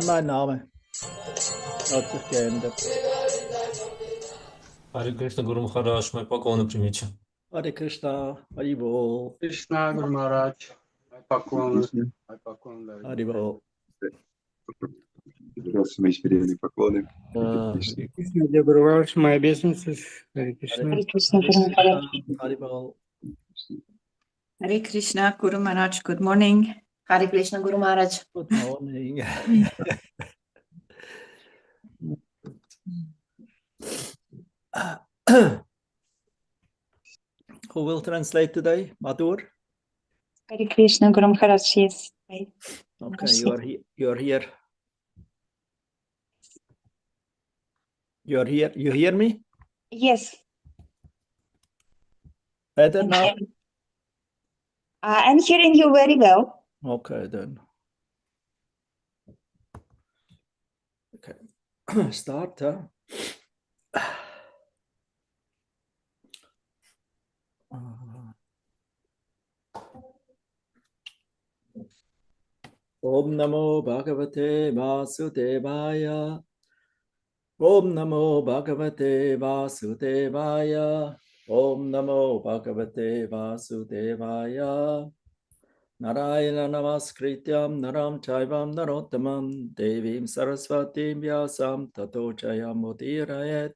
Mein Name. Hat sich geändert. Hare Krishna Guru Maharaj, мои поклоны примите. Hare Krishna, Haribol. Krishna Guru Maharaj, my поклоны, Haribol. Здравствуйте, мои смиренные поклоны. Krishna Guru Maharaj, my obeisances. Hare Krishna. Hare Krishna Guru Maharaj. Haribol. Hare Krishna Guru Maharaj. Good morning. Hare Krishna Guru Maharaj. Good morning. Who will translate today? Madhur? Hare Krishna, Guru Maharaj, yes. Okay, you're here. You're here. You hear me? Yes. Better now? I'm hearing you very well. Okay, then. Okay. Start, huh? Om Namo Bhagavate Vasudevaya. Om Namo Bhagavate Vasudevaya. Om Namo Bhagavate Vasudevaya. Narayana Namaskrityam Naram Chaivam Narottamam Devim Saraswatim Vyasam Tato Jayam Udirayet.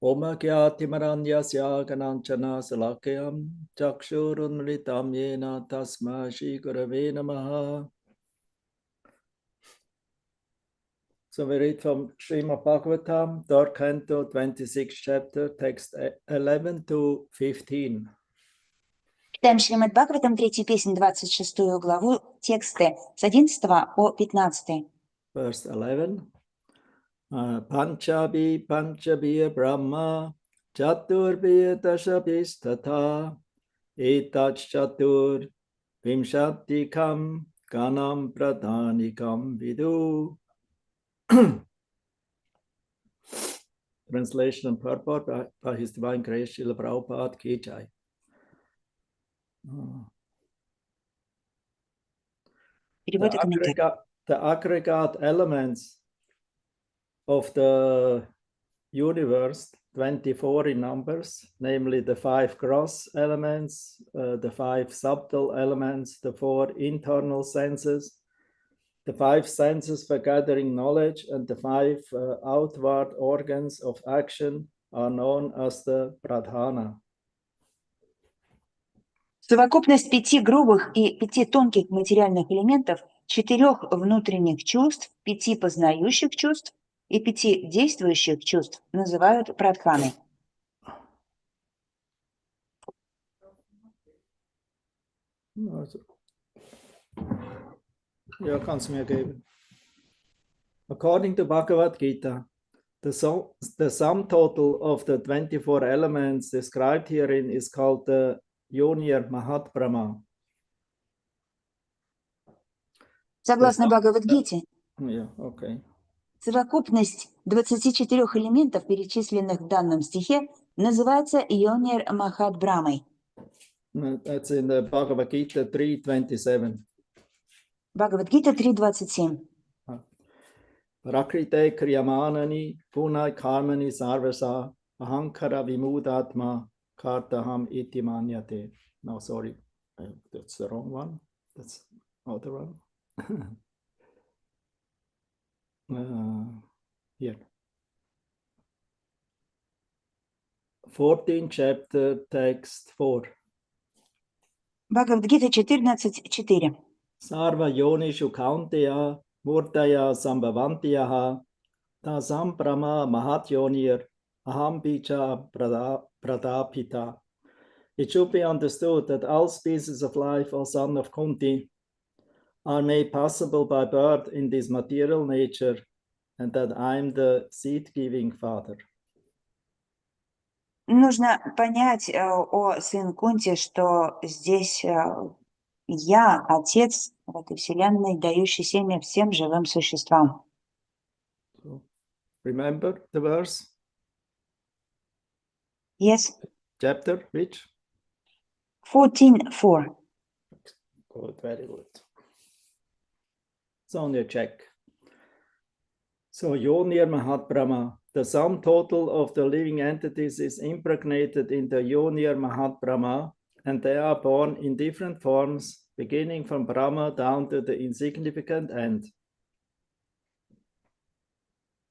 Om Agyatimaranyasya Gananchana Salakyam Chakshurunmritam Yena Tasma Shri Gurave Namaha. So we read from Srimad Bhagavatam, 3rd Canto, 26th chapter, text 11 to 15. Читаем Шримад Бхагаватам, 3 песнь, 26 главу, тексты с 11 по 15. Verse 11. Panchabhiya Brahma Chaturbiya Dashabhisthatha Etach Chatur Vimshatikam Ganam Pradhanikam Vidu. Translation and purport by His Divine Grace Srila Prabhupada Ki Jai. Перевод и комментарий. The aggregate elements of the universe, 24 in numbers, namely the 5 gross elements, the 5 subtle elements, the 4 internal senses, the 5 senses for gathering knowledge, and the 5 outward organs of action are known as the pradhana. Совокупность 5 грубых и 5 тонких материальных элементов, 4 внутренних чувств, 5 познающих чувств и 5 действующих чувств называют прадханой. Ja, kannst du mir geben. According to Bhagavad Gita, the sum total of the 24 elements described herein is called the Yonir Mahat Brahma. Согласно Бхагавад-гите, Yeah, okay. совокупность 24 элементов, перечисленных в данном стихе, называется Йонир Махат Брамой. That's in the Bhagavad Gita 3.27. Бхагавад-гита 3.27. Prakrite kriyamanani punai karmani sarvasa ahankara vimudatma kartaham iti manyate. No, sorry, that's the wrong one. That's other one. Here. 14 chapter, text 4. Бхагавад-гита 14.4. Sarva yonishu kaunteya murtaya sambhavantiyaha tasam brahma mahat yonir aham bicha pradapita. It should be understood that all species of life, O son of Kunti, are made possible by birth in this material nature, and that I am the seed-giving father. Нужно понять, о сын Кунти, что здесь я, отец в этой вселенной, дающий семя всем живым существам. So, remember the verse? Yes. Chapter, which? 14.4. Good, very good. It's only a check. So, Yonir Mahat Brahma, the sum total of the living entities is impregnated in the Yonir Mahat Brahma, and they are born in different forms, beginning from Brahma down to the insignificant end.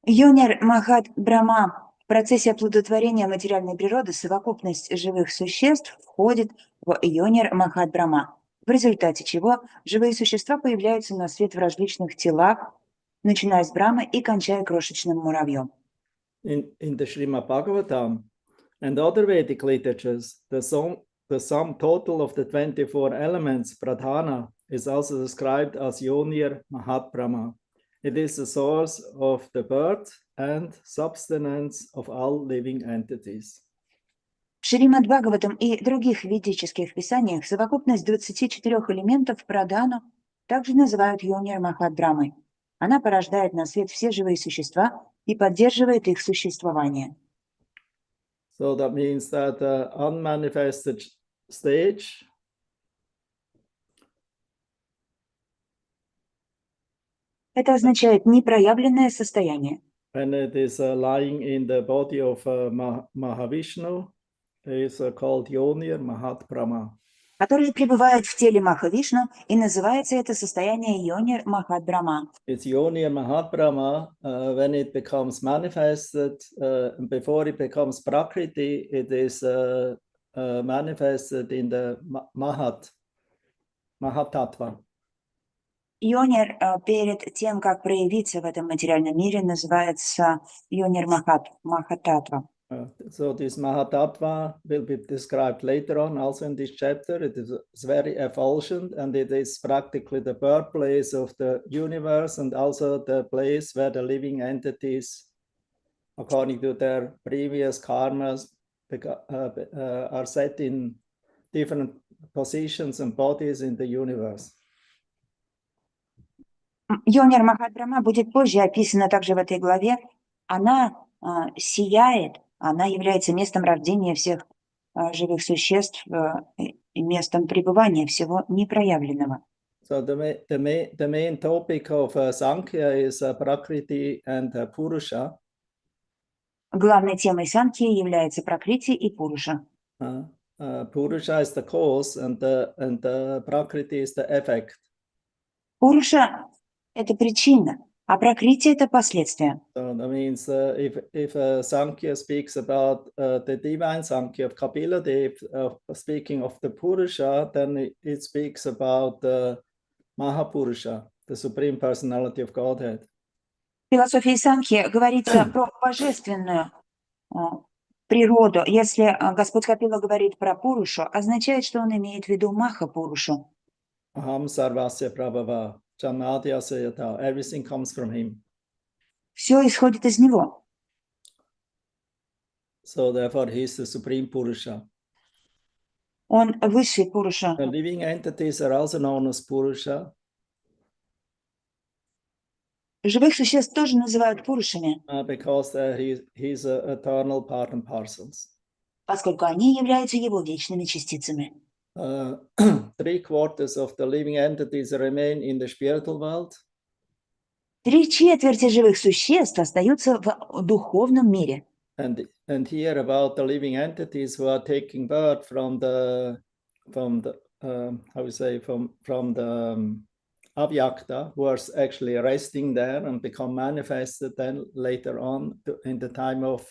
Йонир Махат Брахма. В процессе оплодотворения материальной природы совокупность живых существ входит в Йонир Махат Брахма, в результате чего живые существа появляются на свет в различных телах, начиная с Брахмы и кончая крошечным муравьем. In the Srimad Bhagavatam and other Vedic literatures, the sum total of the 24 elements, pradhana, is also described as Yonir Mahat Brahma. It is the source of the birth and substance of all living entities. В Шримад Бхагаватам и других ведических писаниях совокупность 24 элементов прадхану также называют Йонир Махат Брамой. Она порождает на свет все живые существа и поддерживает их существование. So that means that the unmanifested stage Это означает непроявленное состояние. when it is lying in the body of Mahavishnu is called Yonir Mahat Brahma. Которое пребывает в теле Махавишну, и называется это состояние Йонир Махат Брахма. It's Yonir Mahat Brahma when it becomes manifested, before it becomes Prakriti, it is manifested in the Mahatattva. Йонир перед тем, как проявиться в этом материальном мире, называется Йонир Махататтва. So this Mahatattva will be described later on, also in this chapter. It is very effulgent, and it is practically the birthplace of the universe, and also the place where the living entities, according to their previous karmas, are set in different positions and bodies in the universe. Йонир Махат Брахма будет позже описана также в этой главе. Она сияет, она является местом рождения всех живых существ и местом пребывания всего непроявленного. So the main topic of Sankhya is Prakriti and Purusha. Главной темой Санхьи является Пракрити и Пуруша. Purusha is the cause, and the Prakriti is the effect. Пуруша – это причина, а Пракрити – это последствия. So that means if Sankhya speaks about the divine Sankhya of Kapila Dev, speaking of the Purusha, then it speaks about the Mahapurusha, the Supreme Personality of Godhead. В философии Санхьи говорится про божественную природу. Если Господь Капила говорит про Пурушу, означает, что он имеет в виду Маха-Пурушу. Aham sarvasya prabhava, janadyasya yata, everything comes from him. Все исходит из него. So therefore he is the Supreme Purusha. Он высший Пуруша. The living entities are also known as Purusha. Живых существ тоже называют Пурушами, Because he's an eternal part and parcels. поскольку они являются его вечными частицами. 3/4 of the living entities remain in the spiritual world. 3/4 живых существ остаются в духовном мире. And here about the living entities who are taking birth from the Avyakta, who are actually resting there and become manifested then later on in the time of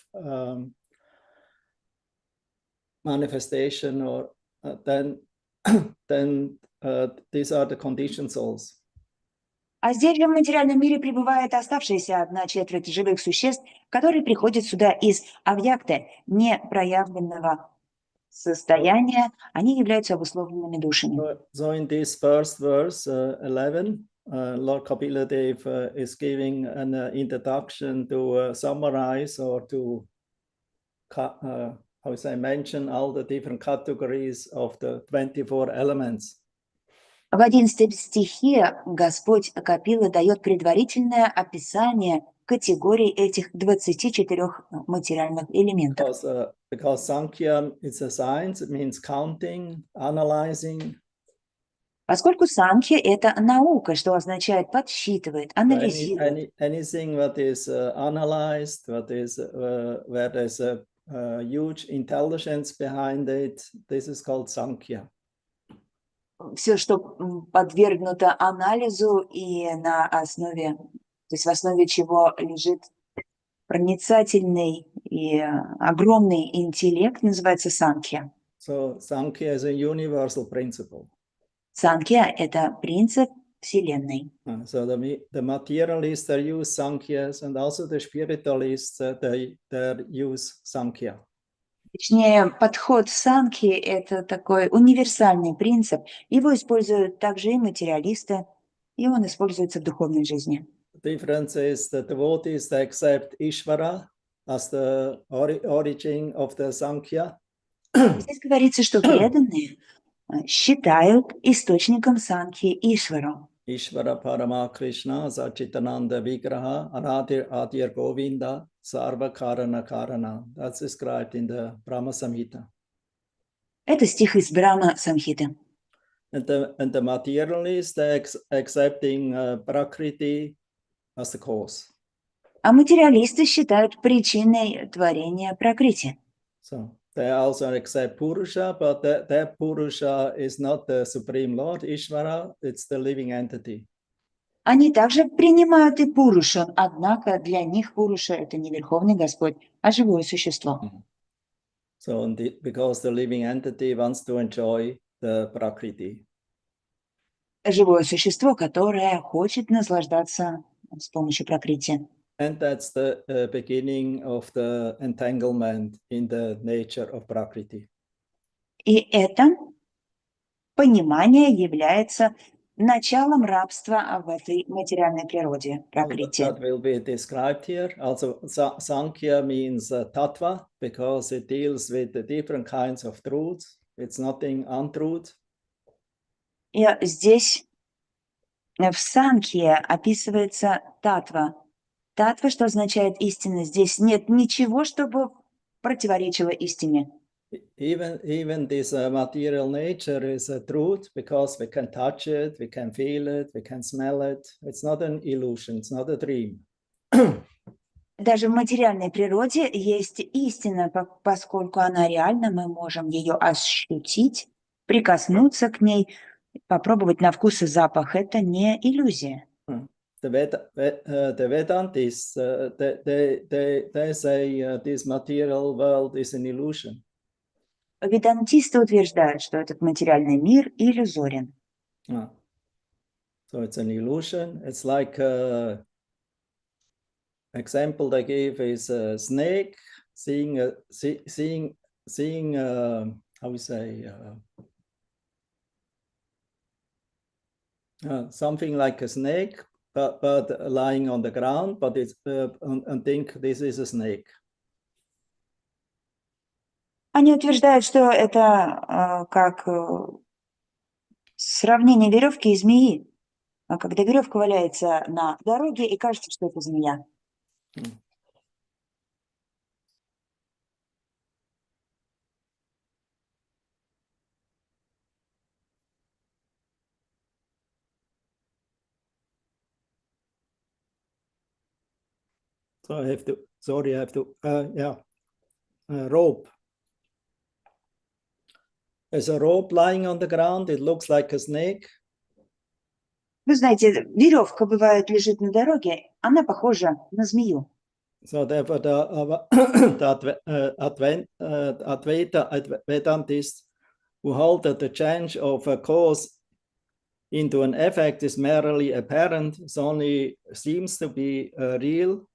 manifestation, or then these are the conditioned souls. А здесь же в материальном мире пребывает оставшаяся 1/4 живых существ, которые приходят сюда из авьякты, непроявленного состояния. Они являются обусловленными душами. So in this first verse, 11, Lord Kapila Dev is giving an introduction to summarize or to mention all the different categories of the 24 elements. В 11 стихе Господь Капила дает предварительное описание категорий этих 24 материальных элементов. Because Sankhya is a science, it means counting, analyzing. Поскольку Санхья – это наука, что означает подсчитывает, анализирует. Anything that is analyzed, where there's a huge intelligence behind it, this is called Sankhya. Все, что подвергнуто анализу и на основе, то есть в основе чего лежит проницательный и огромный интеллект, называется Санхья. So Sankhya is a universal principle. Санхья – это принцип Вселенной. So the materialists they use Sankhyas, and also the spiritualists they use Sankhya. Точнее, подход Санхи – это такой универсальный принцип. Его используют также и материалисты, и он используется в духовной жизни. The difference is the devotees they accept Ishvara as the origin of the Sankhya. Здесь говорится, что преданные считают источником Санхи Ишвару. Ishvara Parama Krishna Sachitananda Vigraha Adir Govinda Sarva Karana Karana. That's described in the Brahma Samhita. Это стих из Брахма Самхиты. And the materialists they accepting Prakriti as the cause. А материалисты считают причиной творения Пракрити. So they also accept Purusha, but that Purusha is not the Supreme Lord, Ishvara, it's the living entity. Они также принимают и Пурушу, однако для них Пуруша – это не Верховный Господь, а живое существо. So because the living entity wants to enjoy the Prakriti. Живое существо, которое хочет наслаждаться с помощью Пракрити. And that's the beginning of the entanglement in the nature of Prakriti. И это понимание является началом рабства в этой материальной природе Пракрити. That will be described here. Also, Sankhya means tattva because it deals with the different kinds of truths. It's nothing untruth. И здесь в Санkhya описывается татва. Татва, что означает истина. Здесь нет ничего, чтобы противоречило истине. Even this material nature is a truth because we can touch it, we can feel it, we can smell it. It's not an illusion, it's not a dream. Даже в материальной природе есть истина, поскольку она реальна, мы можем ее ощутить, прикоснуться к ней, попробовать на вкус и запах. Это не иллюзия. The Vedantists, they say this material world is an illusion. Ведантисты утверждают, что этот материальный мир иллюзорен. So it's an illusion. It's like example they give is a snake seeing how we say something like a snake, but lying on the ground, but it's and think this is a snake. Они утверждают, что это как сравнение веревки и змеи, когда веревка валяется на дороге и кажется, что это змея. So I have to, rope. There's a rope lying on the ground. It looks like a snake. Вы знаете, веревка бывает лежит на дороге, она похожа на змею. So therefore, the Advaita Vedantists who hold that the change of a cause into an effect is merely apparent, it only seems to be real.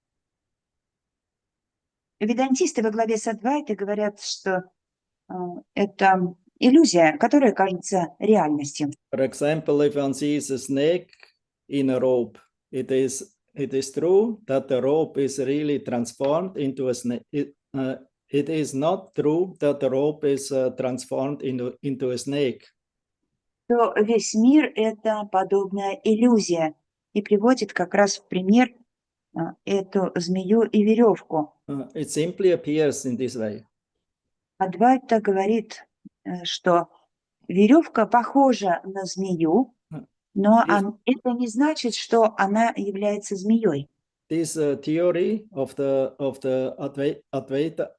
Ведантисты во главе с Адвайтой говорят, что это иллюзия, которая кажется реальностью. For example, if one sees a snake in a rope, it is true that the rope is really transformed into a snake. It is not true that the rope is transformed into a snake. То весь мир – это подобная иллюзия, и приводит как раз в пример эту змею и веревку. It simply appears in this way. Адвайта говорит, что веревка похожа на змею, но это не значит, что она является змеей. This theory of the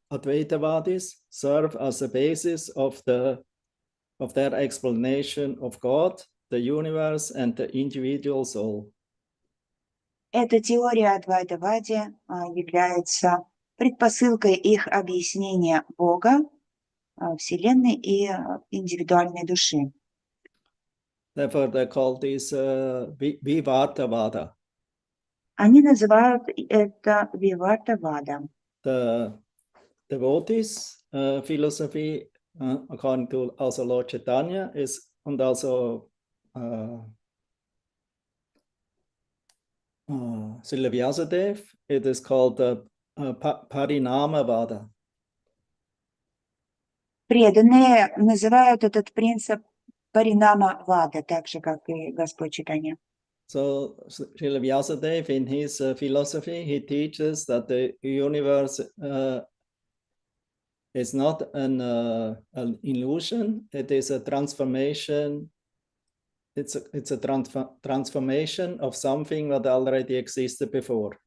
Advaitavadis serve as a basis of their explanation of God, the universe, and the individual soul. Эта теория Адвайтавади является предпосылкой их объяснения Бога, Вселенной и индивидуальной души. Therefore, they call this Vivartavada. Они называют это Вивартавада. The Devotees philosophy, according to also Lord Chaitanya, is and also Srila Vyasadeva, it is called the Parinamavada. Преданные называют этот принцип Паринама-вада, так же, как и Господь Чайтанья. So Srila Vyasadeva, in his philosophy, he teaches that the universe is not an illusion, it is a transformation. It's a transformation of something that already existed before.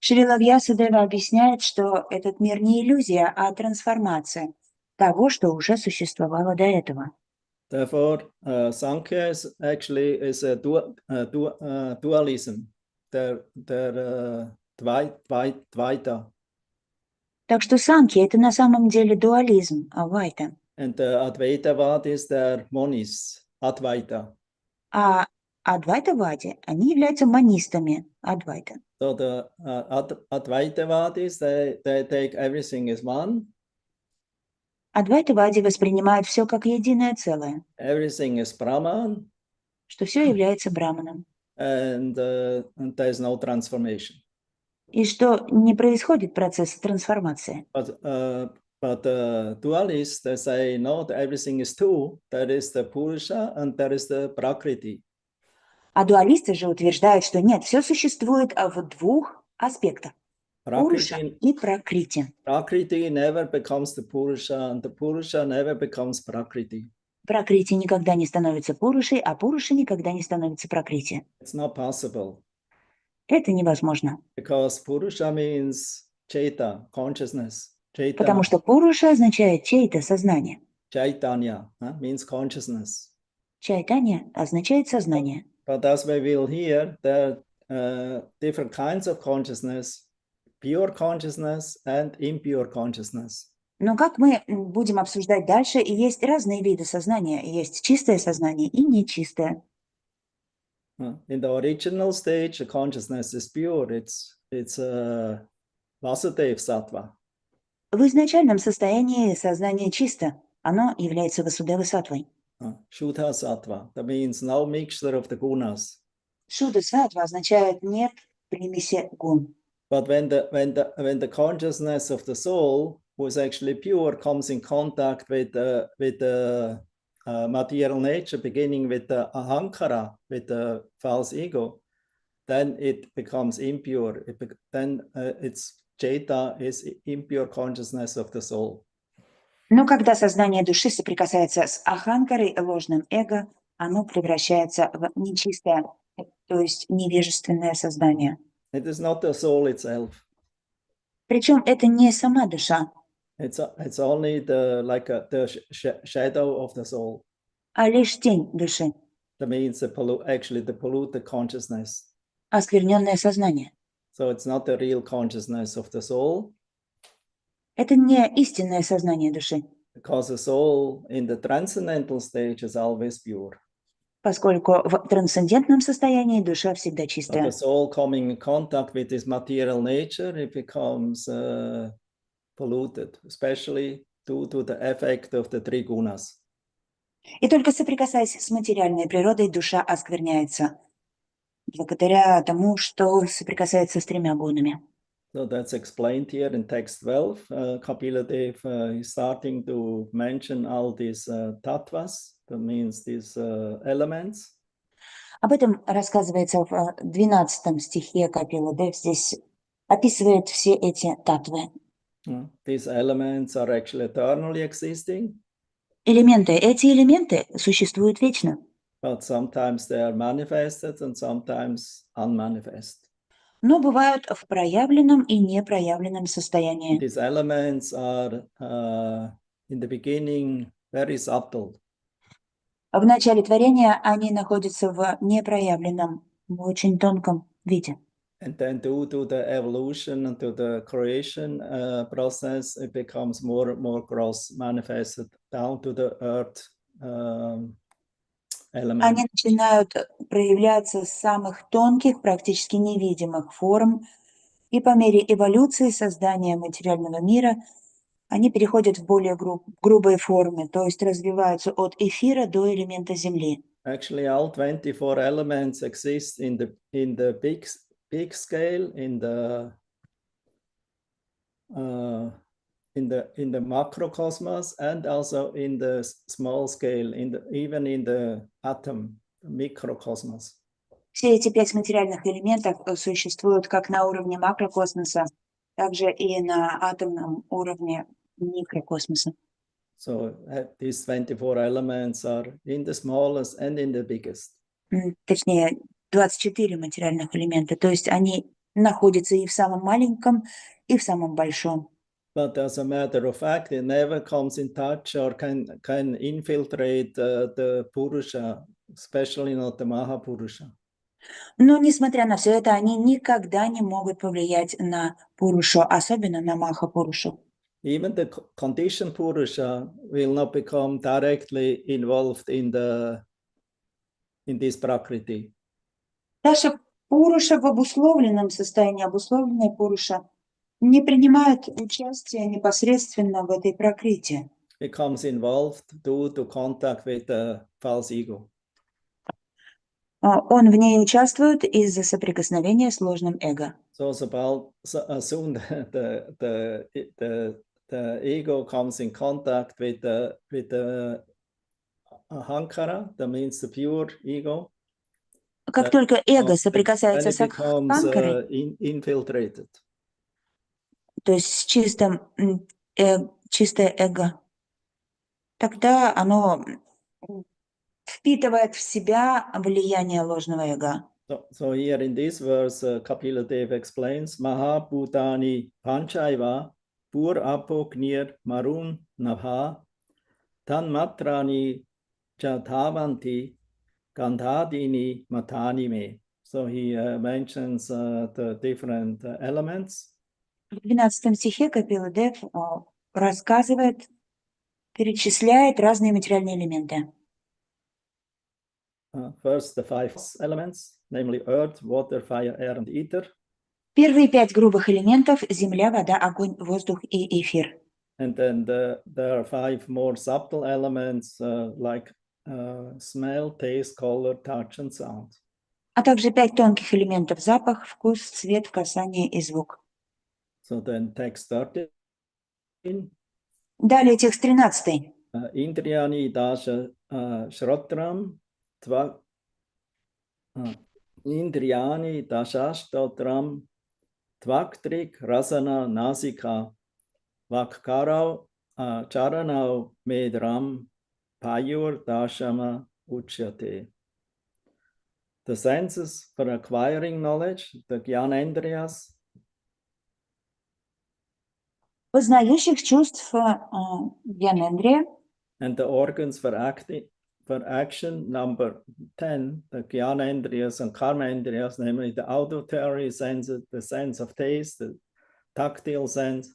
Шрила Вьясадева объясняет, что этот мир не иллюзия, а трансформация того, что уже существовало до этого. Therefore, Sankhya is actually a dualism. Dvaita. Так что Санkhya – это на самом деле дуализм, Авайта. And the Advaitavadi is their monis, Advaita. А Адвайтавади, они являются монистами Адвайта. So the Advaitavadis, they take everything as one. Адвайтавади воспринимают все как единое целое, Everything is Brahman. что все является браманом. And there is no transformation. И что не происходит процесса трансформации. But dualists, they say, no, everything is two. There is the Purusha and there is the Prakriti. А дуалисты же утверждают, что нет, все существует в двух аспектах. Пуруша и Пракрити. Prakriti never becomes the Purusha and the Purusha never becomes Prakriti. Пракрити никогда не становится Пурушей, а Пуруша никогда не становится Пракрити. It's not possible. Это невозможно. Because Purusha means Chaita, consciousness. Потому что Пуруша означает чей-то сознание. Chaitanya means consciousness. Чайтанья означает сознание. But as we will hear, there are different kinds of consciousness, pure consciousness and impure consciousness. Но как мы будем обсуждать дальше, и есть разные виды сознания. Есть чистое сознание и нечистое. In the original stage, the consciousness is pure. It's Vasudeva sattva. В изначальном состоянии сознание чисто. Оно является Васудева саттвой. Shuddha sattva. That means no mixture of the gunas. Шуда саттва означает нет примеси гун. But when the consciousness of the soul, who is actually pure, comes in contact with the material nature, beginning with the ahankara, with the false ego, then it becomes impure. Then its chaita is impure consciousness of the soul. Но когда сознание души соприкасается с аханкарой, ложным эго, оно превращается в нечистое, то есть невежественное сознание. It is not the soul itself. Причем это не сама душа. It's only the shadow of the soul. А лишь тень души. That means the polluted consciousness. Оскверненное сознание. So it's not the real consciousness of the soul. Это не истинное сознание души. Because the soul in the transcendental stage is always pure. Поскольку в трансцендентном состоянии душа всегда But чистая. the soul coming in contact with this material nature, it becomes polluted, especially due to the effect of the three gunas. И только соприкасаясь с материальной природой, душа оскверняется. Благодаря тому, что соприкасается с тремя гунами. So that's explained here in text 12. Kapila Dev is starting to mention all these tattvas, that means these elements. Об этом рассказывается в 12 стихе Капила Дев. Здесь описывает все эти татвы. These elements are actually eternally existing. Эти элементы существуют вечно. But sometimes they are manifested and sometimes unmanifest. Но бывают в проявленном и непроявленном состоянии. These elements are in the beginning very subtle. В начале творения они находятся в непроявленном, в очень тонком виде. And then due to the evolution and to the creation process, it becomes more and more gross, manifested down to the earth element. Они начинают проявляться с самых тонких, практически невидимых форм, и по мере эволюции создания материального мира они переходят в более грубые формы, то есть развиваются от эфира до элемента Земли. Actually, all 24 elements exist in the big scale, in the macrocosmos, and also in the small scale, even in the atom, microcosmos. Все эти 5 материальных элементов существуют как на уровне макрокосмоса, также и на атомном уровне микрокосмоса. So these 24 elements are in the smallest and in the biggest. Точнее, 24 материальных элемента, то есть они находятся и в самом маленьком, и в самом большом. But as a matter of fact, it never comes in touch or can infiltrate the Purusha, especially not the Mahapurusha. Но, несмотря на все это, они никогда не могут повлиять на Пурушу, особенно на Маха-Пурушу. Even the conditioned Purusha will not become directly involved in this Prakriti. Даже Пуруша в обусловленном состоянии, обусловленная Пуруша, не принимает участие непосредственно в этой пракрити. Becomes involved due to contact with the false ego. Он в ней участвует из-за соприкосновения с ложным эго. So as soon the ego comes in contact with the ahankara, that means the pure ego. Как только эго Then соприкасается it с becomes Аханкарой, infiltrated. то есть с чистое эго, тогда оно впитывает в себя влияние ложного эго. So here in this verse, Kapila Dev explains, Mahabhutani Panchaiva Pur Apognir Marun Nabha Tan Matrani Jathavanti Gandhadini Matani Me. So he mentions the different elements. В 12 стихе Капила Дев рассказывает, перечисляет разные материальные элементы. First, the 5 elements, namely earth, water, fire, air, and ether. Первые 5 грубых элементов – земля, вода, огонь, воздух и эфир. And then there are 5 more subtle elements like smell, taste, color, touch, and sound. А также 5 тонких элементов – запах, вкус, цвет, касание и звук. So then text 13. Далее текст 13. Indriyani dasha shrotram Indriyani dashashtotram tvaktrik rasana nasika vakkarau charanau medram payur dashama uchyate. The senses for acquiring knowledge, the Gyanendriyas, Познающих чувств Гьянендрия, and the organs for action, number 10, the Gyanendriyas and Karmendriyas, namely the auditory senses, the sense of taste, the tactile sense,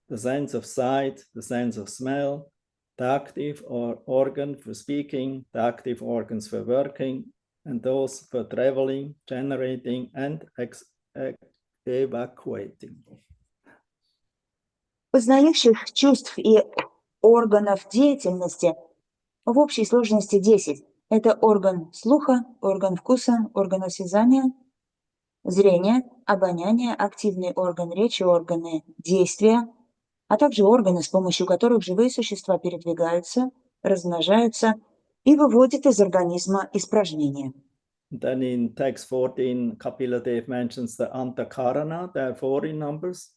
the sense of sight, the sense of smell, the active organ for speaking, the active organs for working, and those for traveling, generating, and evacuating. познающих чувств и органов деятельности в общей сложности 10. Это орган слуха, орган вкуса, орган осязания, зрения, обоняния, активный орган речи, органы действия, а также органы, с помощью которых живые существа передвигаются, размножаются и выводят из организма испражнения. Then in text 14, Kapila Dev mentions the Antakarana, there are 4 in numbers.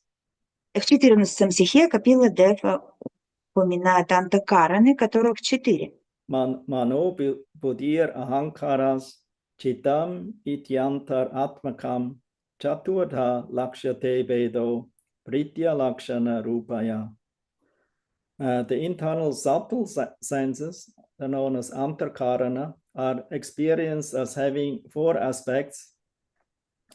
В 14 стихе Капила Дев упоминает антакараны, которых 4. Mano buddhir ahankaras chitam ityantar atmakam chaturdha lakshate vedo pritya lakshana rupaya. The internal subtle senses, known as antarkarana, are experienced as having 4 aspects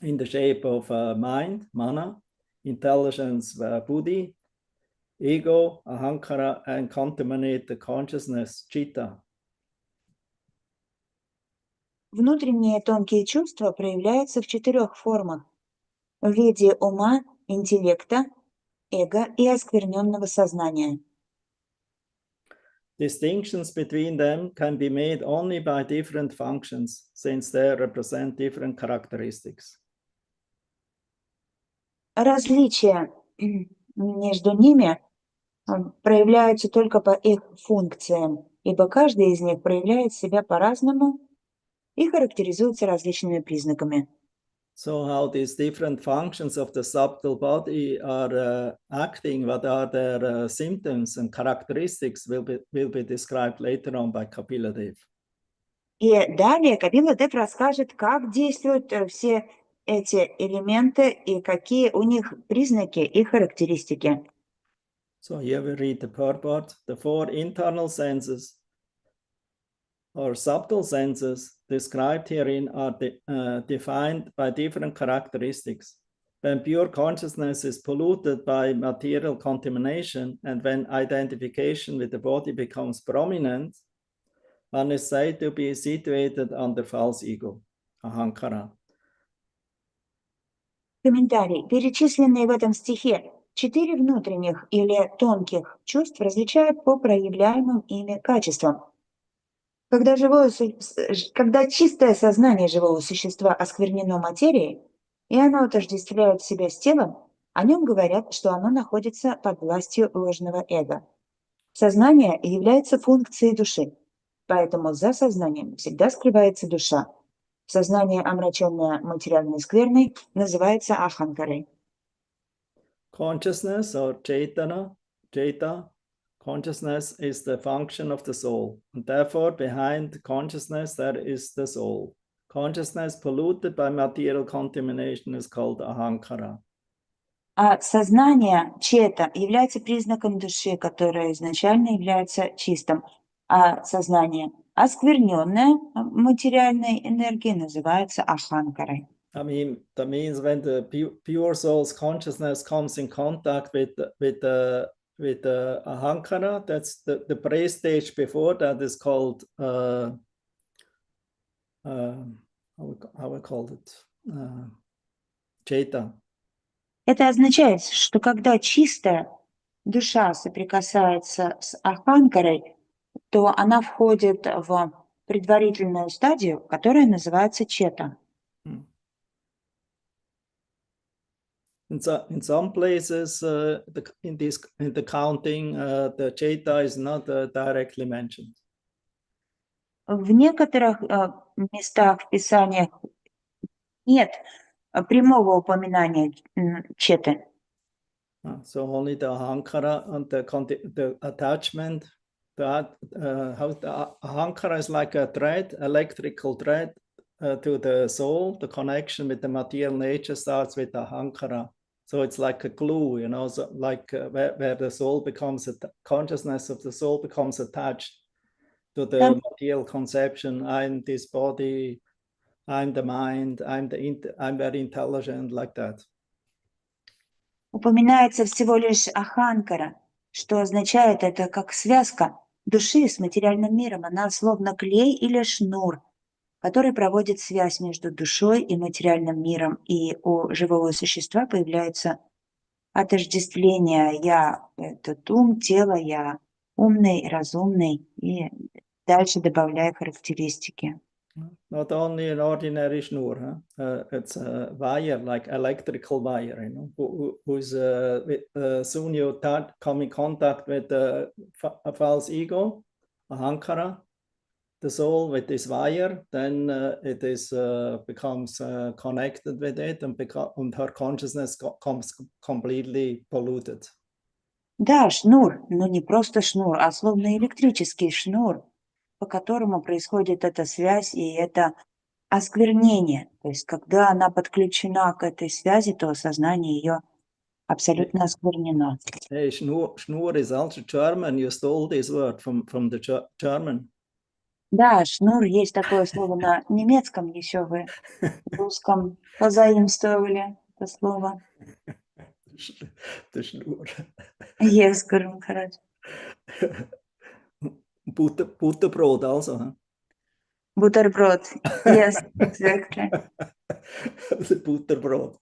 in the shape of mind, mana, intelligence, buddhi, ego, ahankara, and contaminate the consciousness, chitta. внутренние тонкие чувства проявляются в 4 формах: в виде ума, интеллекта, эго и оскверненного сознания. Distinctions between them can be made only by different functions, since they represent different characteristics. Различия между ними проявляются только по их функциям, ибо каждый из них проявляет себя по-разному и характеризуется различными признаками. So how these different functions of the subtle body are acting, what are their symptoms and characteristics will be described later on by Kapila Dev. И далее Капила Дев расскажет, как действуют все эти элементы и какие у них признаки и характеристики. So here we read the purport. The 4 internal senses or subtle senses described herein are defined by different characteristics. When pure consciousness is polluted by material contamination and when identification with the body becomes prominent, one is said to be situated under false ego, ahankara. Комментарий. Перечисленные в этом стихе 4 внутренних или тонких чувств различают по проявляемым ими качествам. Когда чистое сознание живого существа осквернено материей, и оно отождествляет себя с телом, о нем говорят, что оно находится под властью ложного эго. Сознание является функцией души, поэтому за сознанием всегда скрывается душа. Сознание, омраченное материальной скверной, называется аханкарой. Consciousness or Chaita, consciousness is the function of the soul, and therefore behind consciousness there is the soul. Consciousness polluted by material contamination is called ahankara. А сознание чета является признаком души, которое изначально является чистым, а сознание, оскверненное материальной энергией, называется аханкарой. I mean, that means when the pure soul's consciousness comes in contact with the ahankara, that's the pre-stage before that is called how we call it Chaita. Это означает, что когда чистая душа соприкасается с аханкарой, то она входит в предварительную стадию, которая называется чета. In some places, in the counting, the Chaita is not directly mentioned. В некоторых местах в Писаниях нет прямого упоминания четы. So only the ahankara and the attachment. How the ahankara is like a thread, electrical thread to the soul. The connection with the material nature starts with ahankara. So it's like a glue, you know, so like where the soul becomes, consciousness of the soul becomes attached to the material conception. I'm this body, I'm the mind, I'm very intelligent, like that. Упоминается всего лишь аханкара, что означает это как связка души с материальным миром. Она словно клей или шнур, который проводит связь между душой и материальным миром. И у живого существа появляется отождествление. Я – этот ум, тело, я умный, разумный. И дальше добавляю характеристики. Not only an ordinary schnur, it's a wire, like electrical wire, you know, who's soon you come in contact with a false ego, ahankara, the soul with this wire, then it is becomes connected with it and her consciousness becomes completely polluted. Да, шнур, но не просто шнур, а словно электрический шнур, по которому происходит эта связь и это осквернение. То есть, когда она подключена к этой связи, то сознание ее абсолютно осквернено. Hey, schnur is also German. You stole this word from the German. Да, шнур, есть такое слово на немецком, еще вы в русском позаимствовали это слово. The schnur. Yes, Guru Maharaj. Butterbrot also. Huh? Бутерброд. Yes, exactly. The butterbrot.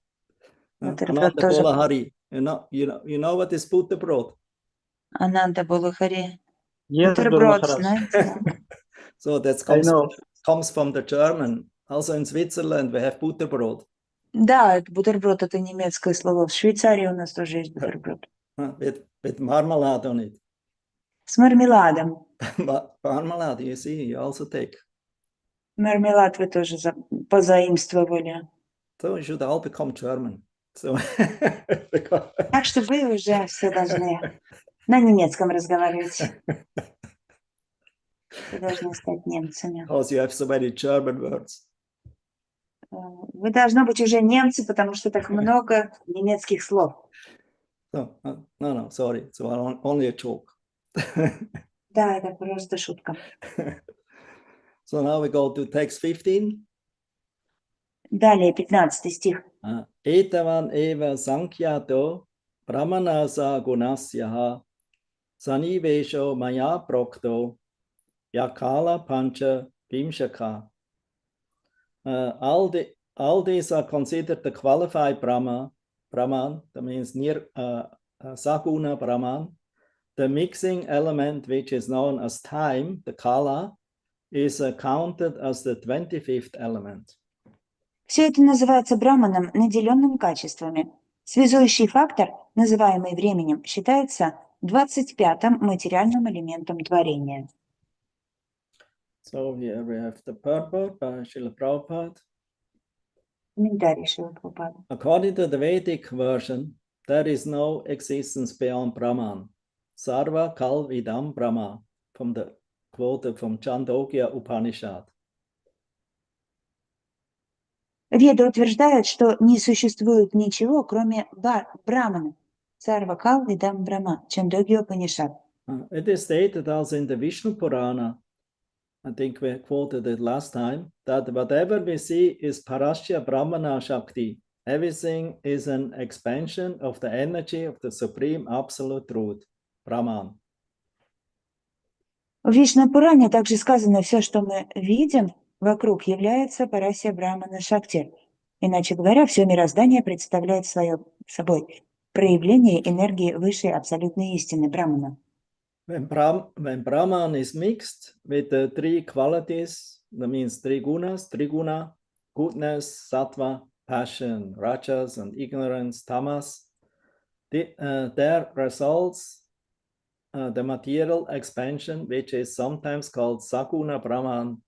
Бутерброд Ananda тоже. Bola Hari. You know what is butterbrot? Ананда Болахари. Yes, Guru Бутерброд, Maharaj. знаете, да? So that I know. comes from the German. Also in Switzerland we have butterbrot. Да, бутерброд это немецкое слово. В Швейцарии у нас тоже есть бутерброд. With marmalade on it. С мармеладом. Marmalade, you see, you also take. Мармелад вы тоже позаимствовали. So you should all become German. So Так что вы уже все должны на немецком разговаривать. Вы должны стать немцами. because you have so many German words. Вы должны быть уже немцы, потому что так много немецких слов. So, no, sorry. So only a joke. Да, это просто шутка. So now we go to text 15. Далее, 15 стих. Etavan eva Sankhya brahmanasa gunasyaha sanivesho maya prokto yakala pancha vimshaka. All these are considered the qualified Brahman, that means near Saguna Brahman. The mixing element, which is known as time, the Kala, is counted as the 25th element. Все это называется браманом, наделенным качествами. Связующий фактор, называемый временем, считается 25-м материальным элементом творения. So here we have the purport by Srila Prabhupada. Комментарий Шрила Прабхупады. According to the Vedic version, there is no existence beyond Brahman. Sarva kal vidam Brahma, from the quoted from Chandogya Upanishad. Веды утверждают, что не существует ничего, кроме брамана. Сарва кал видам брахма. Чандогья Упанишад. It is stated also in the Vishnu Purana, I think we quoted it last time, that whatever we see is Parashya Brahmana Shakti. Everything is an expansion of the energy of the Supreme Absolute Truth, Brahman. В Вишну-Пуране также сказано, все, что мы видим вокруг, является Парасья Брахмана Шакти. Иначе говоря, все мироздание представляет собой проявление энергии высшей абсолютной истины Брахмана. When Brahman is mixed with the three qualities, that means three gunas, triguna, goodness, sattva, passion, rajas, and ignorance, tamas, there results the material expansion, which is sometimes called Saguna Brahman,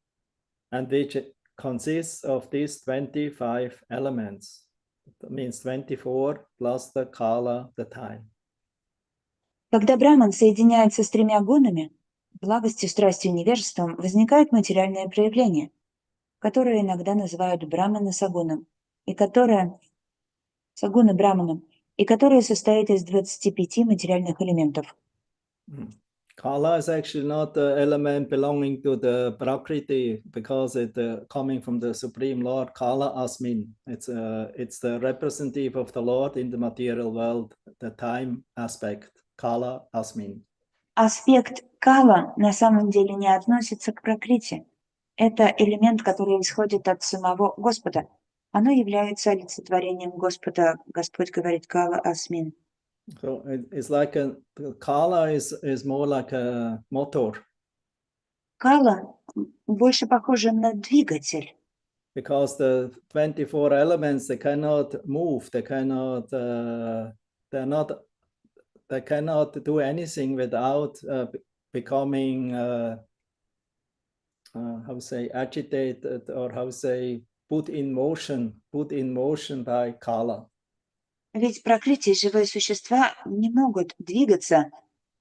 and which consists of these 25 elements. That means 24 plus the kala, the time. Когда Брахман соединяется с тремя гунами, благостью, страстью и невежеством, возникает материальное проявление, которое иногда называют Брахмана Сагуном, и которое Сагуна Брахманом, и которое состоит из 25 материальных элементов. Kala is actually not the element belonging to the Prakriti because it's coming from the Supreme Lord, Kala Asmin. It's the representative of the Lord in the material world, the time aspect, Kala Asmin. Аспект Кала на самом деле не относится к Пракрити. Это элемент, который исходит от самого Господа. Оно является олицетворением Господа. Господь говорит Кала Асмин. So it's like Kala is more like a motor. Кала больше похоже на двигатель. Because the 24 elements, they cannot move, they cannot do anything without becoming agitated, or put in motion by Kala. Ведь Пракрити, живые существа, не могут двигаться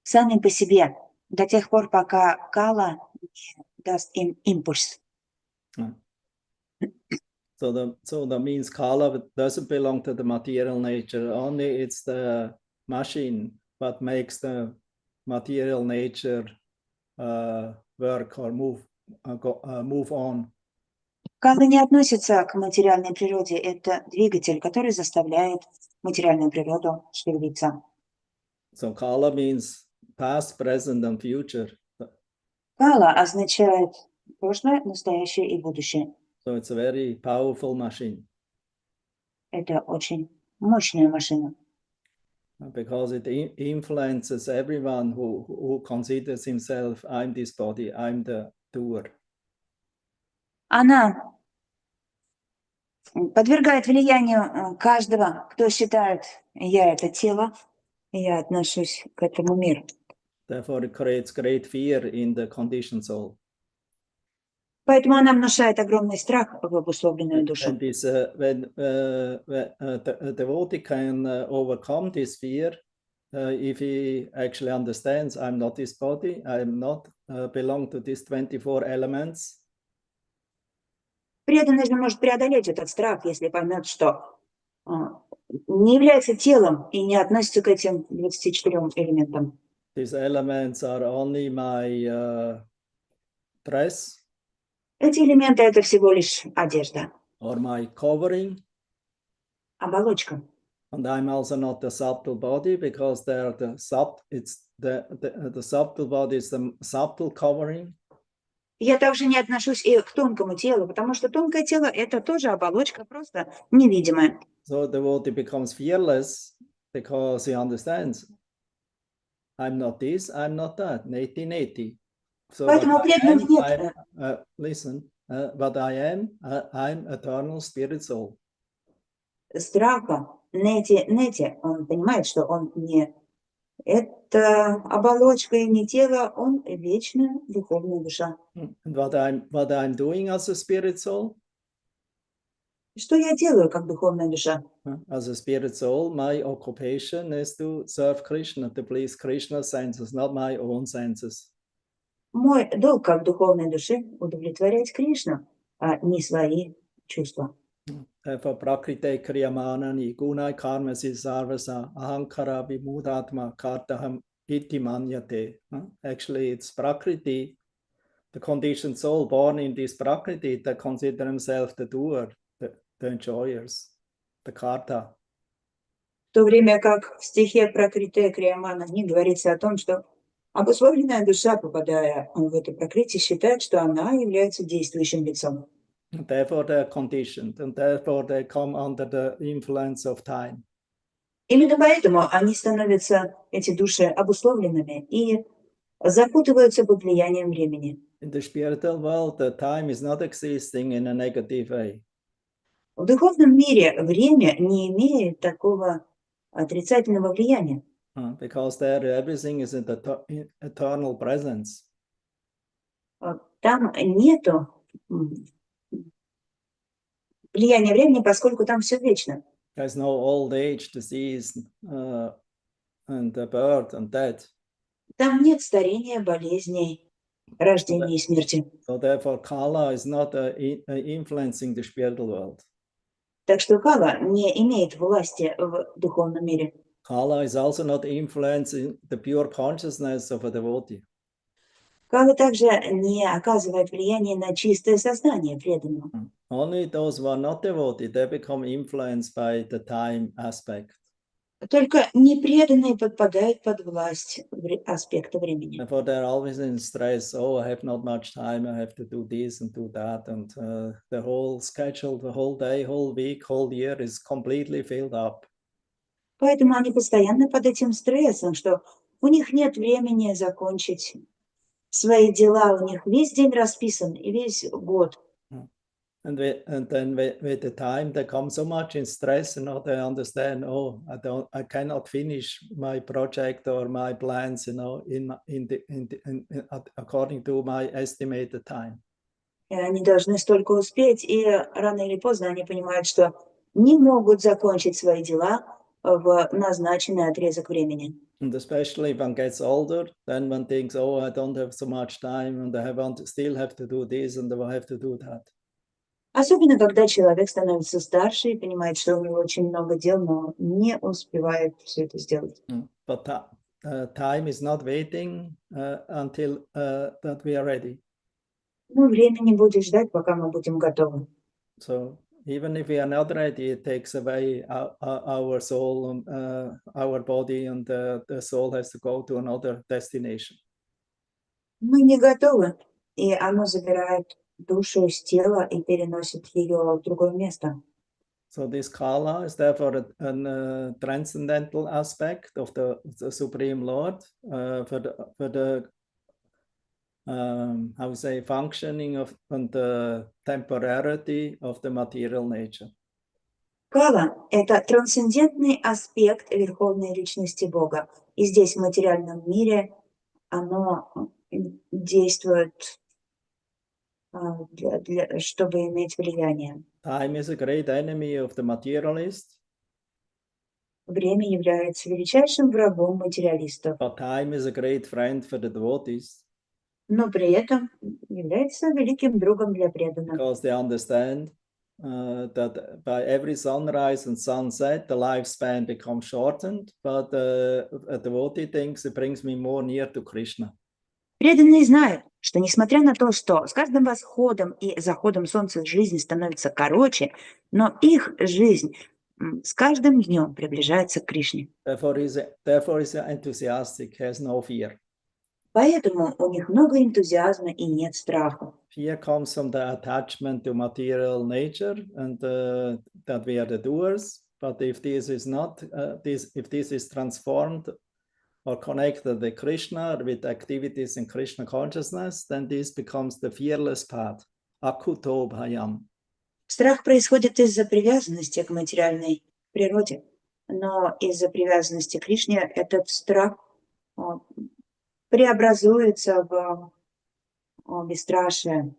сами по себе до тех пор, пока Кала не даст им импульс. So that means Kala doesn't belong to the material nature. Only it's the machine what makes the material nature work or move on. Кала не относится к материальной природе. Это двигатель, который заставляет материальную природу шевелиться. So Kala means past, present, and future. Кала означает прошлое, настоящее и будущее. So it's a very powerful machine. Это очень мощная машина, Because it influences everyone who considers himself, I'm this body, I'm the doer. она подвергает влиянию каждого, кто считает, я это тело, и я отношусь к этому миру. Therefore, it creates great fear in the conditioned soul. Поэтому она внушает огромный страх в обусловленную душу. And this, when a devotee can overcome this fear, if he actually understands, I'm not this body, I'm not belong to these 24 elements. Преданный же может преодолеть этот страх, если поймет, что не является телом и не относится к этим 24 элементам. These elements are only my dress. Эти элементы – это всего лишь одежда, Or my covering. оболочка. And I'm also not the subtle body because they're the subtle body is the subtle covering. Я также не отношусь и к тонкому телу, потому что тонкое тело – это тоже оболочка, просто невидимая. So the devotee becomes fearless because he understands, I'm not this, I'm not that, neti neti. So Поэтому преданного нет. Listen, what I am, I'm eternal spirit soul. Страха, нети, он понимает, что он не это оболочка и не тело, он вечная духовная душа. And what I'm doing as a spirit soul? Что я делаю как духовная душа? As a spirit soul, my occupation is to serve Krishna, to please Krishna's senses, not my own senses. Мой долг как духовной души удовлетворять Кришну, а не свои чувства. For prakrite kriyamanani gunai karmasi sarvasa ahankara vimudatma kartaham iti manyate. Actually, it's prakriti, the conditioned soul born in this prakriti that consider himself the doer, the enjoyers, the karta. В то время как в стихе Пракрите Криямана не говорится о том, что обусловленная душа, попадая в это прокрытие, считает, что она является действующим лицом. Therefore, they're conditioned, and therefore they come under the influence of time. Именно поэтому они становятся, эти души, обусловленными и запутываются под влиянием времени. In the spiritual world, the time is not existing in a negative way. В духовном мире время не имеет такого отрицательного влияния. Because there everything is in the eternal presence. Там нету влияния времени, поскольку там все вечно. There's no old age, disease, and birth and death. Там нет старения, болезней, рождения и смерти. So therefore, Kala is not influencing the spiritual world. Так что Кала не имеет власти в духовном мире. Kala is also not influencing the pure consciousness of a devotee. Кала также не оказывает влияния на чистое сознание преданного. Only those who are not devotee, they become influenced by the time aspect. Только непреданные подпадают под власть аспекта времени. Therefore, they're always in stress. Oh, I have not much time. I have to do this and do that. And the whole schedule, the whole day, whole week, whole year is completely filled up. Поэтому они постоянно под этим стрессом, что у них нет времени закончить свои дела, у них весь день расписан и весь год. And then with the time, they come so much in stress, they understand, oh, I cannot finish my project or my plans, according to my estimated time. И они должны столько успеть, и рано или поздно они понимают, что не могут закончить свои дела в назначенный отрезок времени. And especially if one gets older, then one thinks, oh, I don't have so much time, and I still have to do this, and I have to do that. Особенно, когда человек становится старше и понимает, что у него очень много дел, но не успевает все это сделать. But time is not waiting until that we are ready. Ну, время не будет ждать, пока мы будем готовы. So even if we are not ready, it takes away our soul, our body, and the soul has to go to another destination. Мы не готовы, и оно забирает душу из тела и переносит ее в другое место. So this kala is therefore a transcendental aspect of the Supreme Lord for the how we say, functioning of and the temporarity of the material nature. Кала – это трансцендентный аспект Верховной Личности Бога. И здесь, в материальном мире, оно действует, чтобы иметь влияние. Time is a great enemy of the materialist. Время является величайшим врагом материалистов, But time is a great friend for the devotees. но при этом является великим другом для преданных. Because they understand that by every sunrise and sunset, the lifespan becomes shortened, but a devotee thinks it brings me more near to Krishna. Преданные знают, что несмотря на то, что с каждым восходом и заходом солнца жизнь становится короче, но их жизнь с каждым днем приближается к Кришне. Therefore, is enthusiastic, has no fear. Поэтому у них много энтузиазма и нет страха. Fear comes from the attachment to material nature and that we are the doers. But if this is not, if this is transformed or connected with Krishna, with activities in Krishna consciousness, then this becomes the fearless path. Akuto bhayam. Страх происходит из-за привязанности к материальной природе. Но из-за привязанности к Кришне этот страх преобразуется в бесстрашие.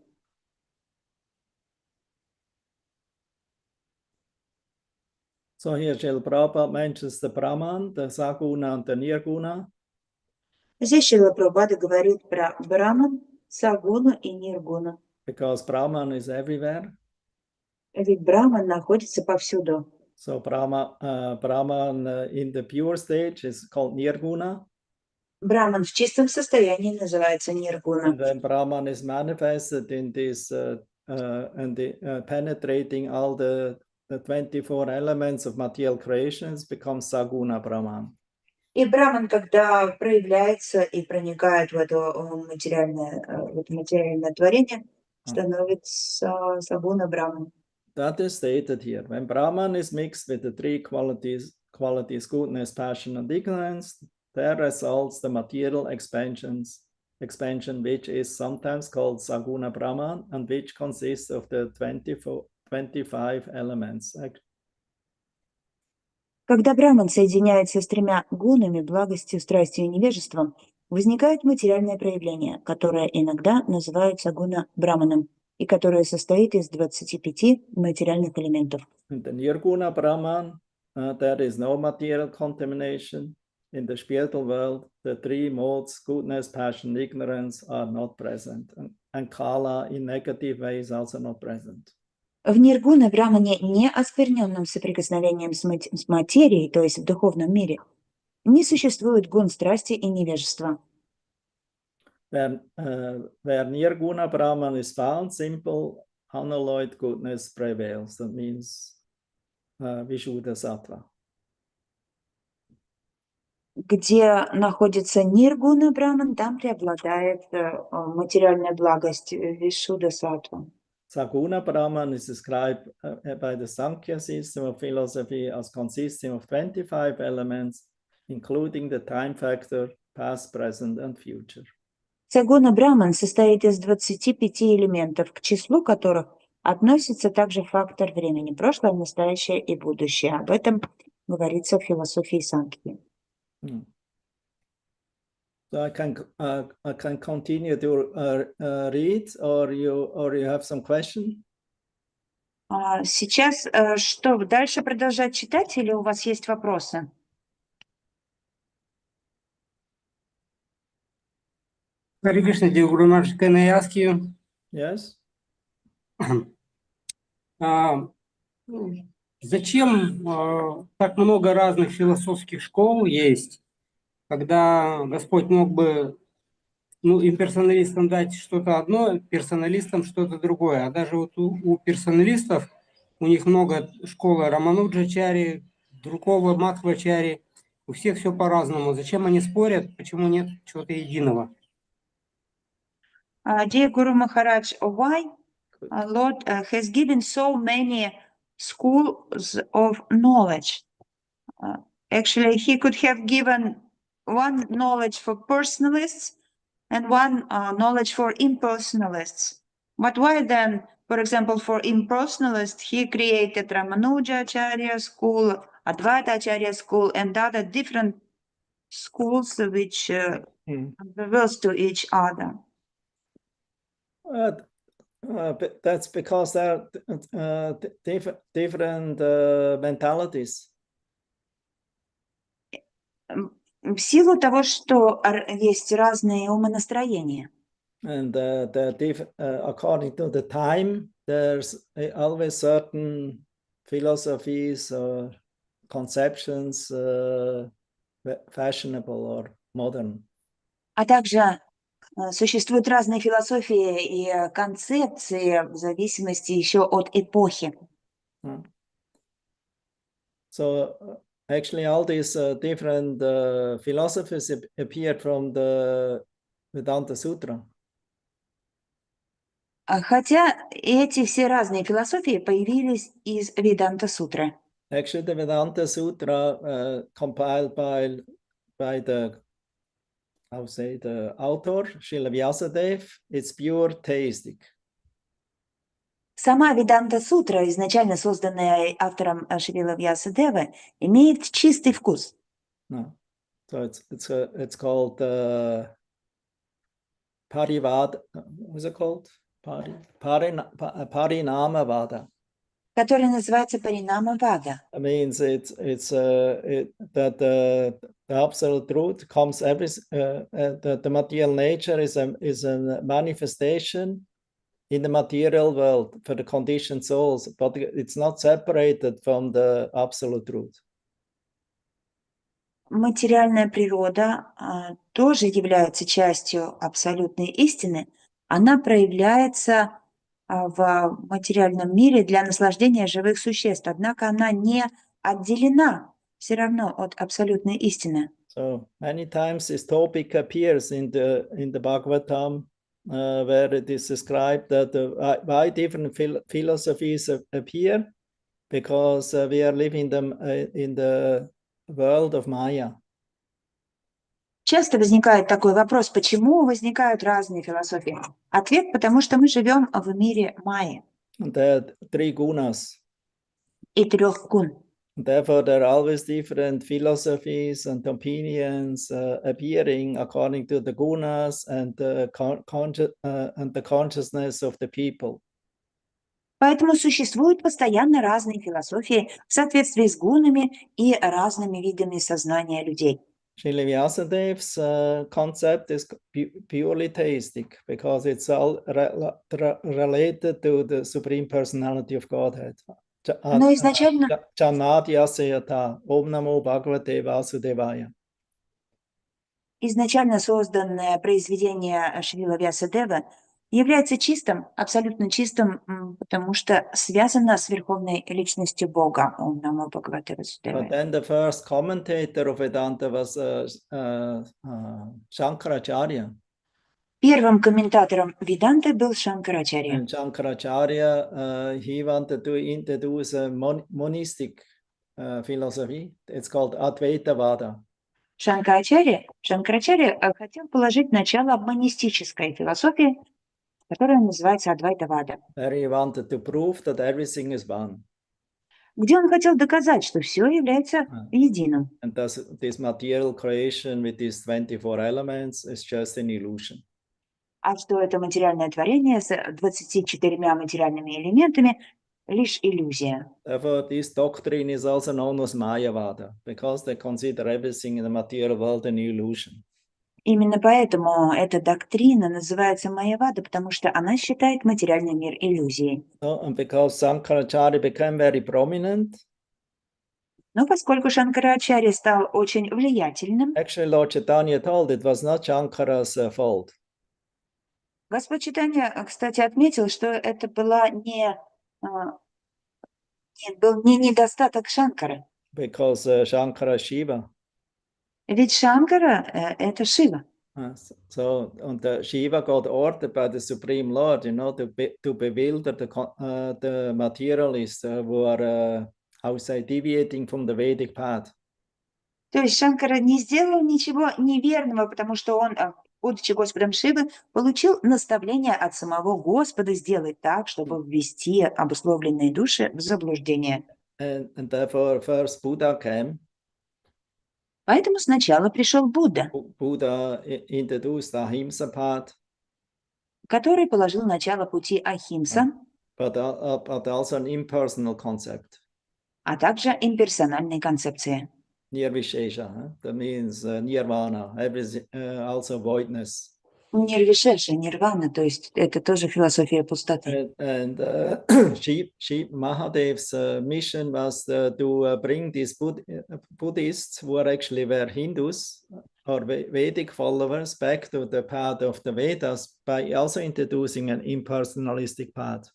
So here Srila Prabhupada mentions the Brahman, the Saguna and the Nirguna. Здесь Шрила Прабхупада говорит про Браман, Сагуну и Ниргуну. Because Brahman is everywhere. Ведь Браман находится повсюду. So Brahman in the pure stage is called Nirguna. Браман в чистом состоянии называется Ниргуна. And then Brahman is manifested in this penetrating all the 24 elements of material creations becomes Saguna Brahman. И Браман, когда проявляется и проникает в это материальное творение, становится Сагуна Браман. That is stated here. When Brahman is mixed with the three qualities, goodness, passion, and ignorance, there results the material expansion, which is sometimes called Saguna Brahman, and which consists of the 25 elements. Когда Браман соединяется с тремя гунами, благостью, страстью и невежеством, возникает материальное проявление, которое иногда называют Сагуна Браманом, и которое состоит из 25 материальных элементов. In the Nirguna Brahman, there is no material contamination. In the spiritual world, the three modes, goodness, passion, ignorance, are not present. And Kala in negative way is also not present. В Ниргуна Брамане, не оскверненном соприкосновением с материей, то есть в духовном мире, не существует гун страсти и невежества. Where Nirguna Brahman is found, simple, unalloyed goodness prevails. That means Vishuddha Sattva. Где находится Ниргуна Браман, там преобладает материальная благость Вишудда Саттва. Saguna Brahman is described by the Sankhya system of philosophy as consisting of 25 elements, including the time factor, past, present, and future. Сагуна Браман состоит из 25 элементов, к числу которых относится также фактор времени, прошлое, настоящее и будущее. Об этом говорится в философии Санкхи. So I can continue to read, or you have some question? Сейчас что, дальше продолжать читать или у вас есть вопросы? Hare Krishna, dear Guru Maharaj, can I ask you? Yes. Зачем так много разных философских школ есть, когда Господь мог бы имперсоналистам дать что-то одно, персоналистам что-то другое. А даже вот у персоналистов, у них много школы Рамануджачари, другого Мадхвачари, у всех все по-разному. Зачем они спорят, почему нет чего-то единого? Dear Guru Maharaj, why Lord has given so many schools of knowledge? Actually, he could have given one knowledge for personalists and one knowledge for impersonalists. But why then, for example, for impersonalists, he created Ramanuja Acharya school, Advaita Acharya school, and other different schools which reverse to each other. That's because there are different mentalities. В силу того, что есть разные умонастроения. And according to the time, there's always certain philosophies or conceptions fashionable or modern. А также существуют разные философии и концепции в зависимости еще от эпохи. So actually all these different philosophies appeared from the Vedanta Sutra. Хотя эти все разные философии появились из Веданта Сутры. Actually, the Vedanta Sutra compiled by the, I would say, the author, Srila Vyasadeva, it's pure theistic. Сама Веданта Сутра, изначально созданная автором Шрила Вьясадевы, имеет чистый вкус. No. So it's called Parivada. What's it called? Parinamavada. Который называется Паринама-вада. It means that the absolute truth comes that the material nature is a manifestation in the material world for the conditioned souls, but it's not separated from the absolute truth. Материальная природа тоже является частью абсолютной истины. Она проявляется в материальном мире для наслаждения живых существ, однако она не отделена все равно от абсолютной истины. So many times this topic appears in the Bhagavatam, where it is described that why different philosophies appear, because we are living them in the world of Maya. Часто возникает такой вопрос, почему возникают разные философии? Ответ, потому что мы живем в мире Майи. And there are three gunas. И трех гун. Therefore, there are always different philosophies and opinions appearing according to the gunas and the consciousness of the people. Поэтому существуют постоянно разные философии в соответствии с гунами и разными видами сознания людей. Srila Vyasadev's concept is purely theistic because it's all related to the Supreme Personality of Godhead. Но изначально Channadyasayata, Om Namo Bhagavate Vasudevaya. Изначально созданное произведение Шрила Вьясадевы является чистым, абсолютно чистым, потому что связано с верховной личностью Бога. Ом Намо Бхагавате Васудевая. But then the first commentator of Vedanta was Shankaracharya. Первым комментатором Веданты был Шанкарачарья. And Shankaracharya, he wanted to introduce a monistic philosophy. It's called Advaitavada. Шанкарачарья хотел положить начало монистической философии, которая называется Адвайтавада, Where he wanted to prove that everything is one. где он хотел доказать, что все является единым. And thus, this material creation with these 24 elements is just an illusion. А что это материальное творение с 24 материальными элементами – лишь иллюзия. Therefore, this doctrine is also known as Mayavada, because they consider everything in the material world an illusion. Именно поэтому эта доктрина называется Майявада, потому что она считает материальный мир иллюзией. So, and because Sankaracharya became very prominent, Но поскольку Шанкарачарья стал очень влиятельным, actually Lord Chaitanya told it was not Shankara's fault. Господь Чайтанья, кстати, отметил, что это была был не недостаток Шанкары. Because Shankara is Shiva. Ведь Шанкара – это Шива. So, and the Shiva got ordered by the Supreme Lord, you know, to bewilder the materialists who are, how to say, deviating from the Vedic path. То есть Шанкара не сделал ничего неверного, потому что он, будучи Господом Шивы, получил наставление от самого Господа сделать так, чтобы ввести обусловленные души в заблуждение. And therefore, first Buddha came. Поэтому сначала пришел Будда, Buddha introduced the Ahimsa path, который положил начало пути Ахимса, but also an impersonal concept. а также имперсональной концепции. Nirvishesha, that means nirvana, also voidness. Нирвишеша, нирвана, то есть это тоже философия пустоты. And Mahadev's mission was to bring these Buddhists who are actually were Hindus or Vedic followers back to the path of the Vedas by also introducing an impersonalistic path.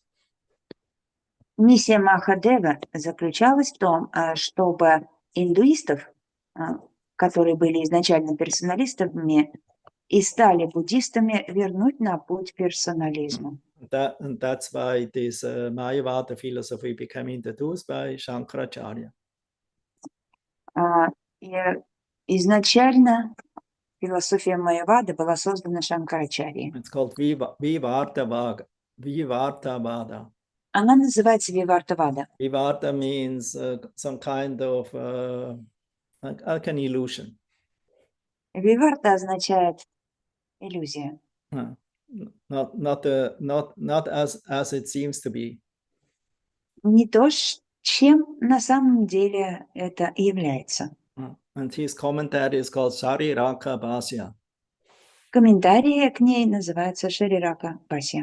Миссия Махадева заключалась в том, чтобы индуистов, которые были изначально персоналистами и стали буддистами, вернуть на путь персонализма. And that's why this Mayavada philosophy became introduced by Shankaracharya. Изначально философия Майявады была создана Шанкарачарьей. It's called Vivartavada. Она называется Вивартавада. Vivarta means some kind of like an illusion. Виварта означает иллюзия. Not as it seems to be. Не то, чем на самом деле это является. And his commentary is called Shariraka Bhasya. Комментарии к ней называются Шарирака Бхасья.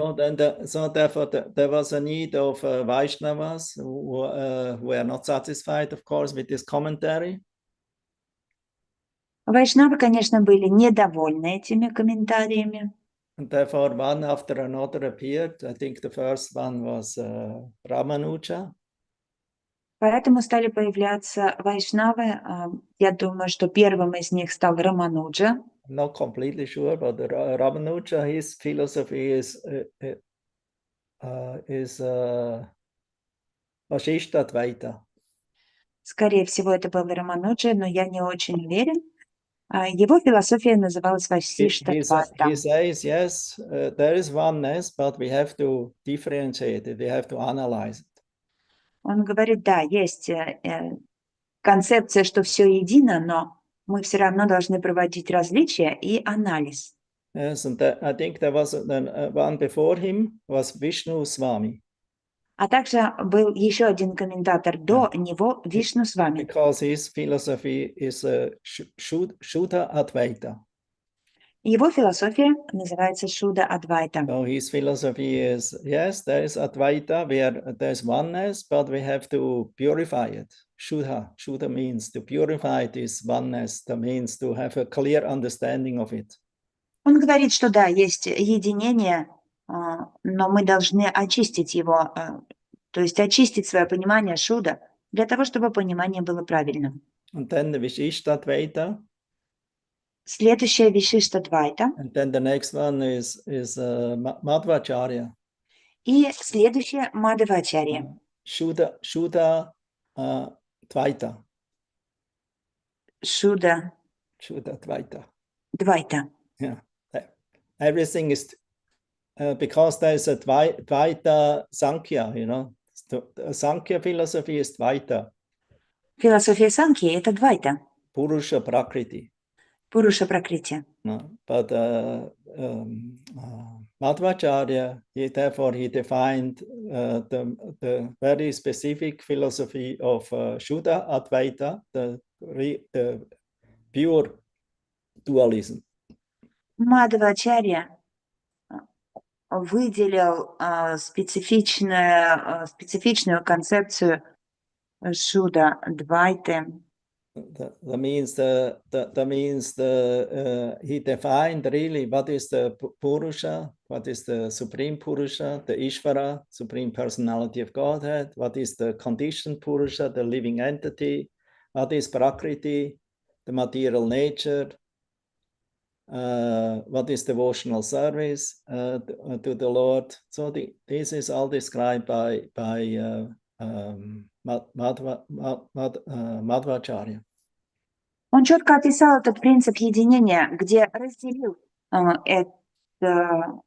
So therefore, there was a need of Vaishnavas who were not satisfied, of course, with this commentary. Вайшнавы, конечно, были недовольны этими комментариями. And therefore, one after another appeared. I think the first one was Ramanuja. Поэтому стали появляться вайшнавы. Я думаю, что первым из них стал Рамануджа. Not completely sure, but Ramanuja, his philosophy is Vasishtadvaita. Скорее всего, это был Рамануджа, но я не очень уверен. Его философия называлась Васиштадвайта. He says, yes, there is oneness, but we have to differentiate it. We have to analyze it. Он говорит, да, есть концепция, что все едино, но мы все равно должны проводить различия и анализ. Yes, and I think there was one before him was Vishnu Swami. А также был еще один комментатор до него, Вишну Свами. Because his philosophy is Shuddha Advaita. Его философия называется Шуда Адвайта. So his philosophy is, yes, there is Advaita where there's oneness, but we have to purify it. Shuddha means to purify this oneness. That means to have a clear understanding of it. Он говорит, что да, есть единение, но мы должны очистить его, то есть очистить свое понимание Шуда, для того, чтобы понимание было правильным. And then the Vishishtadvaita. Следующая Вишиштадвайта. And then the next one is Madhvacharya. И следующая Мадхвачарья. Shuddha Dvaita. Шуда Dvaita. Двайта. Yeah. Everything is because there is a Dvaita Sankhya, you know. The Sankhya philosophy is Dvaita. Философия Санхи – это Двайта. Purusha Prakriti. Пуруша Пракрити. But Madhvacharya, therefore he defined the very specific philosophy of Shuddha Advaita, the pure dualism. Мадхвачарья выделил специфичную концепцию Шуда Двайты. That means he defined really what is the Purusha, what is the Supreme Purusha, the Ishvara, Supreme Personality of Godhead, what is the conditioned Purusha, the living entity, what is Prakriti, the material nature, what is devotional service to the Lord. So this is all described by Madhvacharya. Он четко описал этот принцип единения, где разделил это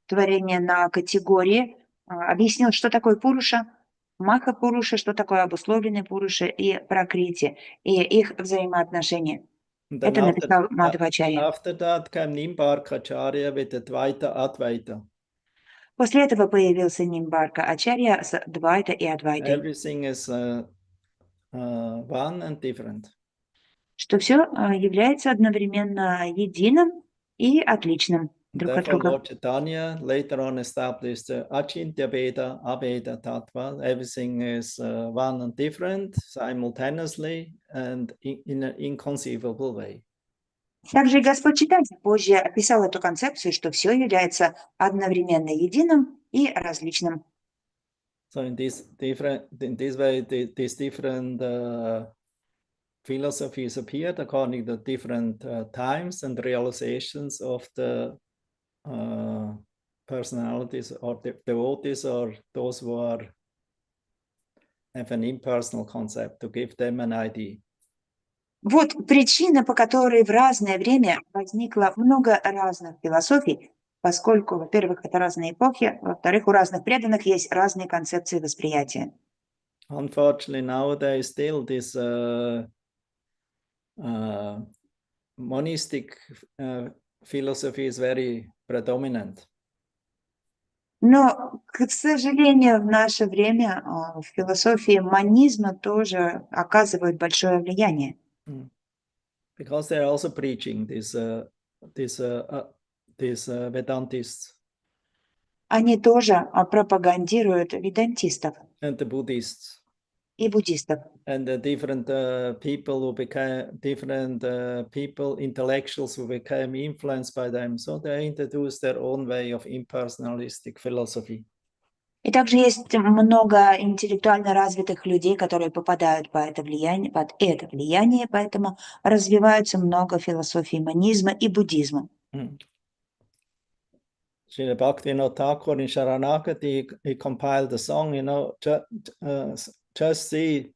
творение на категории, объяснил, что такое пуруша, маха пуруша, что такое обусловленный пуруша и пракрити, и их взаимоотношения. Это написал Мадхвачарья. After that came Nimbarkacharya with the Dvaita Advaita. После этого появился Нимбарка Ачарья с Двайта и Адвайтой. Everything is one and different. Что все является одновременно единым и отличным друг от Therefore, друга. Lord Chaitanya later on established the Achintya Veda, Aveda Tattva. Everything is one and different simultaneously and in an inconceivable way. Также и Господь Чайтанья позже описал эту концепцию, что все является одновременно единым и различным. So in this way, these different philosophies appeared according to different times and realizations of the personalities or the devotees or those who have an impersonal concept, to give them an idea. Вот причина, по которой в разное время возникло много разных философий, поскольку, во-первых, это разные эпохи, во-вторых, у разных преданных есть разные концепции восприятия. Unfortunately, nowadays still this monistic philosophy is very predominant. Но, к сожалению, в наше время в философии монизма тоже оказывают большое влияние. Because they are also preaching these Vedantists. Они тоже пропагандируют ведантистов And the Buddhists. и буддистов. And the different people who became people, intellectuals who became influenced by them. So they introduced their own way of impersonalistic philosophy. И также есть много интеллектуально развитых людей, которые попадают под это влияние, поэтому развиваются много философий монизма и буддизма. Srila Bhaktivinoda Thakur in Sharanagati, he compiled a song, just see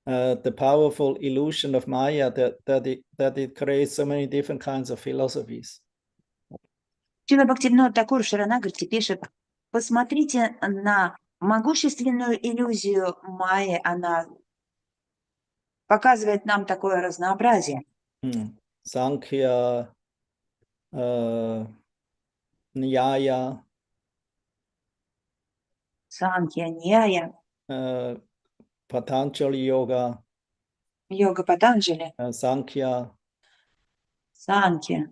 the powerful illusion of Maya that it creates so many different kinds of philosophies. Шрила Бхактивинода Тхакур в Шаранагати пишет: посмотрите на могущественную иллюзию Майи, она показывает нам такое разнообразие. Sankhya, Nyaya, Санхья, Ньяя, Patanjali Yoga, йога Патанджали, Sankhya, Санхья,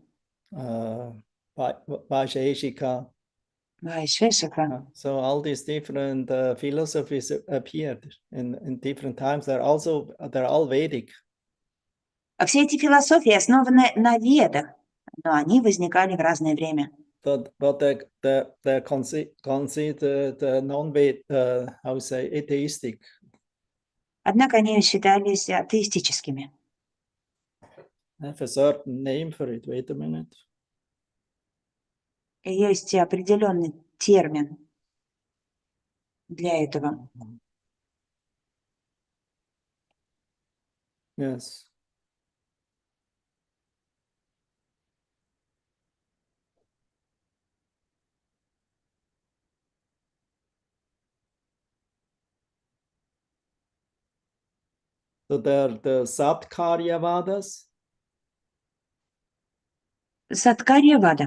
Vaisheshika. Вайшешика. So all these different philosophies appeared in different times. They're all Vedic. А все эти философии основаны на ведах, но они возникали в разное время. But they're considered atheistic. Однако они считались атеистическими. I have a certain name for it. Wait a minute. И есть определенный термин для этого. Yes. So they're the Satkaryavadas. Садкарьявада.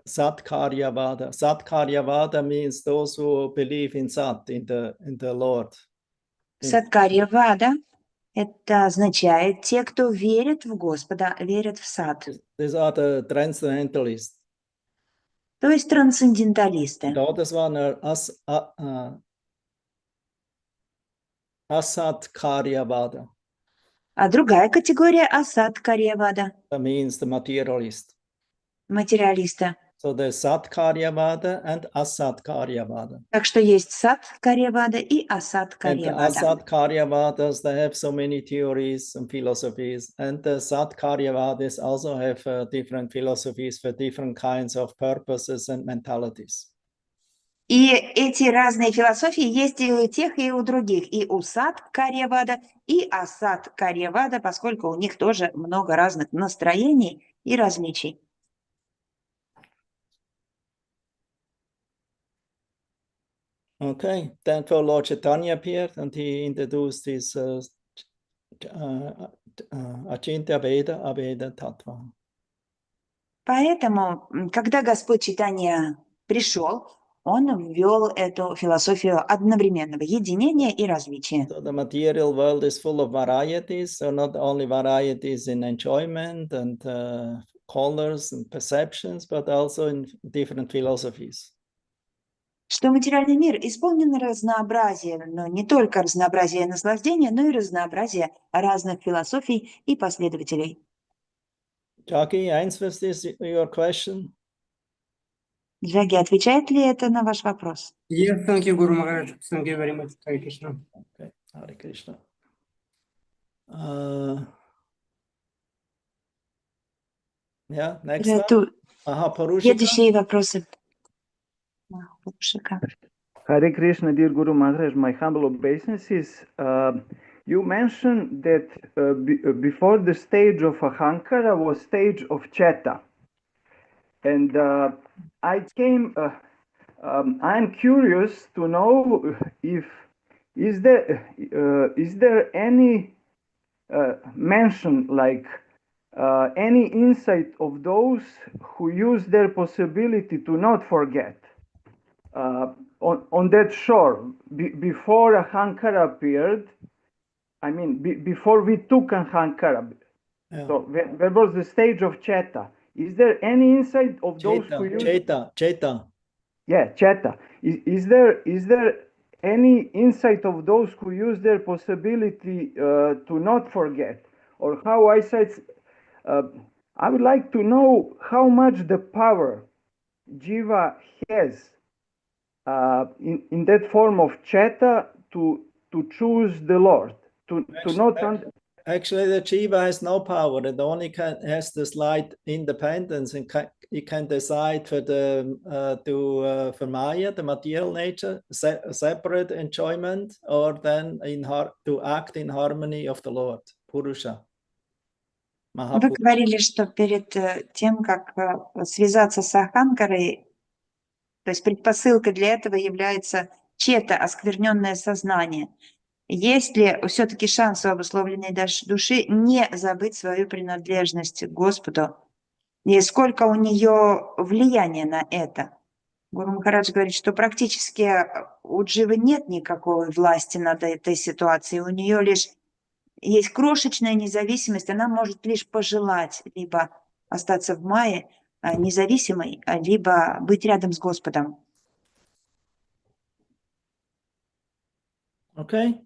Satkaryavada. Satkaryavada means those who believe in Sat, in the Lord. Садкарьявада – это означает те, кто верит в Господа, верят в Сад. These are the transcendentalists. То есть трансценденталисты. The others one are Asatkaryavada. А другая категория – Асадкарьявада. That means the materialist. Материалиста. So there's Sat Karyavada and Asat Karyavada. Так что есть сат Карьявада и асат And the Карьявада. Asat Karyavadas, they have so many theories and philosophies. And the Sat Karyavadas also have different philosophies for different kinds of purposes and mentalities. И эти разные философии есть и у тех, и у других. И у сат Карьявада, и асат Карьявада, поскольку у них тоже много разных настроений и различий. Okay, then for Lord Chaitanya appeared and he introduced his Achintya Veda, Aveda Tattva. Поэтому, когда Господь Чайтанья пришел, он ввел эту философию одновременного единения и различия. So the material world is full of varieties, so not only varieties in enjoyment and colors and perceptions, but also in different philosophies. Что материальный мир исполнен разнообразием, но не только разнообразие наслаждения, но и разнообразие разных философий и последователей. Jackie, answers this your question? Джаги, отвечает ли это на ваш вопрос? Yes, thank you, Guru Maharaj. Thank you very much. Hare Krishna. Okay, Hare Krishna. Yeah, next one. Parushika. Следующие вопросы. Пурушика. Hare Krishna, dear Guru Maharaj, my humble obeisances. You mentioned that before the stage of Ahankara was stage of Cheta. And I'm curious to know if is there any mention, like any insight of those who use their possibility to not forget on that shore before Ahankara appeared. I mean, before we took Ahankara. Yeah. So there was the stage of Cheta. Is there any insight of those who use Cheta? Yeah, Cheta. Is there any insight of those who use their possibility to not forget, or how eyesight? I would like to know how much the power Jiva has in that form of Cheta to choose the Lord, Actually, the Jiva has no power. It only has the slight independence, and it can decide for for Maya, the material nature, separate enjoyment, or then to act in harmony of the Lord, Purusha. Вы говорили, что перед тем, как связаться с Аханкарой, то есть предпосылкой для этого является чета, оскверненное сознание. Есть ли все-таки шанс у обусловленной души не забыть свою принадлежность к Господу? И сколько у нее влияния на это? Гуру Махарадж говорит, что практически у Дживы нет никакой власти над этой ситуацией. У нее лишь есть крошечная независимость. Она может лишь пожелать либо остаться в Майе независимой, либо быть рядом с Господом. Okay.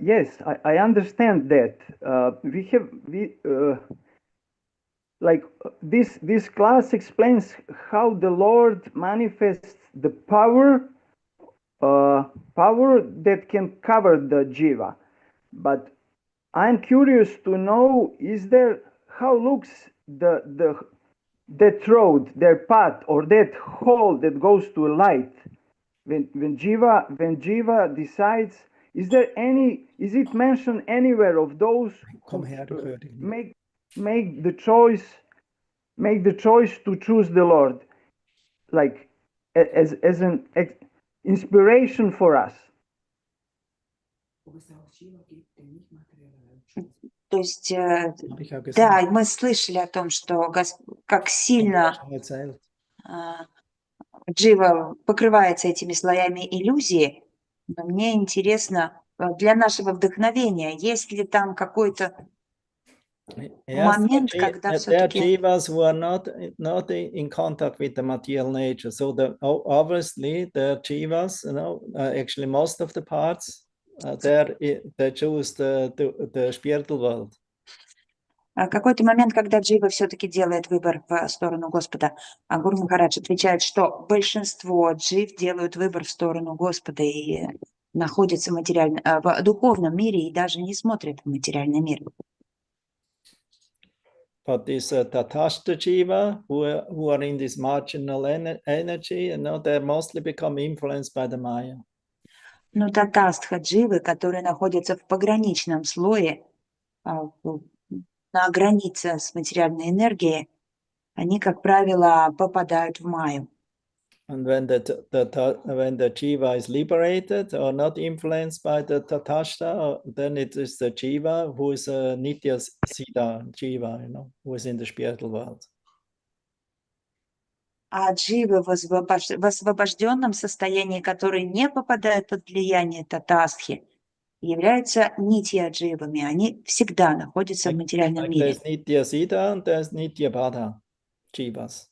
Yes, I understand that. This class explains how the Lord manifests the power that can cover the Jiva. But I'm curious to know, how looks that road, their path, or that hole that goes to light when Jiva decides? Is it mentioned anywhere of those who make the choice to choose the Lord, like as an inspiration for us? То есть, да, мы слышали о том, что как сильно Джива покрывается этими слоями иллюзии. Но мне интересно, для нашего вдохновения, есть ли там какой-то момент, когда все-таки... There are Jivas who are not in contact with the material nature. So obviously the Jivas, actually most of the parts, they choose the spiritual world. А какой-то момент, когда Джива все-таки делает выбор в сторону Господа, а Гуру Махарадж отвечает, что большинство джив делают выбор в сторону Господа и находятся в духовном мире и даже не смотрят в материальный мир. But this Tatastha Jiva, who are in this marginal energy, they mostly become influenced by the Maya. Но татастха дживы, которые находятся в пограничном слое, на границе с материальной энергией, они, как правило, попадают в майю. And when the Jiva is liberated or not influenced by the Tatastha, then it is the Jiva who is a Nitya Siddha Jiva, who is in the spiritual world. А дживы в освобожденном состоянии, которые не попадают под влияние татастхи, являются нитья-дживами. Они всегда находятся в материальном мире. There's Nitya Siddha and there's Nitya Baddha Jivas.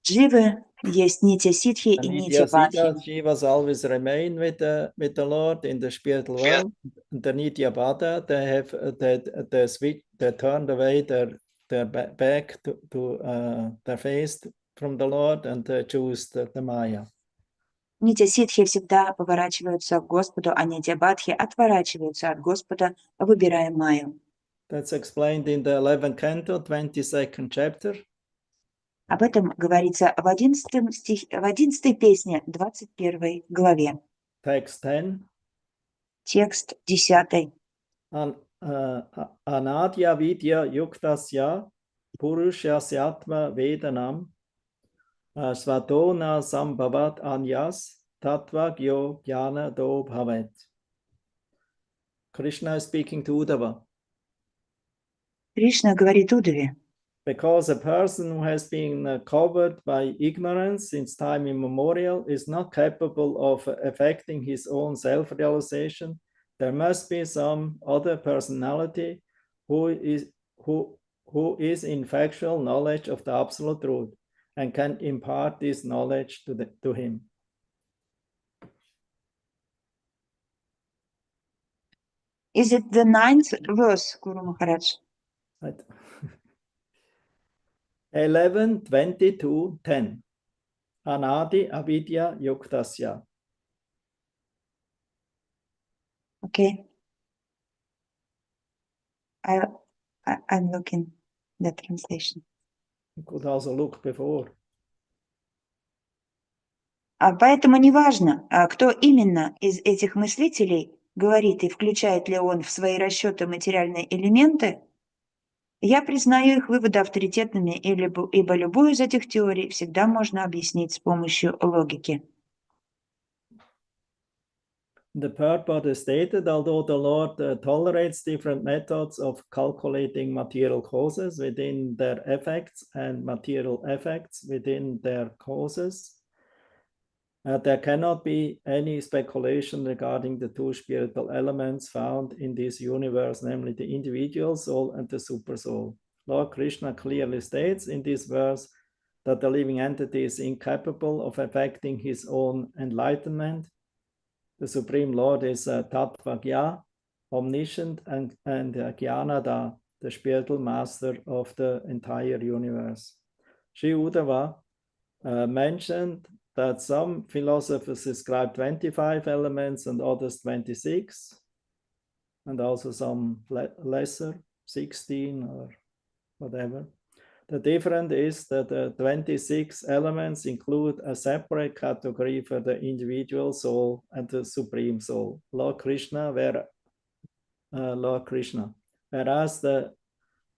Дживы есть нитья-ситхи и нитья-бадхи. Jivas always remain with the Lord in the spiritual world. And the Nitya Baddha, they turned away their back to their face from the Lord and they choose the Maya. Нитья-ситхи всегда поворачиваются к Господу, а нитья-бадхи отворачиваются от Господа, выбирая майю. That's explained in the 11th canto, 22nd chapter. Об этом говорится в 11 песне, 21 главе. Text 10. Tекст 10. Anadya vidya yuktasya purushasyatma vedanam svatona sambhavat anyas tattva gyo jnana do bhavet. Krishna is speaking to Uddhava. Кришна говорит Уддаве. Because a person who has been covered by ignorance since time immemorial is not capable of affecting his own self-realization, there must be some other personality who is in factual knowledge of the absolute truth and can impart this knowledge to him. Is it the 9th verse, Guru Maharaj? 11:22:10. Anadi avidya yuktasya. Okay. I'm looking the translation. You could also look before. Поэтому неважно, кто именно из этих мыслителей говорит и включает ли он в свои расчеты материальные элементы, я признаю их выводы авторитетными, ибо любую из этих теорий всегда можно объяснить с помощью логики. The purport is stated, although the Lord tolerates different methods of calculating material causes within their effects and material effects within their causes, there cannot be any speculation regarding the two spiritual elements found in this universe, namely the individual soul and the super soul. Lord Krishna clearly states in this verse that the living entity is incapable of affecting his own enlightenment. The Supreme Lord is Tattva Gya, omniscient, and Jnanada, the spiritual master of the entire universe. Sri Uddhava mentioned that some philosophers ascribe 25 elements and others 26, and also some lesser, 16 or whatever. The difference is that the 26 elements include a separate category for the individual soul and the supreme soul, Lord Krishna, whereas the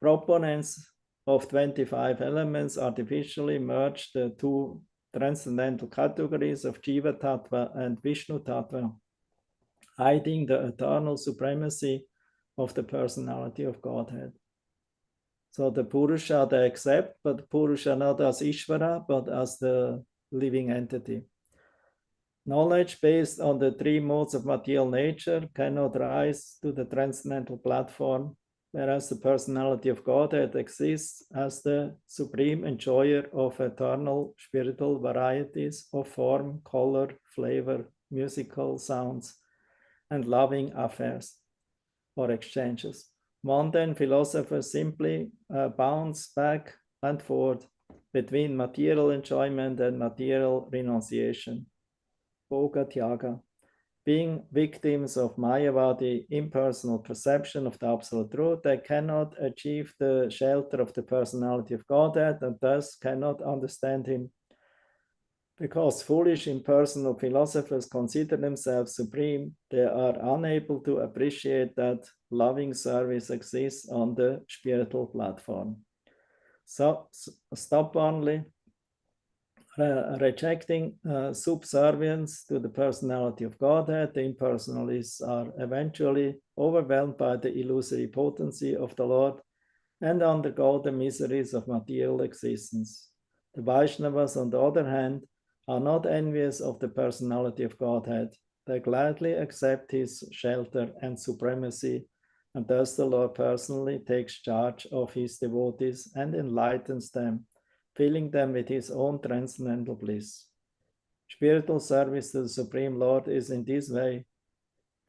proponents of 25 elements artificially merge the two transcendental categories of Jiva Tattva and Vishnu Tattva, hiding the eternal supremacy of the personality of Godhead. So the Purusha they accept, but Purusha not as Ishvara, but as the living entity. Knowledge based on the three modes of material nature cannot rise to the transcendental platform, whereas the personality of Godhead exists as the supreme enjoyer of eternal spiritual varieties of form, color, flavor, musical sounds, and loving affairs or exchanges. Mundane philosophers simply bounce back and forth between material enjoyment and material renunciation, Bhoga Tyaga, being victims of Mayavadi impersonal perception of the absolute truth. They cannot achieve the shelter of the personality of Godhead and thus cannot understand him. Because foolish impersonal philosophers consider themselves supreme, they are unable to appreciate that loving service exists on the spiritual platform. So, stubbornly rejecting subservience to the personality of Godhead, the impersonalists are eventually overwhelmed by the illusory potency of the Lord and undergo the miseries of material existence. The Vaishnavas, on the other hand, are not envious of the personality of Godhead. They gladly accept his shelter and supremacy, and thus the Lord personally takes charge of his devotees and enlightens them, filling them with his own transcendental bliss. Spiritual service to the Supreme Lord is in this way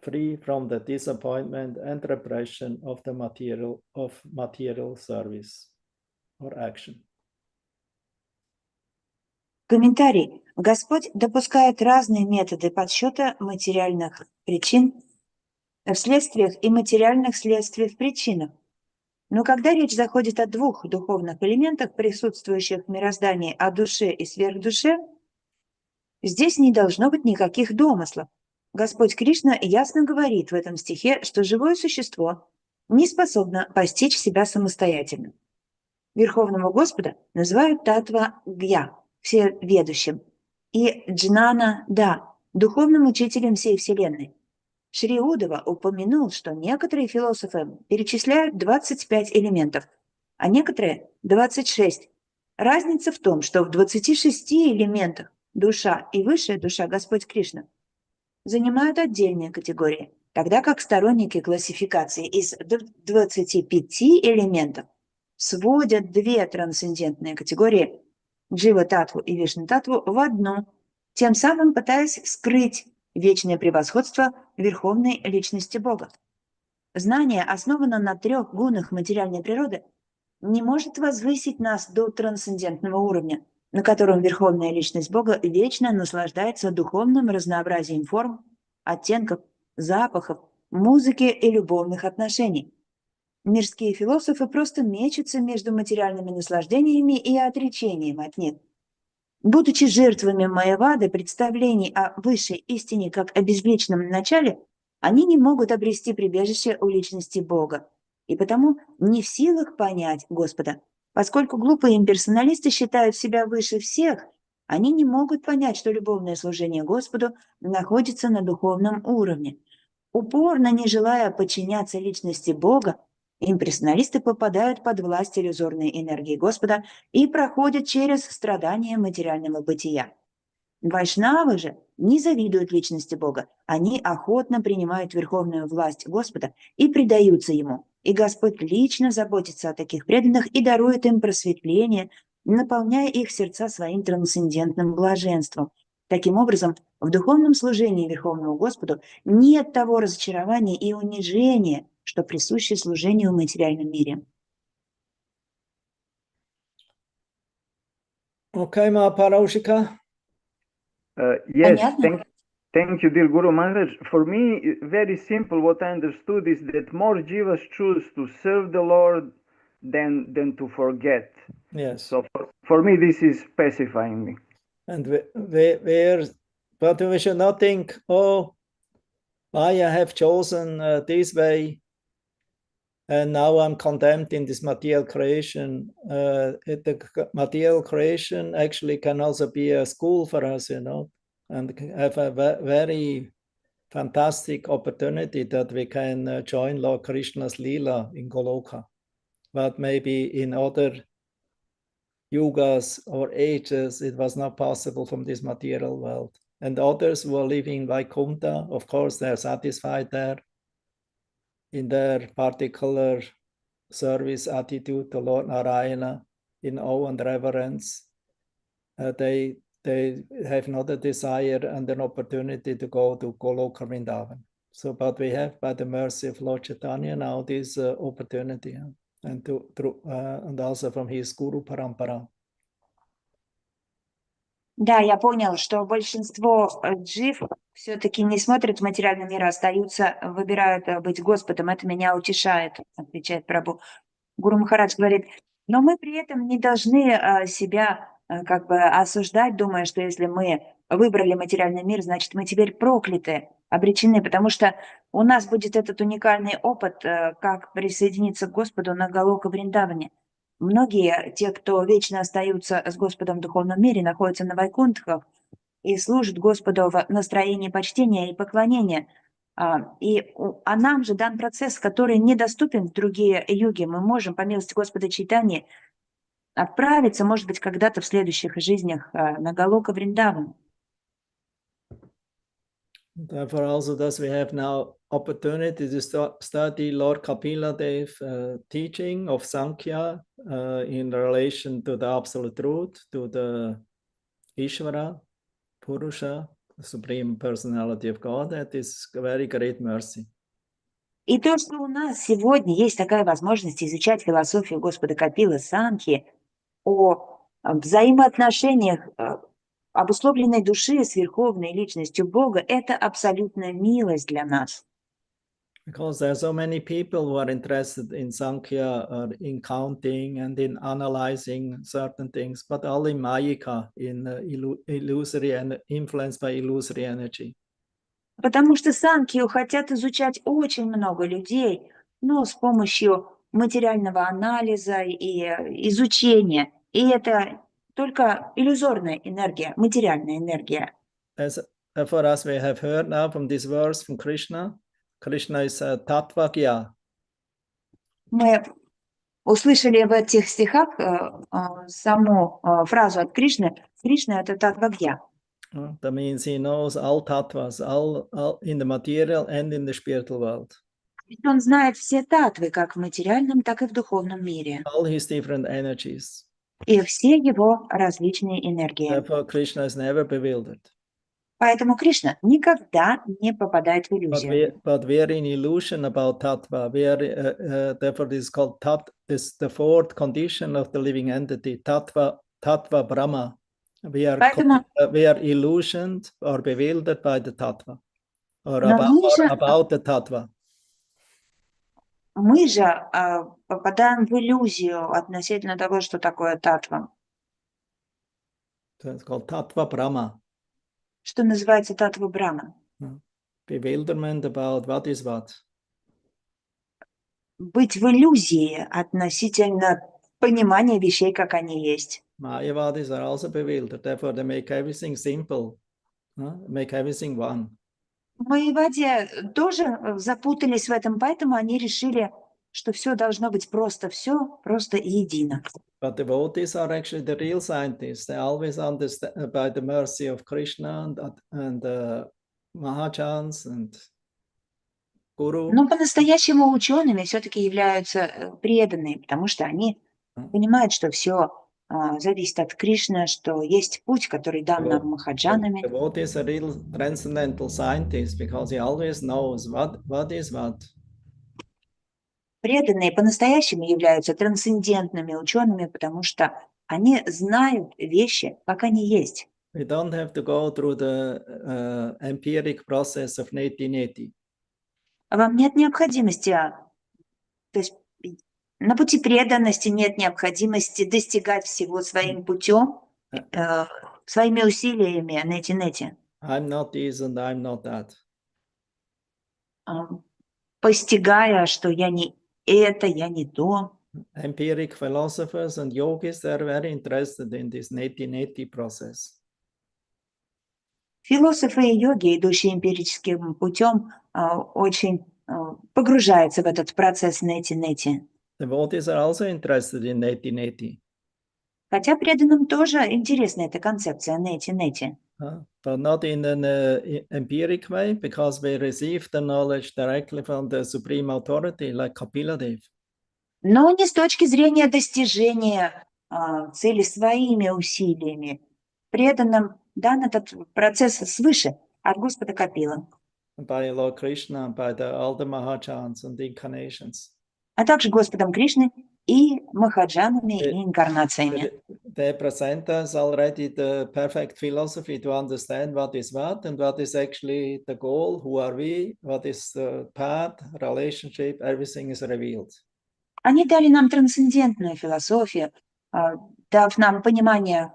free from the disappointment and repression of the material service or action. Комментарий. Господь допускает разные методы подсчета материальных причин в следствиях и материальных следствий в причинах. Но когда речь заходит о двух духовных элементах, присутствующих в мироздании, о душе и сверхдуше, здесь не должно быть никаких домыслов. Господь Кришна ясно говорит в этом стихе, что живое существо не способно постичь себя самостоятельно. Верховного Господа называют Татва Гья, всеведущим, и Джнана Да, духовным учителем всей Вселенной. Шри Удава упомянул, что некоторые философы перечисляют 25 элементов, а некоторые 26. Разница в том, что в 26 элементах душа и высшая душа Господь Кришна занимают отдельные категории, тогда как сторонники классификации из 25 элементов сводят две трансцендентные категории Jiva Татву и Вишну Татву в одну, тем самым пытаясь скрыть вечное превосходство Верховной Личности Бога. Знание, основанное на трех гунах материальной природы, не может возвысить нас до трансцендентного уровня, на котором Верховная Личность Бога вечно наслаждается духовным разнообразием форм, оттенков, запахов, музыки и любовных отношений. Мирские философы просто мечутся между материальными наслаждениями и отречением от них. Будучи жертвами Майявады, представлений о высшей истине как о безличном начале, они не могут обрести прибежище у личности Бога, и потому не в силах понять Господа. Поскольку глупые имперсоналисты считают себя выше всех, они не могут понять, что любовное служение Господу находится на духовном уровне. Упорно не желая подчиняться личности Бога, имперсоналисты попадают под власть иллюзорной энергии Господа и проходят через страдания материального бытия. Вайшнавы же не завидуют личности Бога, они охотно принимают верховную власть Господа и предаются Ему, и Господь лично заботится о таких преданных и дарует им просветление, наполняя их сердца своим трансцендентным блаженством. Таким образом, в духовном служении Верховному Господу нет того разочарования и унижения, что присуще служению в материальном мире. Okay, Maharajika. Yes, Понятно? thank you, dear Guru Maharaj. For me, very simple, what I understood is that more jivas choose to serve the Lord than to forget. Yes. So for me, this is pacifying me. And but we should not think, oh, I have chosen this way, and now I'm condemned in this material creation. The material creation actually can also be a school for us, you know, and have a very fantastic opportunity that we can join Lord Krishna's Leela in Goloka. But maybe in other yugas or ages, it was not possible from this material world. And others who are living in Vaikuntha, of course, they're satisfied there in their particular service attitude to Lord Narayana, in awe and reverence. They have not a desire and an opportunity to go to Goloka Vrindavan. So, but we have, by the mercy of Lord Chaitanya, now this opportunity, and also from his Guru Parampara. Да, я понял, что большинство джив все-таки не смотрят в материальный мир, а остаются, выбирают быть Господом. Это меня утешает, отвечает Прабху. Гуру Махарадж говорит, но мы при этом не должны себя как бы осуждать, думая, что если мы выбрали материальный мир, значит, мы теперь прокляты, обречены, потому что у нас будет этот уникальный опыт, как присоединиться к Господу на Галока Вриндаване. Многие, те, кто вечно остаются с Господом в духовном мире, находятся на вайкунтхах и служат Господу в настроении почтения и поклонения. А нам же дан процесс, который недоступен в другие юги. Мы можем, по милости Господа Чайтаньи, отправиться, может быть, когда-то в следующих жизнях на Галока Вриндаван. Therefore, also thus we have now opportunity to study Lord Kapila Dev teaching of Sankhya in relation to the absolute truth, to the Ishvara, Purusha, the Supreme Personality of God. That is a very great mercy. И то, что у нас сегодня есть такая возможность изучать философию Господа Капилы Санхи о взаимоотношениях обусловленной души с верховной личностью Бога, это абсолютная милость для нас. Because there are so many people who are interested in Sankhya or in counting and in analyzing certain things, but all in Mayika, in illusory and influenced by illusory energy. Потому что Санkhью хотят изучать очень много людей, но с помощью материального анализа и изучения. И это только иллюзорная энергия, материальная энергия. Therefore, as we have heard now from this verse from Krishna, Krishna is a Tattvagya. Мы услышали в этих стихах саму фразу от Кришны. Кришна – это Татвагья. That means he knows all tattvas, all in the material and in the spiritual world. Он знает все татвы, как в материальном, так и в духовном мире. All his different energies. И все его различные энергии. Therefore, Krishna is never bewildered. Поэтому Кришна никогда не попадает в иллюзию. But we are in illusion about tattva. We are, therefore, this is called this the fourth condition of the living entity, tattva Brahma. We are illusioned or bewildered by the tattva, or about the tattva. Мы же попадаем в иллюзию относительно того, что такое татва. So it's called tattva Brahma. Что называется татва Брахма. Bewilderment about what is what. Быть в иллюзии относительно понимания вещей, как они есть. Mayavadis are also bewildered, therefore they make everything simple, make everything one. В Майяваде тоже запутались в этом, поэтому они решили, что все должно быть просто едино. But devotees are actually the real scientists. They always understand by the mercy of Krishna and Mahachans and Guru. Но по-настоящему учеными все-таки являются преданные, потому что они понимают, что все зависит от Кришны, что есть путь, который дан нам махаджанами. Devotees are real transcendental scientists because he always knows what is what. Преданные по-настоящему являются трансцендентными учеными, потому что они знают вещи, как они есть. We don't have to go through the empiric process of neti-neti. Вам нет необходимости, то есть на пути преданности нет необходимости достигать всего своим путем, своими усилиями, нети-нети. I'm not this and I'm not that. Постигая, что я не это, я не то. Empiric philosophers and yogis, they're very interested in this neti-neti process. Философы и йоги, идущие эмпирическим путем, очень погружаются в этот процесс нети-нети. Devotees are also interested in neti-neti. Хотя преданным тоже интересна эта концепция нети-нети. But not in an empiric way, because we receive the knowledge directly from the supreme authority, like Kapila Dev. Но не с точки зрения достижения цели своими усилиями. Преданным дан этот процесс свыше, от Господа Капила. by Lord Krishna, by all the Mahachants and incarnations. А также Господом Кришны и Махаджанами и инкарнациями. They present us already the perfect philosophy to understand what is what and what is actually the goal, who are we, what is the path, relationship, everything is revealed. Они дали нам трансцендентную философию, дав нам понимание,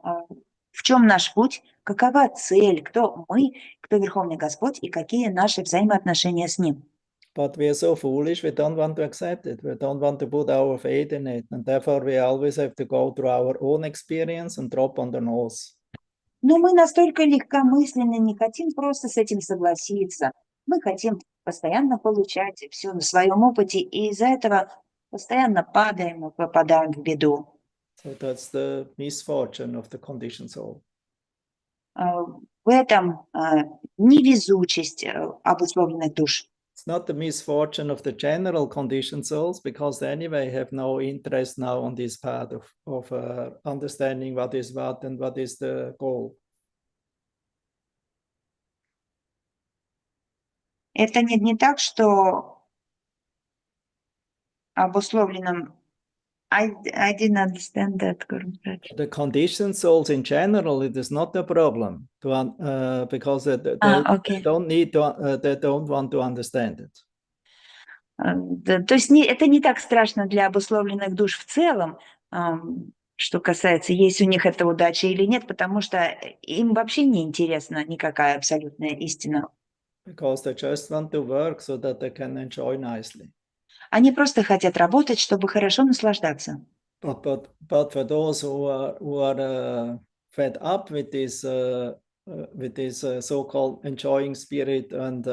в чем наш путь, какова цель, кто мы, кто Верховный Господь и какие наши взаимоотношения с Ним. But we are so foolish, we don't want to accept it. We don't want to put our faith in it. And therefore we always have to go through our own experience and drop on the nose. Но мы настолько легкомысленны, не хотим просто с этим согласиться. Мы хотим постоянно получать все на своем опыте, и из-за этого постоянно падаем и попадаем в беду. So that's the misfortune of the conditioned soul. В этом невезучесть обусловленных душ. It's not the misfortune of the general conditioned souls, because they anyway have no interest now on this path of understanding what is what and what is the goal. Это не так, что обусловленным. I didn't understand that. The conditioned souls in general, it is not a problem to because they don't need to, they don't want to understand it. То есть это не так страшно для обусловленных душ в целом, что касается, есть у них эта удача или нет, потому что им вообще не интересна никакая абсолютная истина. Because they just want to work so that they can enjoy nicely. Они просто хотят работать, чтобы хорошо наслаждаться. But for those who are fed up with this so-called enjoying spirit and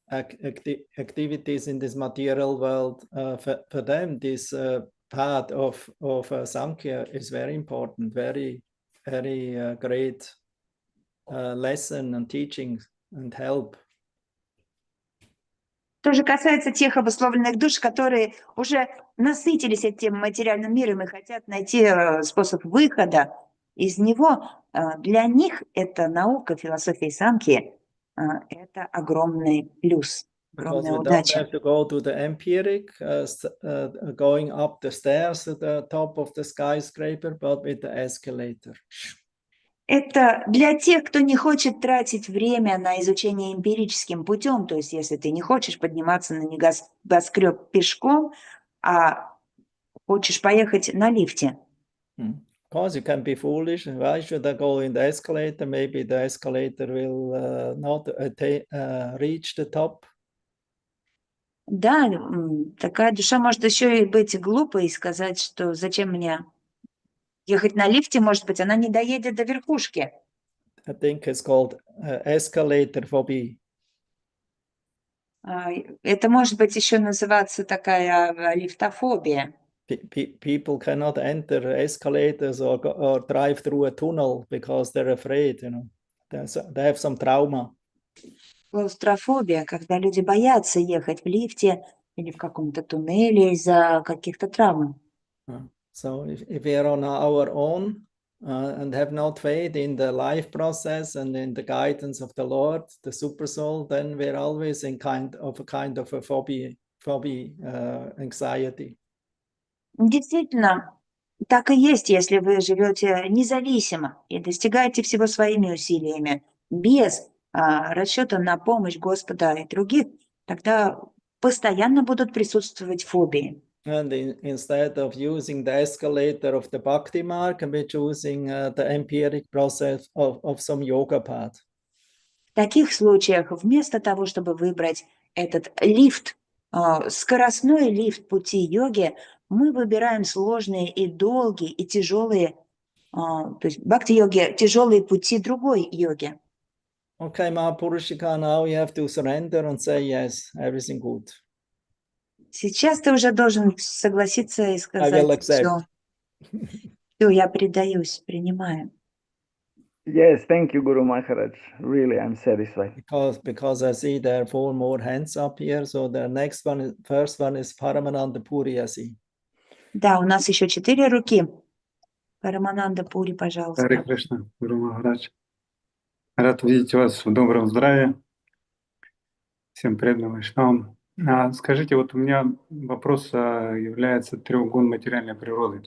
activities in this material world, for them this path of Sankhya is very important, very great lesson and teaching and help. То же касается тех обусловленных душ, которые уже насытились этим материальным миром и хотят найти способ выхода из него. Для них эта наука, философия Санkhya, это огромный плюс, огромная удача. Because we don't have to go to the empiric, going up the stairs to the top of the skyscraper, but with the escalator. Это для тех, кто не хочет тратить время на изучение эмпирическим путем, то есть если ты не хочешь подниматься на небоскреб пешком, а хочешь поехать на лифте. Because you can be foolish. Why should I go in the escalator? Maybe the escalator will not reach the top. Да, такая душа может еще и быть глупой и сказать, что зачем мне ехать на лифте, может быть, она не доедет до верхушки. I think it's called escalator phobia. Это может быть еще называться такая лифтофобия. People cannot enter escalators or drive through a tunnel because they're afraid, you know. They have some trauma. Клаустрофобия, когда люди боятся ехать в лифте или в каком-то туннеле из-за каких-то травм. So if we are on our own and have not faith in the life process and in the guidance of the Lord, the super soul, then we're always in kind of a phobia, anxiety. Действительно, так и есть, если вы живете независимо и достигаете всего своими усилиями, без расчета на помощь Господа и других, тогда постоянно будут присутствовать фобии. And instead of using the escalator of the bhakti mark, we're choosing the empiric process of some yoga path. В таких случаях, вместо того, чтобы выбрать этот лифт, скоростной лифт пути йоги, мы выбираем сложные и долгие, и тяжелые, то есть бхакти-йоги, тяжелые пути другой йоги. Okay, Mahapurushika, now you have to surrender and say yes, everything good. Сейчас ты уже должен согласиться и сказать, все, я предаюсь, принимаю. Yes, thank you, Guru Maharaj. Really, I'm satisfied. Because I see there are 4 more hands up here. So the first one is Paramananda Puri, I see. Да, у нас еще 4 руки. Парамананда Пури, пожалуйста. Харе Кришна, Гуру Махарадж. Рад видеть вас в добром здравии. Всем преданным Вайшнавам. Скажите, вот у меня вопрос является треугон материальной природы.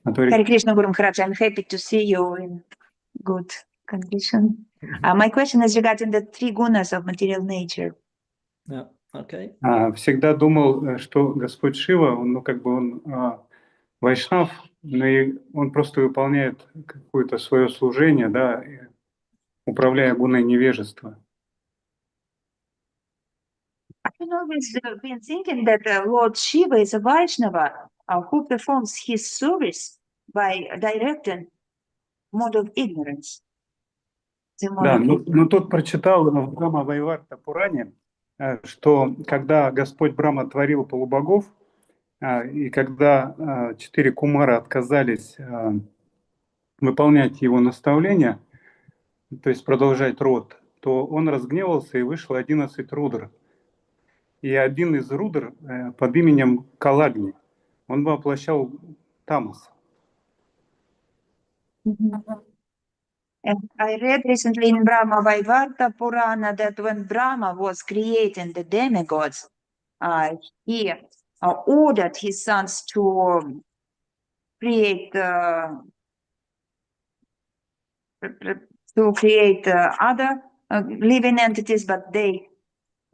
Hare Krishna, Guru Maharaj, I'm happy to see you in good condition. My question is regarding the three gunas of material nature. Yeah, okay. Всегда думал, что Господь Шива, он, он вайшнав, но и он просто выполняет какое-то свое служение, да, управляя гуной невежества. I've always been thinking that Lord Shiva is a Vaishnava who performs his service by directing mode of ignorance. Да, но тут прочитал в Брахма Вайварта Пуране, что когда Господь Брахма творил полубогов, и когда 4 кумара отказались выполнять его наставления, то есть продолжать род, то он разгневался и вышло 11 рудр. И один из рудр под именем Калагни, он воплощал тамас. And I read recently in Brahma Vaivarta Purana that when Brahma was creating the demigods, he ordered his sons to create other living entities, but they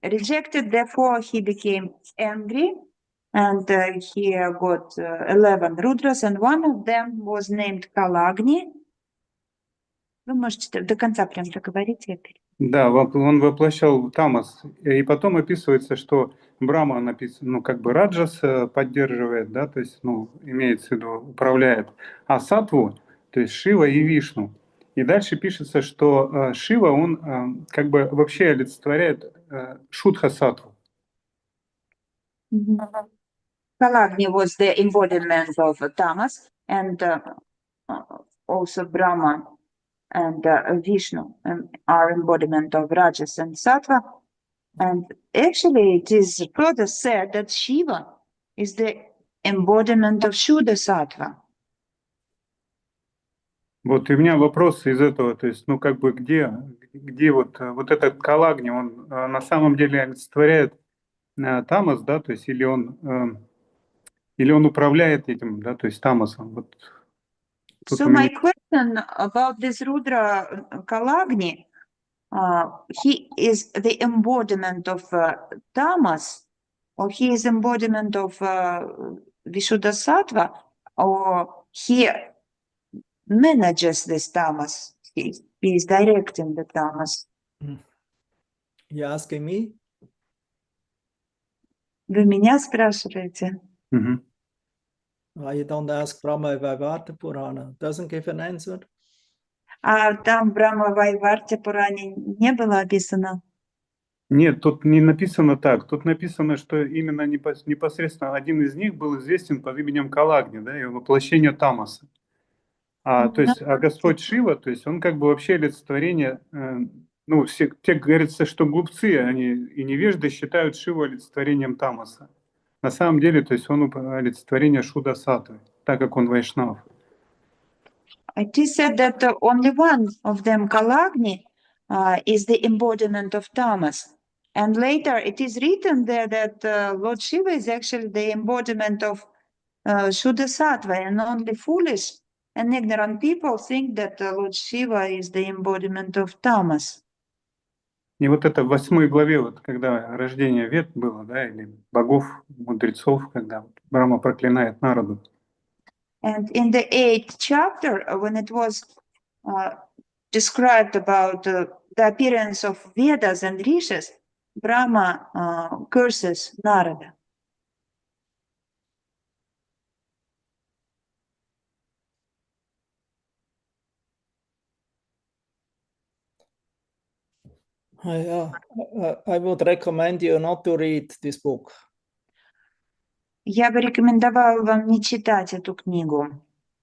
rejected. Therefore, he became angry, and he got 11 Rudras, and one of them was named Kalagni. Вы можете до конца прям договорить. Да, он воплощал тамас. И потом описывается, что Брахма написано, Раджас поддерживает, да, то есть, имеется в виду, управляет, а саттву, то есть Шива и Вишну. И дальше пишется, что Шива, он вообще олицетворяет Шудха саттву. Kalagni was the embodiment of tamas, and also Brahma and Vishnu are embodiment of Rajas and Sattva. And actually, it is further said that Shiva is the embodiment of Shuddha Sattva. Вот и у меня вопрос из этого, то есть, где вот этот Калагни, он на самом деле олицетворяет тамас, да, то есть, или он управляет этим, да, то есть тамасом. Вот. So my question about this Rudra Kalagni, he is the embodiment of tamas, or he is embodiment of Vishuddha Sattva, or he manages this tamas, he is directing the tamas. You asking me? Вы меня спрашиваете? Why you don't ask Brahma Vaivarta Purana? Doesn't give an answer. А там в Брахма Вайварте Пуране не было описано? Нет, тут не написано так. Тут написано, что именно непосредственно один из них был известен под именем Калагни, да, и воплощение тамаса. А Господь Шива, то есть он вообще олицетворение, те говорится, что глупцы, они и невежды считают Шиву олицетворением тамаса. На самом деле, то есть он олицетворение Шудда Саттвы, так как он вайшнав. It is said that only one of them, Kalagni, is the embodiment of tamas. And later it is written there that Lord Shiva is actually the embodiment of Shuddha Sattva, and only foolish and ignorant people think that Lord Shiva is the embodiment of tamas. И вот это в 8 главе, вот когда рождение Вед было, да, или богов, мудрецов, когда Брахма проклинает народу. And in the 8th chapter, when it was described about the appearance of Vedas and Rishis, Brahma curses Narada. I would recommend you not to read this book. Я бы рекомендовала вам не читать эту книгу.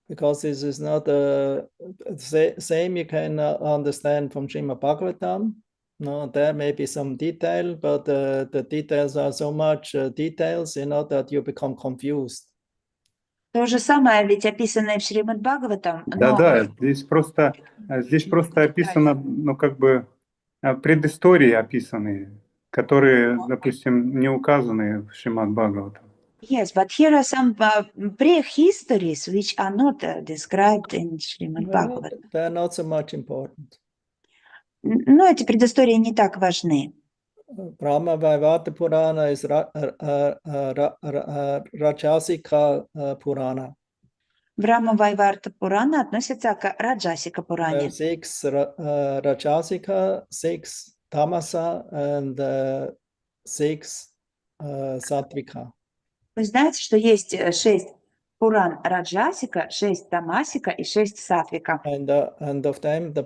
Because this is not the same you can understand from Srimad Bhagavatam. No, there may be some detail, but the details are so much details, that you become confused. То же самое ведь описанное в Шримад Бхагаватам, но Да, здесь просто описано, ну, как бы, предыстории описанные, которые, допустим, не указаны в Шримад Бхагаватам. yes, but here are some prehistories which are not described in Srimad Well, Bhagavatam. they're not so much important. Но эти предыстории не так важны. Brahma Vaivarta Purana is Rajasika Purana. Брахма Вайварта Пурана относится к Раджасика There are Пуране. 6 Rajasika, 6 Tamasa, and 6 Sattvika. Вы знаете, что есть 6 Пуран Раджасика, 6 Тамасика и 6 Сатвика. And of them, the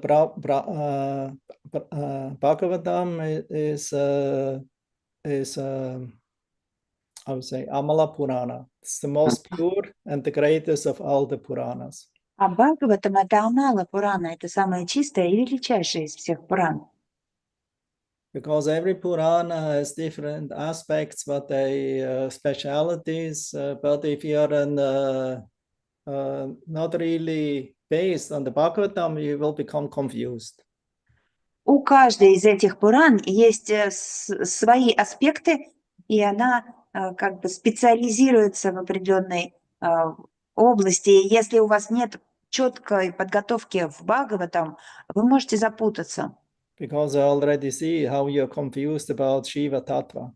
Bhagavatam is I would say Amala Purana. It's the most pure and the greatest of all the Puranas. А Бхагаватам — это Амала Пурана, это самая чистая и величайшая из всех Пуран. Because every Purana has different aspects, but they specialities. But if you are not really based on the Bhagavatam, you will become confused. У каждой из этих Пуран есть свои аспекты, и она как бы специализируется в определенной области. И если у вас нет четкой подготовки в Бхагаватам, вы можете запутаться. Because I already see how you're confused about Shiva Tattva.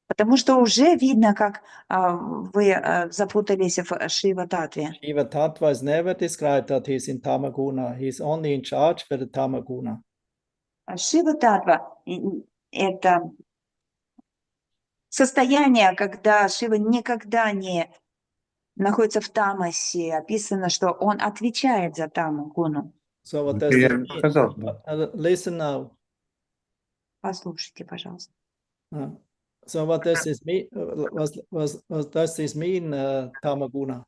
Потому что уже видно, как вы запутались в Шива-татве. Shiva Tattva is never described that he's in Tamaguna. He's only in charge for the Tamaguna. Шива-татва — это состояние, когда Шива никогда не находится в тамасе. Описано, что он отвечает за тамагуну. So what does Я this mean? сказал, да. Listen now. Послушайте, пожалуйста. So what does this mean? What does this mean, Tamaguna?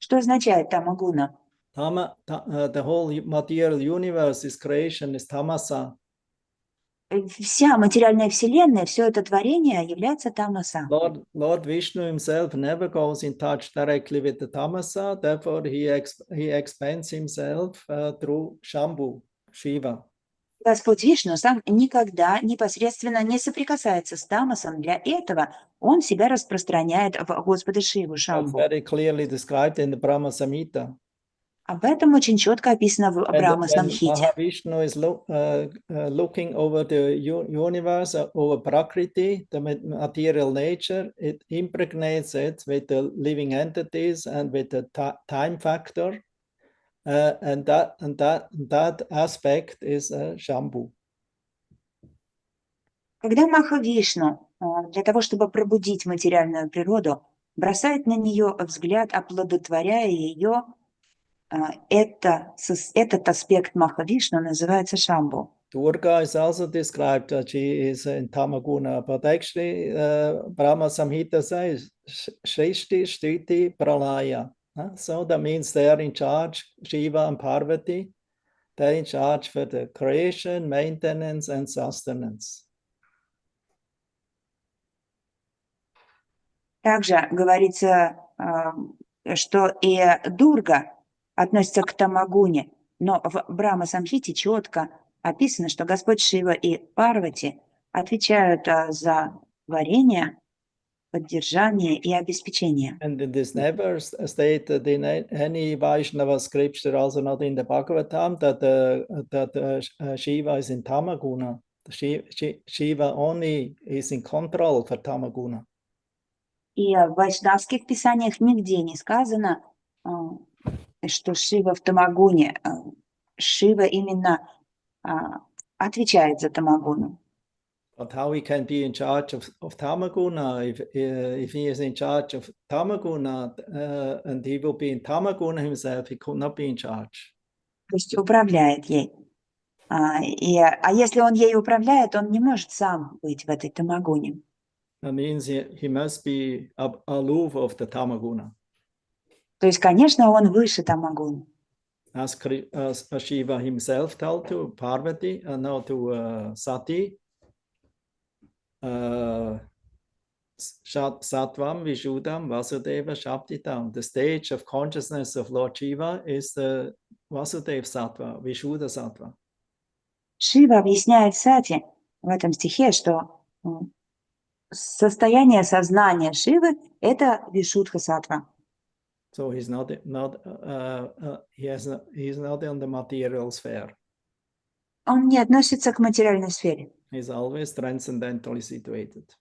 Что означает тамагуна? The whole material universe is creation, is tamasa. Вся материальная вселенная, все это творение является тамаса. Lord Vishnu himself never goes in touch directly with the tamasa. Therefore, he expands himself through Shambhu, Shiva. Господь Вишну сам никогда непосредственно не соприкасается с тамасом. Для этого он себя распространяет в Господа Шиву, Шамбу. That's very clearly described in the Brahma Samhita. Об этом очень четко описано в Брахма Самхите. Mahavishnu is looking over the universe, over Prakriti, the material nature. It impregnates it with the living entities and with the time factor. And that aspect is Shambhu. Когда Махавишну для того, чтобы пробудить материальную природу, бросает на нее взгляд, оплодотворяя ее, этот аспект Махавишну называется Шамбу. Durga is also described that she is in Tamaguna, but actually Brahma Samhita says Shrishti, Shriti, Pralaya. So that means they are in charge, Shiva and Parvati. They're in charge for the creation, maintenance, and sustenance. Также говорится, что и Дурга относится к Тамагуне, но в Брахма Самхите четко описано, что Господь Шива и Парвати отвечают за творение, поддержание и обеспечение. And it is never stated in any Vaishnava scripture, also not in the Bhagavatam, that Shiva is in Tamaguna. Shiva only is in control for Tamaguna. И в вайшнавских писаниях нигде не сказано, что Шива в Тамагуне. Шива именно отвечает за Тамагуну. But how he can be in charge of Tamaguna if he is in charge of Tamaguna and he will be in Tamaguna himself, he could not be in charge. То есть управляет ей. А если он ей управляет, он не может сам быть в этой Тамагуне. That means he must be aloof of the Tamaguna. То есть, конечно, он выше Тамагуны. As Shiva himself told to Parvati, to Sati, Sattvam, Vishuddham, Vasudeva, Shaktitam. The stage of consciousness of Lord Shiva is the Vasudeva Sattva, Vishuddha Sattva. Шива объясняет Сати в этом стихе, что состояние сознания Шивы – это Вишудха Саттва. So he's not in the material sphere. Он не относится к материальной сфере. He's always transcendentally situated.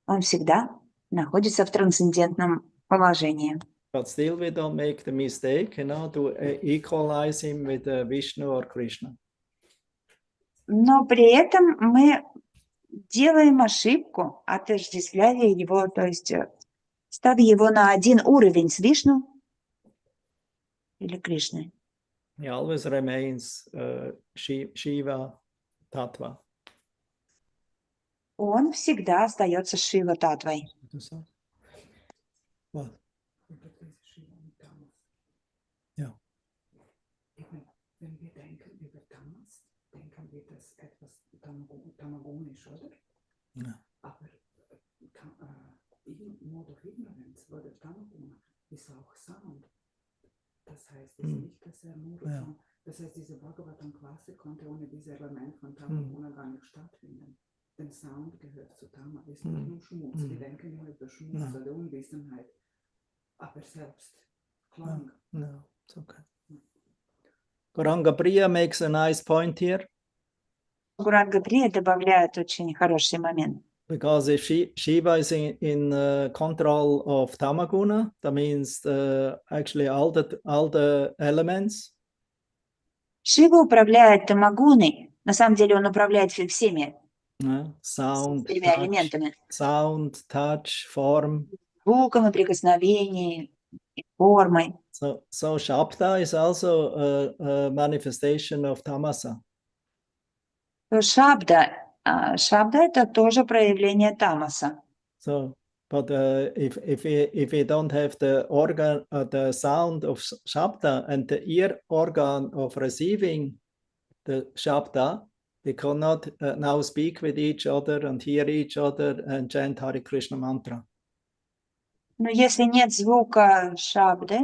Он всегда находится в трансцендентном положении. But still we don't make the mistake, to equalize him with Vishnu or Krishna. Но при этом мы делаем ошибку, отождествляя его, то есть ставя его на один уровень с Вишну или Кришной. He always remains Shiva Tattva. Он всегда остается Шива Татвой. What? Ja. Wenn wir denken über Tamas, denken wir das etwas tamagonisch, oder? Ja. Aber in mode of ignorance, weil der Tamagona ist auch Sound. Das heißt, es ist nicht, dass nur schon, das heißt, diese Bhagavatam-Klasse konnte ohne dieses Element von Tamagona gar nicht stattfinden. Denn Sound gehört zu Tama, ist nicht nur Schmutz. Wir denken nur über Schmutz oder Unwissenheit. Aber selbst Klang. No, it's okay. Gauranga Priya makes a nice point here. Гуранга Прия добавляет очень хороший момент. Because if Shiva is in control of Tamaguna, that means actually all the elements. Шива управляет Тамагуной. На самом деле он управляет всеми Sound, элементами. sound, touch, form. Звуком и прикосновением, и формой. So Shabda is also a manifestation of Tamasa. Шабда это тоже проявление тамаса. So, but if we don't have the organ, the sound of Shabda and the ear organ of receiving the Shabda, we cannot now speak with each other and hear each other and chant Hare Krishna mantra. Но если нет звука шабды,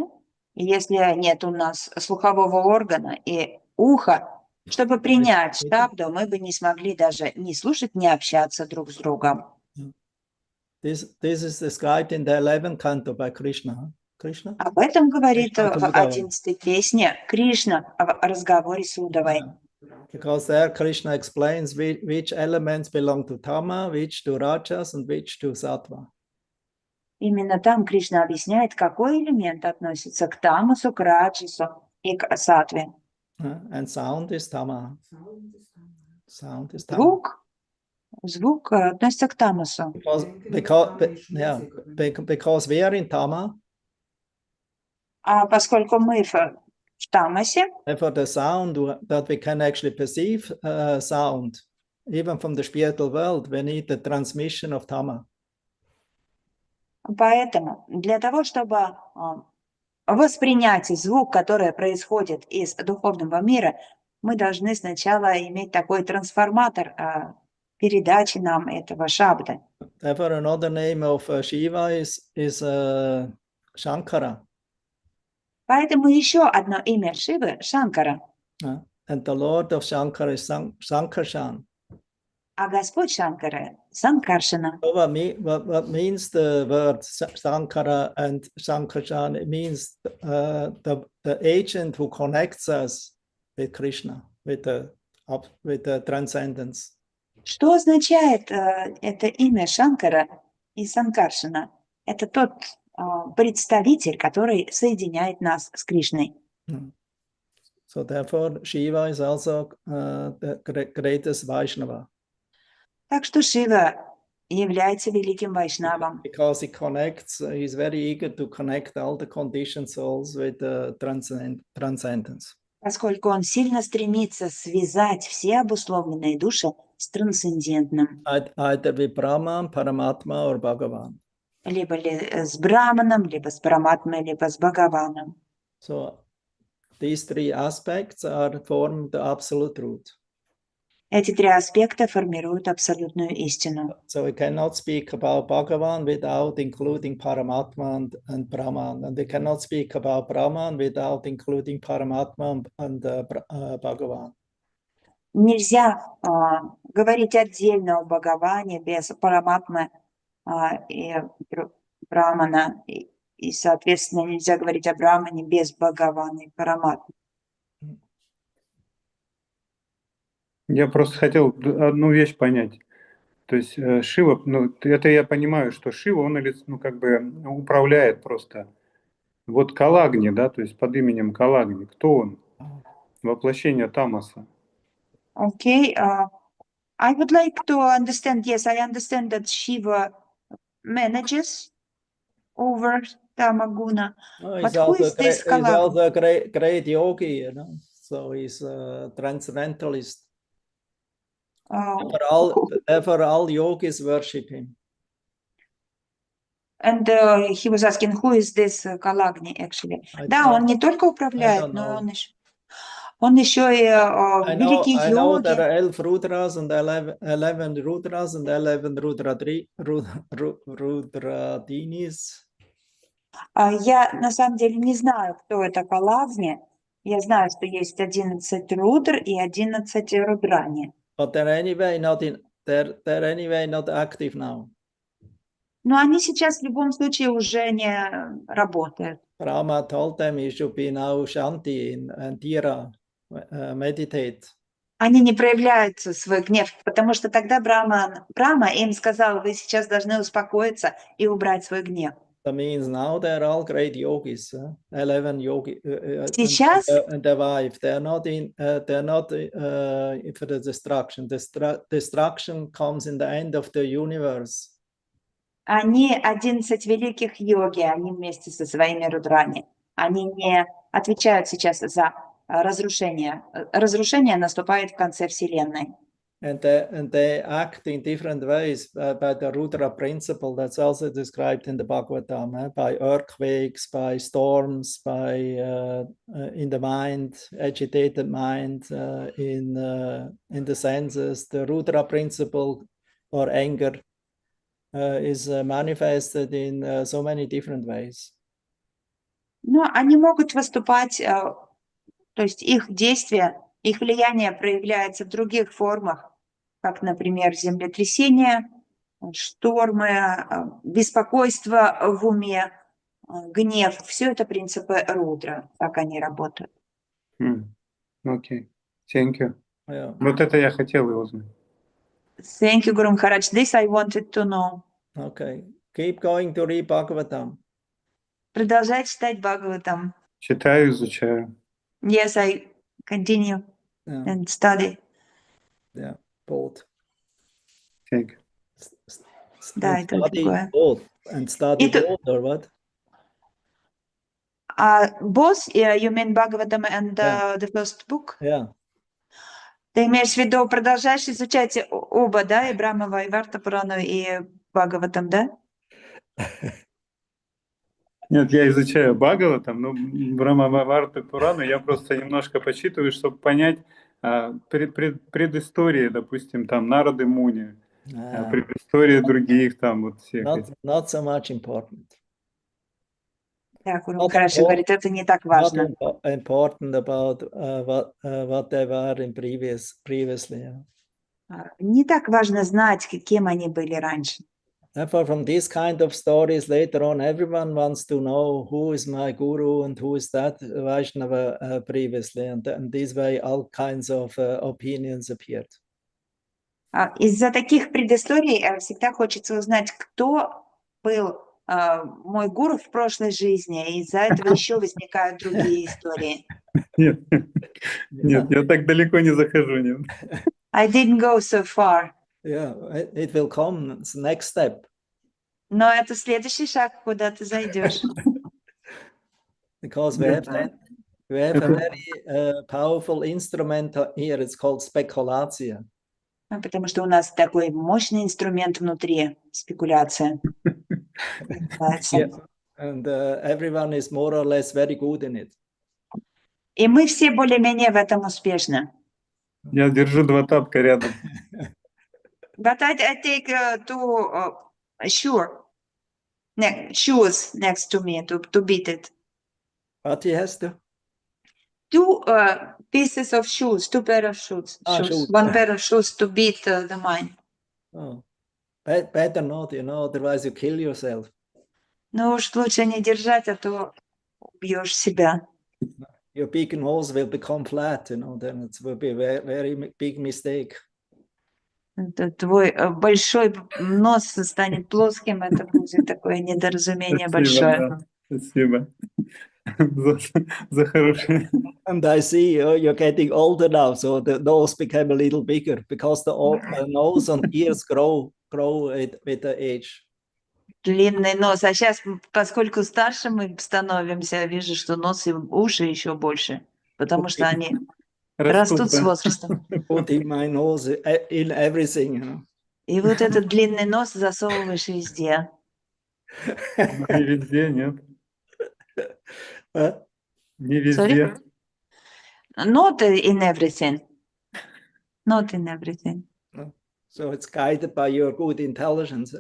и если нет у нас слухового органа и уха, чтобы принять шабду, мы бы не смогли даже не слушать, не общаться друг с другом. This is described in the 11th canto by Krishna. Krishna? Об этом говорит в 11-й песне Кришна в разговоре с Удавой. Because there Krishna explains which elements belong to Tama, which to Rajas, and which to Sattva. Именно там Кришна объясняет, какой элемент относится к тамасу, к раджасу и к саттве. And sound is Tama. Sound is Tama. Звук относится к тамасу. Because we are in Tama. А поскольку мы в тамасе, therefore the sound that we can actually perceive sound, even from the spiritual world, we need the transmission of Tama. Поэтому для того, чтобы воспринять звук, который происходит из духовного мира, мы должны сначала иметь такой трансформатор передачи нам этого шабда. Therefore, another name of Shiva is Shankara. Поэтому еще одно имя Шивы – Шанкара. And the Lord of Shankara is Sankarshan. А Господь Шанкара – Санкаршана. So what means the word Sankara and Sankarshan? It means the agent who connects us with Krishna, with the transcendence. Что означает это имя Шанкара и Санкаршана? Это тот представитель, который соединяет нас с Кришной. So therefore, Shiva is also the greatest Vaishnava. Так что Шива является великим вайшнавом. Because he connects, he's very eager to connect all the conditioned souls with the transcendence. Поскольку он сильно стремится связать все обусловленные души с трансцендентным. Either with Brahman, Paramatma or Bhagavan. Либо с Браманом, либо с Параматмой, либо с Бхагаваном. So these three aspects form the absolute truth. Эти три аспекта формируют абсолютную истину. So we cannot speak about Bhagavan without including Paramatma and Brahman. And we cannot speak about Brahman without including Paramatma and Bhagavan. Нельзя говорить отдельно о Бхагаване без Параматмы и Брамана. И, соответственно, нельзя говорить о Брамане без Бхагавана и Параматмы. Я просто хотел одну вещь понять. То есть Шива, ну, это я понимаю, что Шива, он как бы управляет просто. Вот Калагни, да, то есть под именем Калагни, кто он? Воплощение Тамаса. Okay, I would like to understand, yes, I understand that Shiva manages over Tamaguna, but who is this He's Kalagni? also a great yogi, you know. So he's a transcendentalist. Therefore, all yogis worship him. And he was asking, who is this Kalagni, actually? Да, он не только управляет, но он еще и великий йоги. I know there are 11 Rudras and 11 Rudras and 11 Rudradinis. Я на самом деле не знаю, кто это Калагни. Я знаю, что есть 11 Рудр и 11 Рудрани. But they're anyway not active now. Но они сейчас в любом случае уже не работают. Brahma told them he should be now Shanti and Tira, meditate. Они не проявляют свой гнев, потому что тогда Брахма им сказал, вы сейчас должны успокоиться и убрать свой гнев. That means now they're all great yogis, 11 yogis, Сейчас and their wife. They're not for the destruction. Destruction comes in the end of the universe. они 11 великих йоги, они вместе со своими рудрани. Они не отвечают сейчас за разрушение. Разрушение наступает в конце Вселенной. And they act in different ways by the Rudra principle that's also described in the Bhagavatam, by earthquakes, by storms, by in the mind, agitated mind, in the senses. The Rudra principle or anger is manifested in so many different ways. Но они могут выступать, то есть их действия, их влияние проявляется в других формах, как, например, землетрясения, штормы, беспокойство в уме, гнев. Все это принципы Рудра, как они работают. Окей, thank you. Yeah. Вот это я хотел его знать. Thank you, Guru Maharaj. This I wanted to know. Okay, keep going to read Bhagavatam. Продолжай читать Бхагаватам. Читаю, изучаю. Yes, I continue and study. Yeah, both. Thank you. Да, это другое. Both and study both, or what? Both, you mean Bhagavatam and the first book? Yeah. Ты имеешь в виду, продолжаешь изучать оба, да, и Брахма Вайварта Пурану, и Бхагаватам, да? Нет, я изучаю Бхагаватам, но Брахма Вайварта Пурану я просто немножко почитываю, чтобы понять предыстории, допустим, там Нарады Муни, предыстории других там вот всех. Not so much important. Так, хорошо говорит, это не так важно. Not important about what they were in previously. Не так важно знать, кем они были раньше. Therefore, from these kind of stories later on, everyone wants to know who is my guru and who is that Vaishnava previously, and this way all kinds of opinions appeared. Из-за таких предысторий всегда хочется узнать, кто был мой гуру в прошлой жизни, и из-за этого еще возникают другие истории. Нет, я так далеко не захожу. Нет. I didn't go so far. Yeah, it will come. It's the next step. Но это следующий шаг, куда ты зайдешь. Because we have a very powerful instrument here. It's called speculation. Потому что у нас такой мощный инструмент внутри, спекуляция. Yeah. And everyone is more or less very good in it. И мы все более-менее в этом успешны. Я держу 2 тапка рядом. But I take two shoes next to me to beat it. What he has to? 2 pieces of shoes, 2 pair of shoes. Shoes. 1 pair of shoes to beat the mine. Oh. Better not, otherwise you kill yourself. Ну уж лучше не держать, а то убьешь себя. Your big nose will become flat, then it will be a very, very big mistake. Твой большой нос станет плоским, это будет такое недоразумение большое. Спасибо за хорошее. And I see you're getting older now, so the nose became a little bigger because the nose and ears grow with the age. Длинный нос. А сейчас, поскольку старше мы становимся, вижу, что нос и уши еще больше, потому что они растут с возрастом. Putting my nose in everything. И вот этот длинный нос засовываешь везде. Не везде, нет. Не везде. Sorry? Not in everything. Not in everything. So it's guided by your good intelligence.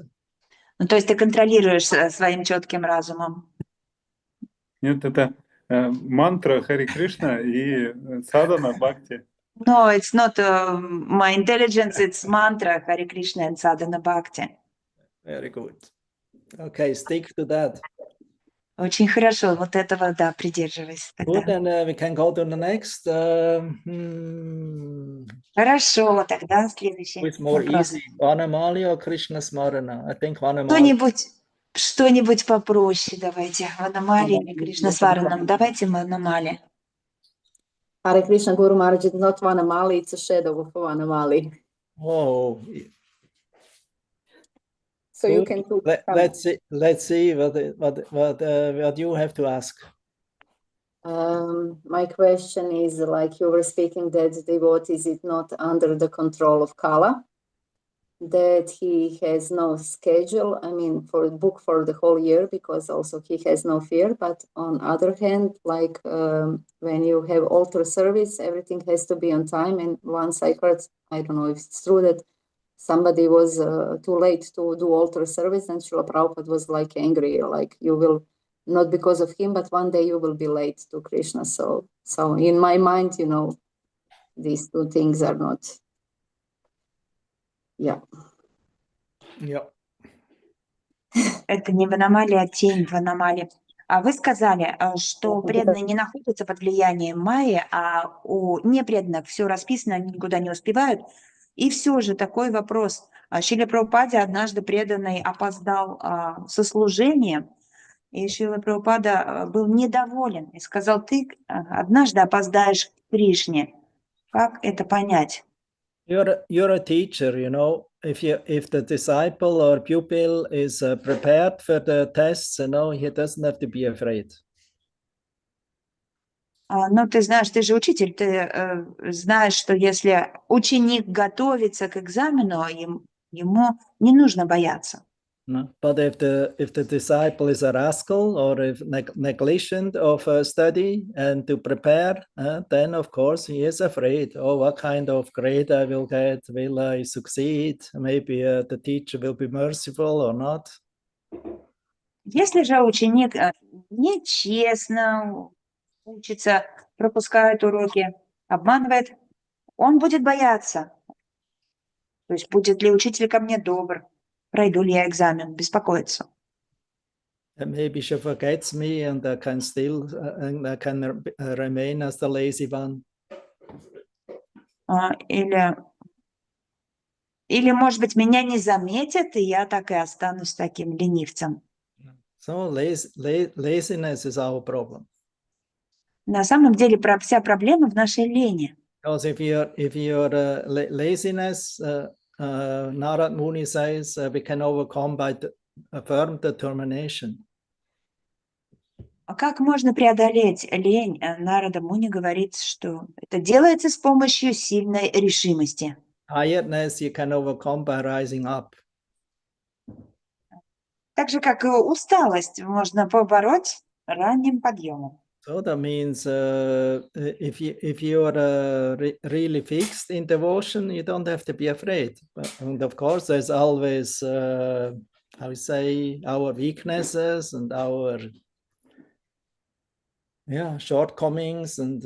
Ну, то есть ты контролируешь своим четким разумом. Нет, это мантра Хари Кришна и садхана бхакти. No, it's not my intelligence, it's mantra Hare Krishna and sadhana bhakti. Very good. Okay, stick to that. Очень хорошо, вот этого, да, придерживайся тогда. Good, then we can go to the next. Хорошо, тогда следующий It's more вопрос. easy. Vanamali or Krishna Smarana? I think Vanamali. Что-нибудь попроще давайте. Ванамали или Кришна Сваранам. Давайте Ванамали. Hare Krishna, Guru Maharaj, it's not Vanamali, it's a shadow of Vanamali. Oh. So you can do. Let's see what you have to ask. My question is, like you were speaking, that devotees is not under the control of Kala, that he has no schedule, I mean, for book for the whole year, because also he has no fear. But on other hand, like when you have altar service, everything has to be on time. And once I heard, I don't know if it's true, that somebody was too late to do altar service, and Srila Prabhupada was like angry, like you will, not because of him, but one day you will be late to Krishna. So in my mind, these two things are not. Yeah. Это не Ванамали, а тень Ванамали. А вы сказали, что преданные не находятся под влиянием Майи, а у непреданных все расписано, они никуда не успевают. И все же такой вопрос. Шрила Прабхупаде однажды преданный опоздал со служением, и Шрила Прабхупада был недоволен и сказал: ты однажды опоздаешь к Кришне. Как это понять? You're a teacher, if the disciple or pupil is prepared for the tests, he doesn't have to be afraid. Ну, ты знаешь, ты же учитель, ты знаешь, что если ученик готовится к экзамену, ему не нужно бояться. No. But if the disciple is a rascal or if negligent of study and to prepare, then of course he is afraid. Oh, what kind of grade I will get? Will I succeed? Maybe the teacher will be merciful or not. Если же ученик нечестно учится, пропускает уроки, обманывает, он будет бояться. То есть будет ли учитель ко мне добр? Пройду ли я экзамен? Беспокоиться. And maybe she forgets me and I can still remain as the lazy one. Или, может быть, меня не заметят, и я так и останусь таким ленивцем. So laziness is our problem. На самом деле вся проблема в нашей лени. Because if your laziness, Narad Muni says, we can overcome by firm determination. А как можно преодолеть лень? Нарада Муни говорит, что это делается с помощью сильной решимости. Tiredness you can overcome by rising up. Так же, как и усталость можно побороть ранним подъемом. So that means if you are really fixed in devotion, you don't have to be afraid. And of course, there's always, how we say, our weaknesses and our shortcomings and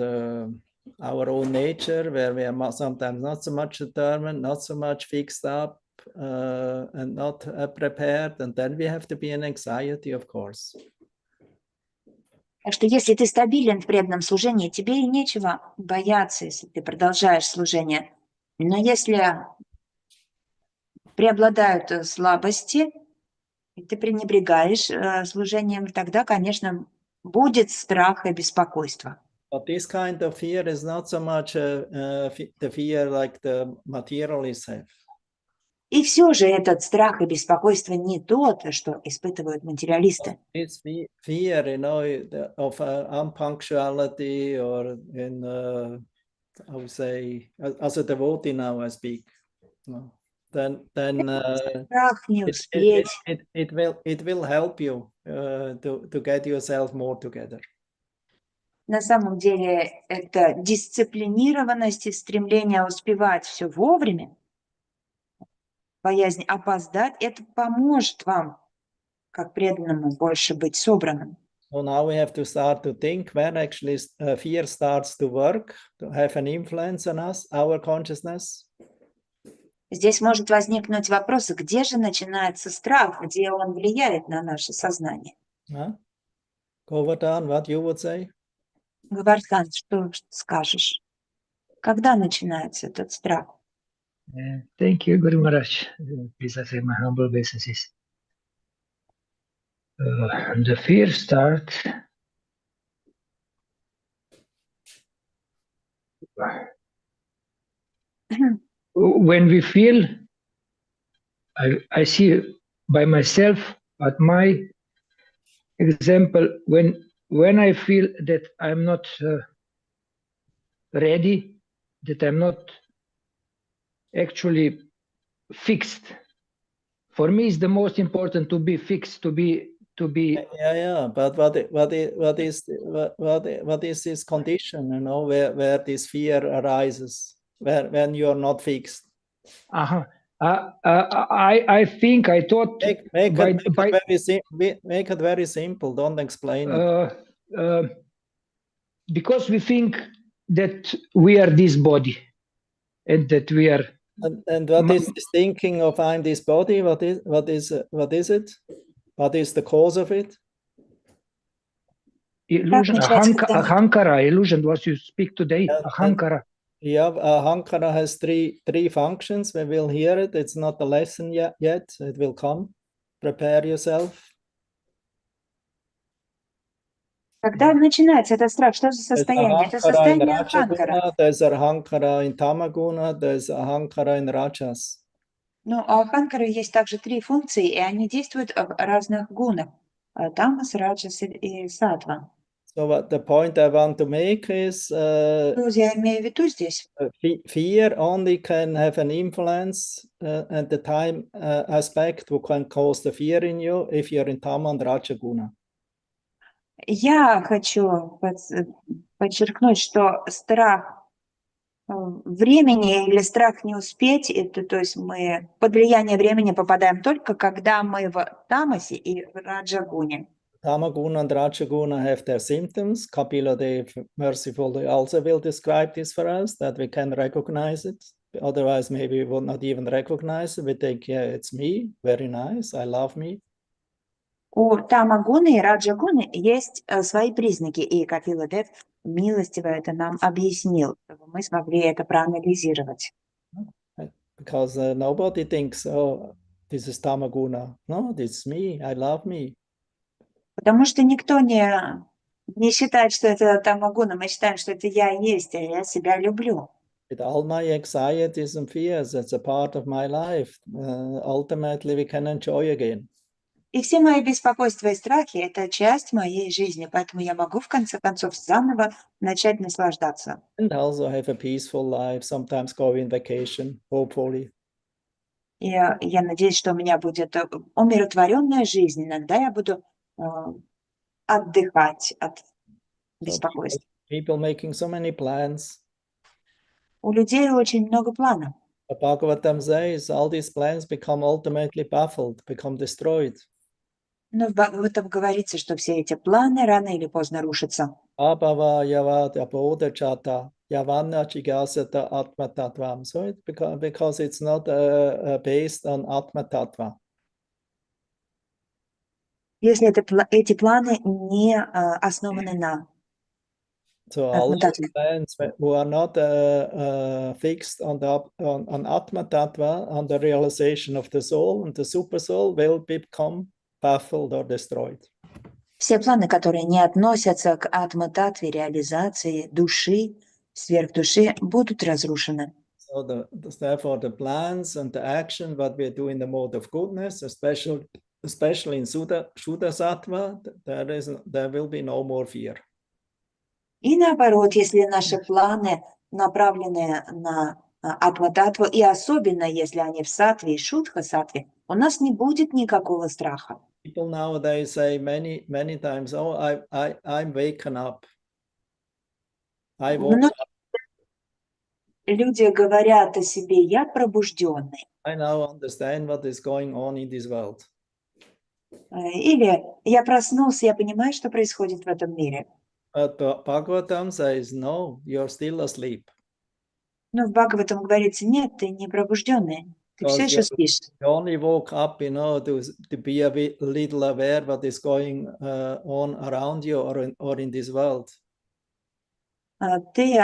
our own nature, where we are sometimes not so much determined, not so much fixed up, and not prepared. And then we have to be in anxiety, of course. Так что если ты стабилен в преданном служении, тебе и нечего бояться, если ты продолжаешь служение. Но если преобладают слабости, и ты пренебрегаешь служением, тогда, конечно, будет страх и беспокойство. But this kind of fear is not so much the fear like the materialists have. И все же этот страх и беспокойство не тот, что испытывают материалисты. It's fear, of unpunctuality, or in, I would say, as a devotee now I speak. Then Страх не успеть. it will help you to get yourself more together. На самом деле это дисциплинированность и стремление успевать все вовремя, боязнь опоздать, это поможет вам, как преданному, больше быть собранным. So now we have to start to think when actually fear starts to work, to have an influence on us, our consciousness. Здесь может возникнуть вопрос, где же начинается страх, где он влияет на наше сознание. Govardhan, what you would say? Гавардхан, что скажешь? Когда начинается этот страх? Thank you, Guru Maharaj. Please accept my humble obeisances. The fear starts when we feel, I see by myself, at my example, when I feel that I'm not ready, that I'm not actually fixed. For me, it's the most important to be fixed, to be. Yeah. But what is this condition? Where this fear arises, when you are not fixed. I think I thought. Make it very simple. Don't explain it. Because we think that we are this body, and that we are. And what is this thinking of I'm this body? What is it? What is the cause of it? Illusion, ahankara, illusion, what you speak today, ahankara. Yeah, ahankara has three functions. We will hear it. It's not a lesson yet. It will come. Prepare yourself. Когда начинается этот страх? Что за состояние? Это состояние аханкара. There's ahankara in tamaguna, there's ahankara in rajas. Ну, у аханкары есть также три функции, и они действуют в разных гунах. Тамас, раджас и саттва. So what the point I want to make is Я имею в виду здесь. Fear only can have an influence at the time aspect who can cause the fear in you if you're in Tama and Raja guna. Я хочу подчеркнуть, что страх времени или страх не успеть, это, то есть мы под влияние времени попадаем только когда мы в тамасе и в раджагуне. Tamaguna and Rajaguna have their symptoms. Kapila Dev mercifully also will describe this for us, that we can recognize it. Otherwise, maybe we would not even recognize it. We think, yeah, it's me, very nice, I love me. У тамагуны и раджагуны есть свои признаки, и Капила Дев милостиво это нам объяснил, чтобы мы смогли это проанализировать. Because nobody thinks, oh, this is tamaguna. No, this is me, I love me. Потому что никто не считает, что это тамагуна, мы считаем, что это я есть, а я себя люблю. With all my anxieties and fears, it's a part of my life. Ultimately, we can enjoy again. И все мои беспокойства и страхи – это часть моей жизни, поэтому я могу в конце концов заново начать наслаждаться. And also have a peaceful life, sometimes go in vacation, hopefully. И я надеюсь, что у меня будет умиротворенная жизнь. Иногда я буду отдыхать от беспокойства. People making so many plans. У людей очень много планов. The Bhagavatam says all these plans become ultimately baffled, become destroyed. Но в Бхагаватам говорится, что все эти планы рано или поздно рушатся. Abhava yavada bodhachata yavanna jigasata atma tattvam. So it because it's not based on atma tattva. Если эти планы не основаны на So all those plans who are not fixed on atma tattva, on the realization of the soul and the super soul, will become baffled or destroyed. Все планы, которые не относятся к атма-татве, реализации души, сверхдуши, будут разрушены. So therefore the plans and the action what we do in the mode of goodness, especially in Shuddha Sattva, there will be no more fear. И наоборот, если наши планы направлены на атма-татву, и особенно если они в саттве и шудха-саттве, у нас не будет никакого страха. People nowadays say many times, "Oh, I'm waken up. I woke up. Люди говорят о себе: я пробужденный. I now understand what is going on in this world." Или я проснулся, я понимаю, что происходит в этом мире. But Bhagavatam says, "No, you're still asleep." Но в Бхагаватам говорится: нет, ты не пробужденный, ты все еще спишь. You only woke up, to be a little aware what is going on around you or in this world. Ты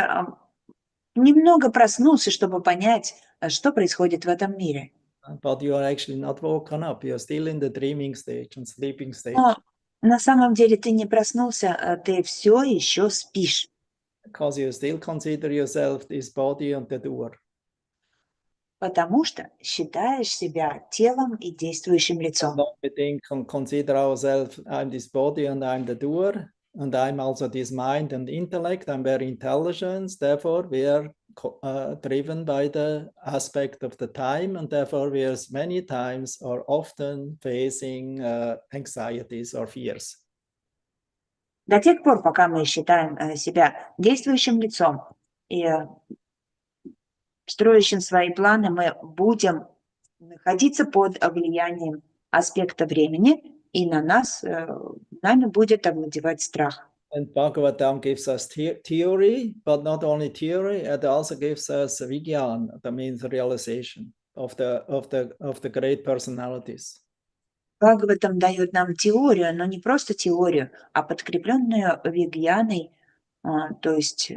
немного проснулся, чтобы понять, что происходит в этом мире. But you are actually not woken up. You are still in the dreaming stage and sleeping stage. Но на самом деле ты не проснулся, ты все еще спишь. Because you still consider yourself this body and the doer. Потому что считаешь себя телом и действующим лицом. We think and consider ourselves, I'm this body and I'm the doer, and I'm also this mind and intellect. I'm very intelligent. Therefore, we are driven by the aspect of the time, and therefore we are many times or often facing anxieties or fears. До тех пор, пока мы считаем себя действующим лицом и строящим свои планы, мы будем находиться под влиянием аспекта времени, и нами будет овладевать страх. And Bhagavatam gives us theory, but not only theory, it also gives us vigyan, that means realization of the great personalities. Бхагаватам дает нам теорию, но не просто теорию, а подкрепленную вигьяной, то есть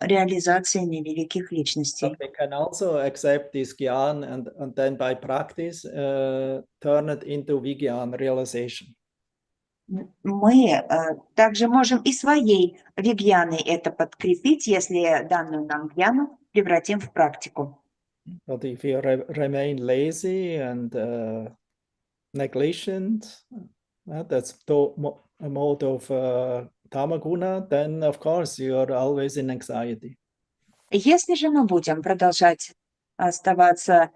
реализациями великих личностей. But we can also accept this gyan and then by practice turn it into vigyan, realization. Мы также можем и своей вигьяной это подкрепить, если данную нам гьяну превратим в практику. But if you remain lazy and negligent, that's a mode of tamaguna, then of course you are always in anxiety. Если же мы будем продолжать оставаться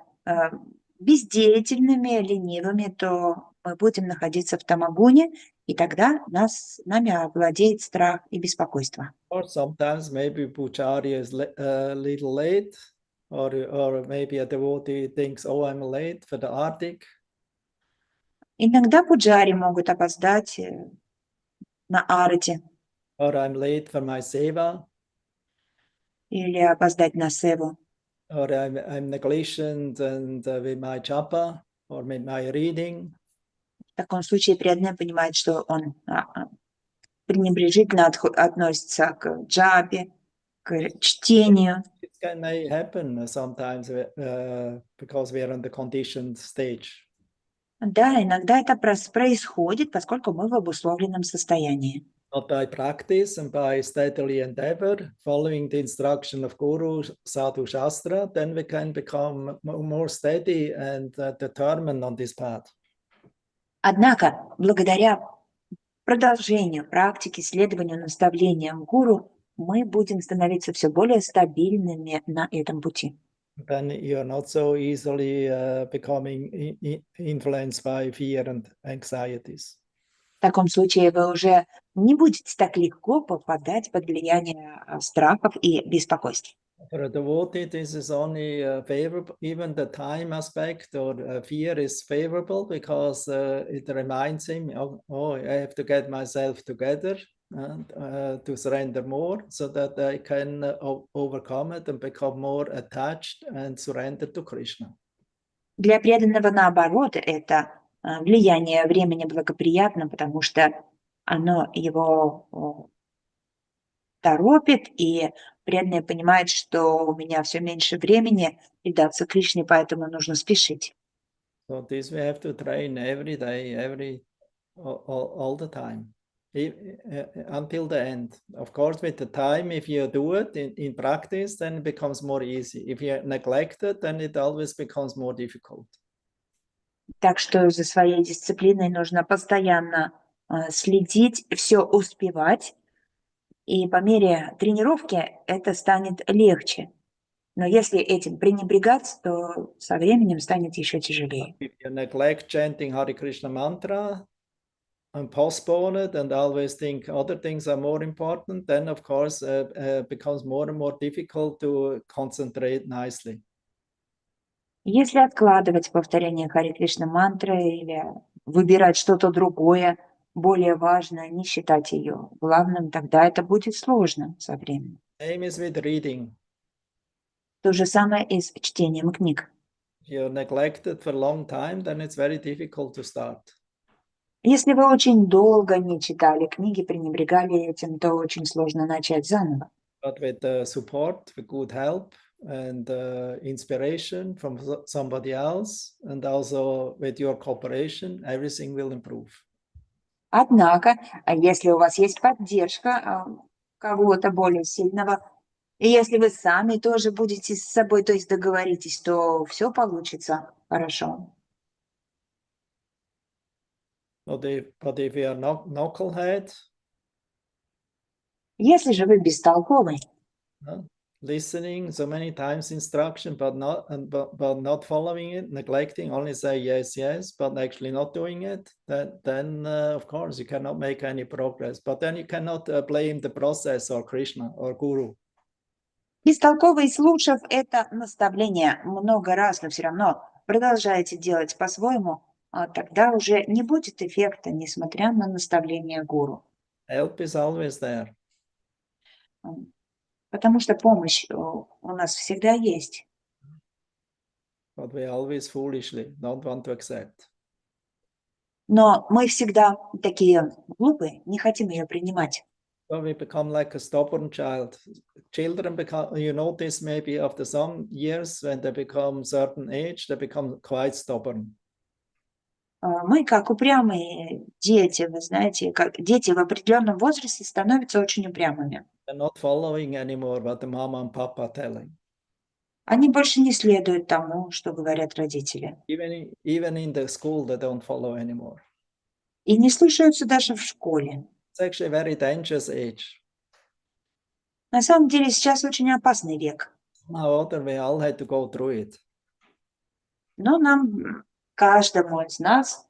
бездеятельными, ленивыми, то мы будем находиться в тамагуне, и тогда нами овладеет страх и беспокойство. Or sometimes maybe Puchari is a little late, or maybe a devotee thinks, oh, I'm late for the Arctic. Иногда пуджари могут опоздать на арате. Or I'm late for my seva. Или опоздать на севу. Or I'm negligent and with my japa or with my reading. В таком случае преданный понимает, что он пренебрежительно относится к джапе, к чтению. It may happen sometimes because we are in the conditioned stage. Да, иногда это происходит, поскольку мы в обусловленном состоянии. But by practice and by steadily endeavor, following the instruction of Guru, Sadhu, Shastra, then we can become more steady and determined on this path. Однако, благодаря продолжению практики, следованию наставлениям гуру, мы будем становиться все более стабильными на этом пути. Then you are not so easily becoming influenced by fear and anxieties. В таком случае вы уже не будете так легко попадать под влияние страхов и беспокойств. For a devotee, this is only favorable. Even the time aspect or fear is favorable because it reminds him, oh, I have to get myself together and to surrender more so that I can overcome it and become more attached and surrender to Krishna. Для преданного, наоборот, это влияние времени благоприятно, потому что оно его торопит, и преданный понимает, что у меня все меньше времени предаться Кришне, поэтому нужно спешить. So this we have to train every day, all the time, until the end. Of course, with the time, if you do it in practice, then it becomes more easy. If you neglect it, then it always becomes more difficult. Так что за своей дисциплиной нужно постоянно следить, все успевать, и по мере тренировки это станет легче. Но если этим пренебрегать, то со временем станет еще тяжелее. If you neglect chanting Hare Krishna mantra and postpone it and always think other things are more important, then of course becomes more and more difficult to concentrate nicely. Если откладывать повторение Харе Кришна мантры или выбирать что-то другое, более важное, не считать ее главным, тогда это будет сложно со временем. Same is with reading. То же самое и с чтением книг. If you neglect it for a long time, then it's very difficult to start. Если вы очень долго не читали книги, пренебрегали этим, то очень сложно начать заново. But with the support, with good help and inspiration from somebody else, and also with your cooperation, everything will improve. Однако, если у вас есть поддержка кого-то более сильного, и если вы сами тоже будете с собой, то есть договоритесь, то все получится хорошо. But if you are knucklehead, Если же вы бестолковый, listening so many times instruction, but not following it, neglecting, only say yes, yes, but actually not doing it, then of course you cannot make any progress. But then you cannot blame the process or Krishna or Guru. бестолковый, слушав это наставление много раз, но все равно продолжаете делать по-своему, тогда уже не будет эффекта, несмотря на наставление гуру. Help is always there. Потому что помощь у нас всегда есть. But we always foolishly don't want to accept. Но мы всегда такие глупые, не хотим ее принимать. So we become like a stubborn child. Children become, you notice maybe after some years when they become certain age, they become quite stubborn. Мы как упрямые дети, вы знаете, как дети в определенном возрасте становятся очень упрямыми. They're not following anymore what the mama and papa are telling. Они больше не следуют тому, что говорят родители. Even in the school, they don't follow anymore. И не слушаются даже в школе. It's actually a very dangerous age. На самом деле сейчас очень опасный век. Somehow or other, we all had to go through it. Но нам, каждому из нас,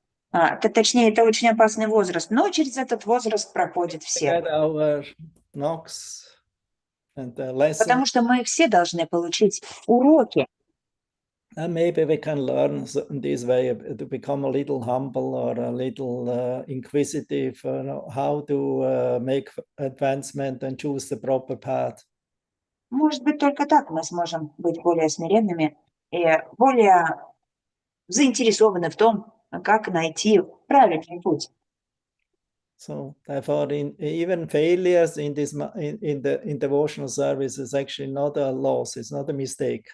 точнее, это очень опасный возраст, но через этот возраст проходят все. Get our knocks and lessons. Потому что мы все должны получить уроки. And maybe we can learn in this way to become a little humble or a little inquisitive, how to make advancement and choose the proper path. Может быть, только так мы сможем быть более смиренными и более заинтересованы в том, как найти правильный путь. So therefore, even failures in this in devotional service is actually not a loss; it's not a mistake.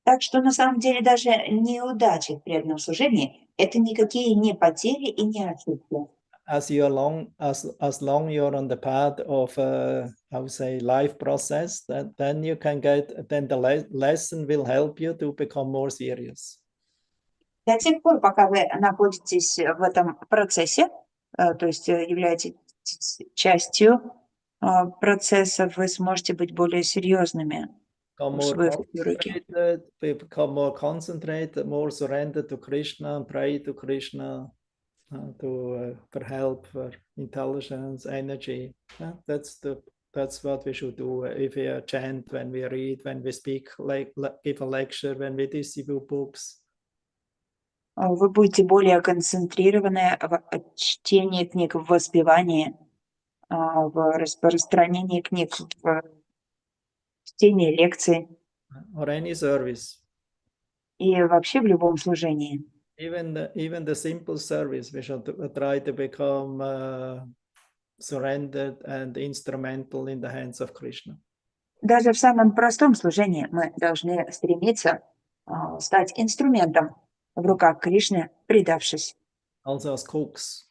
Так что на самом деле даже неудачи в преданном служении – это никакие не потери и не ошибки. As long you're on the path of I would say life process, then you can then the lesson will help you to become more serious. До тех пор, пока вы находитесь в этом процессе, то есть являетесь частью процесса, вы сможете быть более серьезными. Become more concentrated, more surrendered to Krishna and pray to Krishna. for help, for intelligence, energy. That's what we should do if we chant, when we read, when we speak, give a lecture, when we distribute books. Вы будете более концентрированы в чтении книг, в воспевании, в распространении книг, в чтении лекций. Or any service. И вообще в любом служении. Even the simple service, we should try to become surrendered and instrumental in the hands of Krishna. Даже в самом простом служении мы должны стремиться стать инструментом в руках Кришны, предавшись. Also as cooks.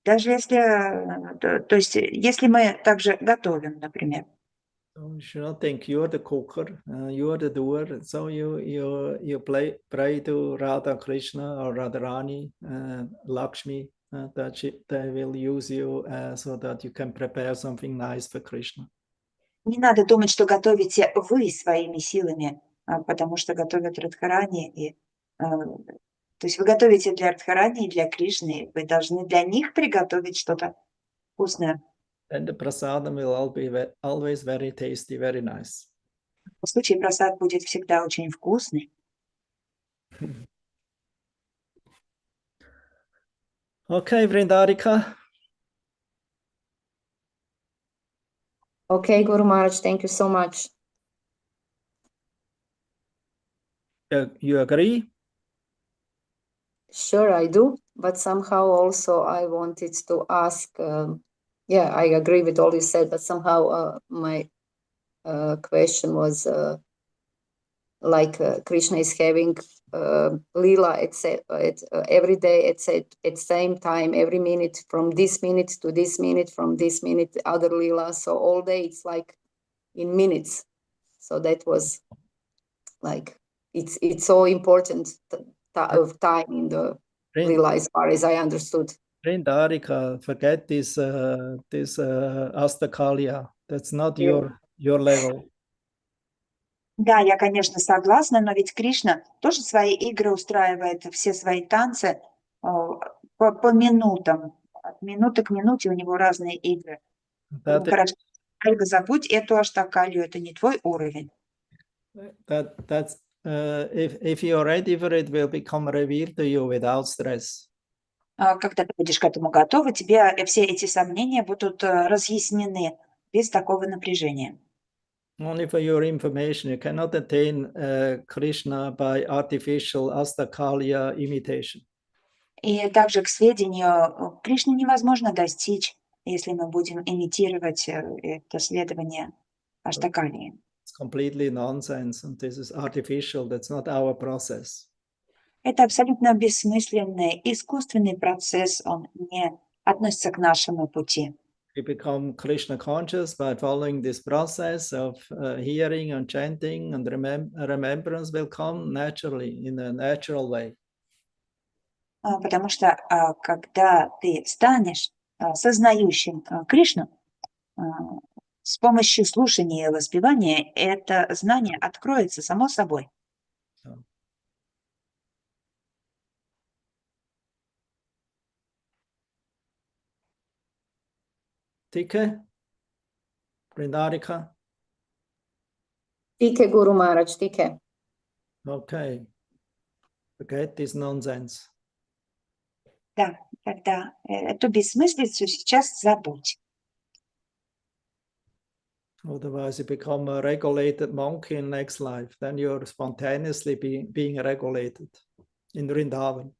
Даже если, то есть, если мы также готовим, например. So you should not think you're the cooker, you're the doer. So you pray to Radha Krishna or Radharani, Lakshmi, that they will use you so that you can prepare something nice for Krishna. Не надо думать, что готовите вы своими силами, потому что готовят Радхарани. И, то есть вы готовите для Радхарани и для Кришны. Вы должны для них приготовить что-то вкусное. And the prasadam will always very tasty, very nice. В случае прасад будет всегда очень вкусный. Okay, Vrindarika. Okay, Guru Maharaj, thank you so much. You agree? Sure, I do. But somehow also I wanted to ask, yeah, I agree with all you said, but somehow my question was like Krishna is having Leela every day at same time, every minute, from this minute to this minute, from this minute, other Leela. So all day it's like in minutes. So that was like, it's so important of time in the Leela as far as I understood. Vrindarika, forget this Astakalya. That's not your level. Да, я, конечно, согласна, но ведь Кришна тоже свои игры устраивает, все свои танцы по минутам. От минуты к минуте у него разные игры. Хорошо, Ольга, забудь эту аштакалью, это не твой уровень. That's if you're ready for it, will become revealed to you without stress. Когда ты будешь к этому готова, тебе все эти сомнения будут разъяснены без такого напряжения. Only for your information, you cannot attain Krishna by artificial Astakalya imitation. И также, к сведению, Кришны невозможно достичь, если мы будем имитировать это следование аштакалии. It's completely nonsense, and this is artificial. That's not our process. Это абсолютно бессмысленный, искусственный процесс, он не относится к нашему пути. We become Krishna conscious by following this process of hearing and chanting, and remembrance will come naturally, in a natural way. Потому что когда ты станешь сознающим Кришну, с помощью слушания и воспевания это знание откроется само собой. Tike? Vrindarika? Tike, Guru Maharaj, tike. Okay. Forget this nonsense. Да, тогда эту бессмыслицу сейчас забудь. Otherwise, you become a regulated monkey in next life. Then you're spontaneously being regulated in Vrindavan.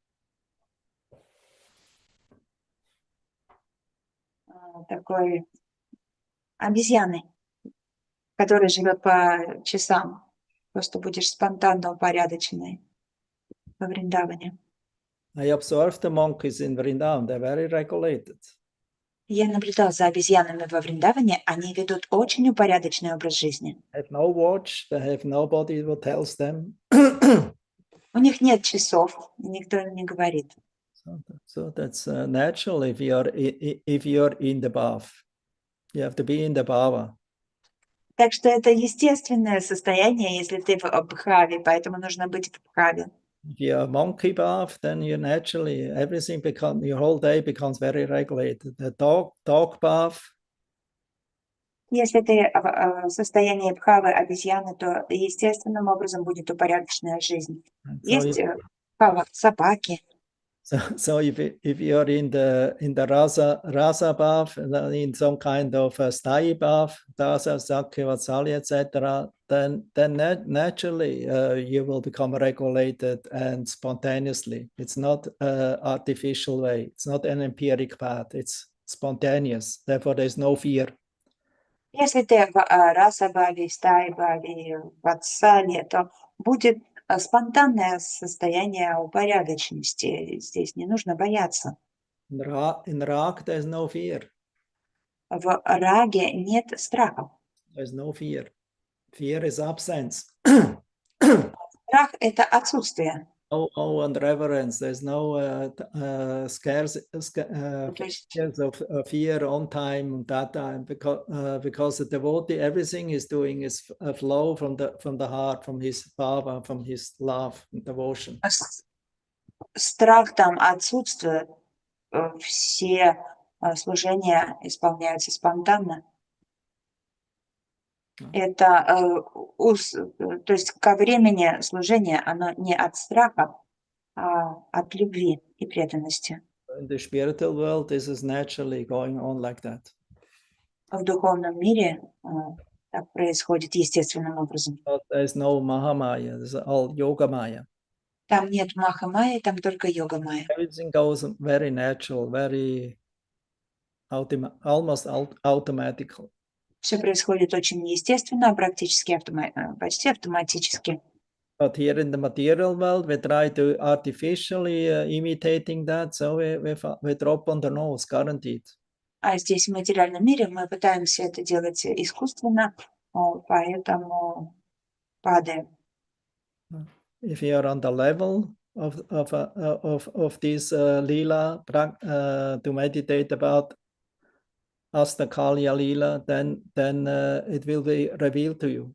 Такой обезьяны, который живет по часам. Просто будешь спонтанно упорядоченной во Вриндаване. I observed the monkeys in Vrindavan. They're very regulated. Я наблюдал за обезьянами во Вриндаване. Они ведут очень упорядоченный образ жизни. They have no watch. They have nobody who tells them. У них нет часов, никто им не говорит. So that's natural if you're in the bhav. You have to be in the bhava. Так что это естественное состояние, если ты в бхаве, поэтому нужно быть в бхаве. If you're a monkey bath, then you naturally, everything becomes, your whole day becomes very regulated. The dog bath. Если ты в состоянии бхавы обезьяны, то естественным образом будет упорядоченная жизнь. Есть бхава собаки. So if you're in the rasa bath, in some kind of a sthayi bath, dasa, Sankhya, Vatsalya, etc., then naturally you will become regulated and spontaneously. It's not an artificial way. It's not an empiric path. It's spontaneous. Therefore, there's no fear. Если ты в раса-бхаве, стаи-бхаве, ватсале, то будет спонтанное состояние упорядоченности. Здесь не нужно бояться. In rag, there's no fear. В раге нет страха. There's no fear. Fear is absence. Страх – это отсутствие. Oh, and reverence. There's no scares of fear on time and that time because the devotee, everything he's doing is a flow from the heart, from his bhava, from his love and devotion. Страх там отсутствует. Все служения исполняются спонтанно. Это, то есть ко времени служения, оно не от страха, а от любви и преданности. In the spiritual world, this is naturally going on like that. В духовном мире так происходит естественным образом. There's no Mahamaya, there's all Yoga Maya. Там нет Маха-майи, там только Йога-майя. Everything goes very natural, very almost automatically. Все происходит очень естественно, практически почти автоматически. But here in the material world, we try to artificially imitating that, so we drop on the nose, guaranteed. А здесь в материальном мире мы пытаемся это делать искусственно, поэтому падаем. If you are on the level of this lila to meditate about Astakalya lila, then it will be revealed to you.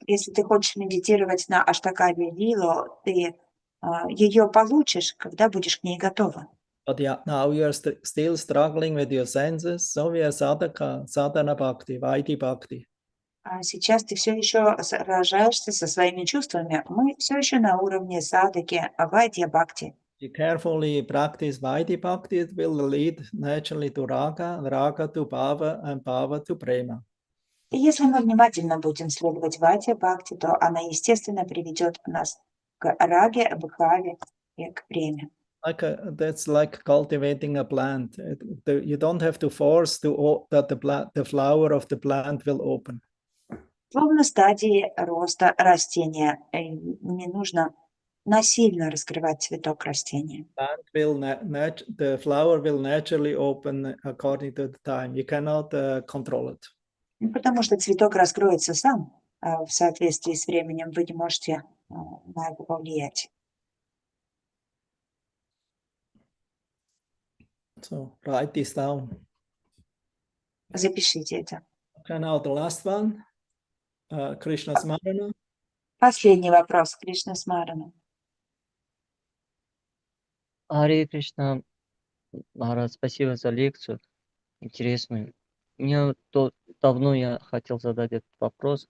Если ты хочешь медитировать на Аштакалью лилу, ты ее получишь, когда будешь к ней готова. But yeah, now you are still struggling with your senses, so we are sadhana bhakti, vaidhi bhakti. А сейчас ты все еще сражаешься со своими чувствами. Мы все еще на уровне садаки, вайдья бхакти. You carefully practice vaidhi bhakti, it will lead naturally to raga, raga to bhava, and bhava to prema. И если мы внимательно будем следовать вайдья бхакти, то она естественно приведет нас к раге, бхаве и к преме. That's like cultivating a plant. You don't have to force that the flower of the plant will open. Словно стадии роста растения. Не нужно насильно раскрывать цветок растения. The flower will naturally open according to the time. You cannot control it. Потому что цветок раскроется сам в соответствии с временем. Вы не можете на это повлиять. So write this down. Запишите это. Okay, now the last one. Krishna Smarana. Последний вопрос. Кришна Смарана. Ари Кришна, Махарадж, спасибо за лекцию. Интересную. Мне давно я хотел задать этот вопрос.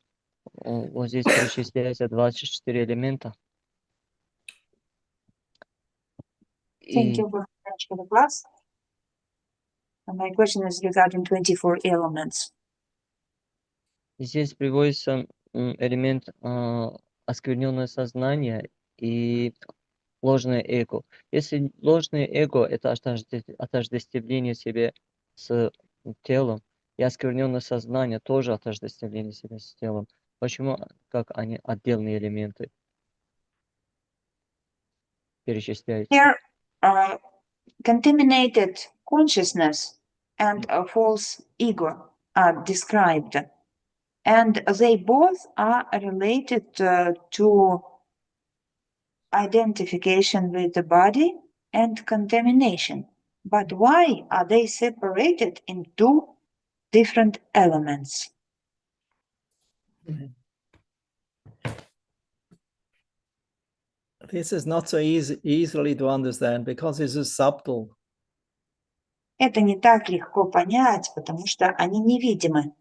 Вот здесь перечисляется 24 элемента. Thank you very much for the class. My question is regarding 24 elements. Здесь приводится элемент оскверненное сознание и ложное эго. Если ложное эго – это отождествление себе с телом, и оскверненное сознание тоже отождествление себя с телом. Почему, как они отдельные элементы перечисляются? Here, contaminated consciousness and a false ego are described, and they both are related to identification with the body and contamination. But why are they separated in two different elements? This is not so easily to understand because it's so subtle. Это не так легко понять, потому что они невидимы.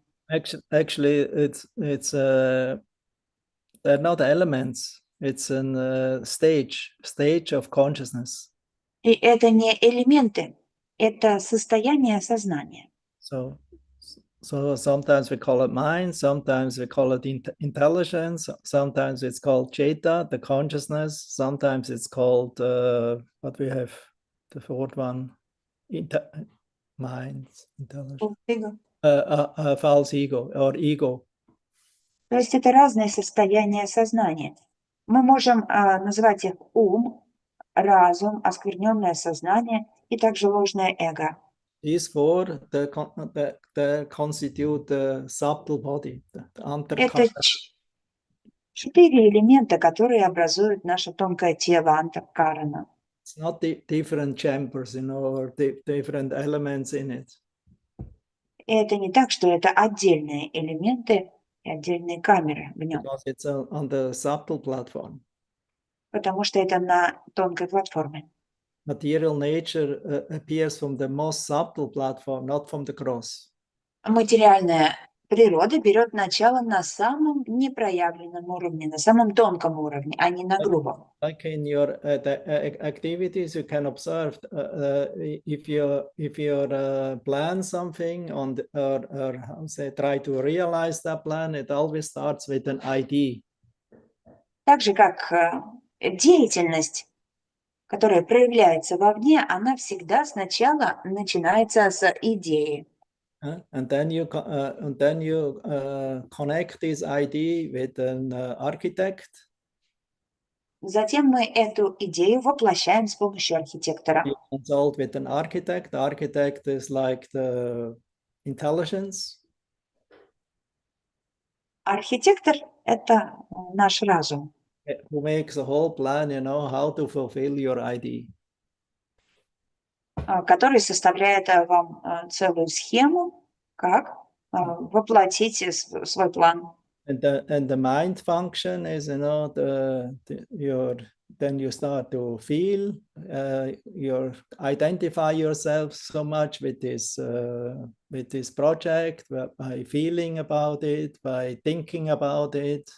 Actually, they're not elements. It's a stage of consciousness. И это не элементы, это состояние сознания. So sometimes we call it mind, sometimes we call it intelligence, sometimes it's called Cheta, the consciousness, sometimes it's called what we have, the fourth one, mind, intelligence, false ego or ego. То есть это разные состояния сознания. Мы можем называть их ум, разум, оскверненное сознание и также ложное эго. These four, they constitute the subtle body. Это 4 элемента, которые образуют наше тонкое тело антаркарана. It's not different chambers, or different elements in it. И это не так, что это отдельные элементы и отдельные камеры в нем. Because it's on the subtle platform. Потому что это на тонкой платформе. Material nature appears from the most subtle platform, not from the cross. Материальная природа берет начало на самом непроявленном уровне, на самом тонком уровне, а не на грубом. Like in your activities, you can observe if you plan something or how say try to realize that plan, it always starts with an ID. Так же как деятельность, которая проявляется вовне, она всегда сначала начинается с идеи. And then you connect this ID with an architect. Затем мы эту идею воплощаем с помощью архитектора. You consult with an architect. The architect is like the intelligence. Архитектор – это наш разум. Who makes a whole plan, how to fulfill your ID. Который составляет вам целую схему, как воплотить свой план. And the mind function is, then you start to feel, you identify yourself so much with this project by feeling about it, by thinking about it.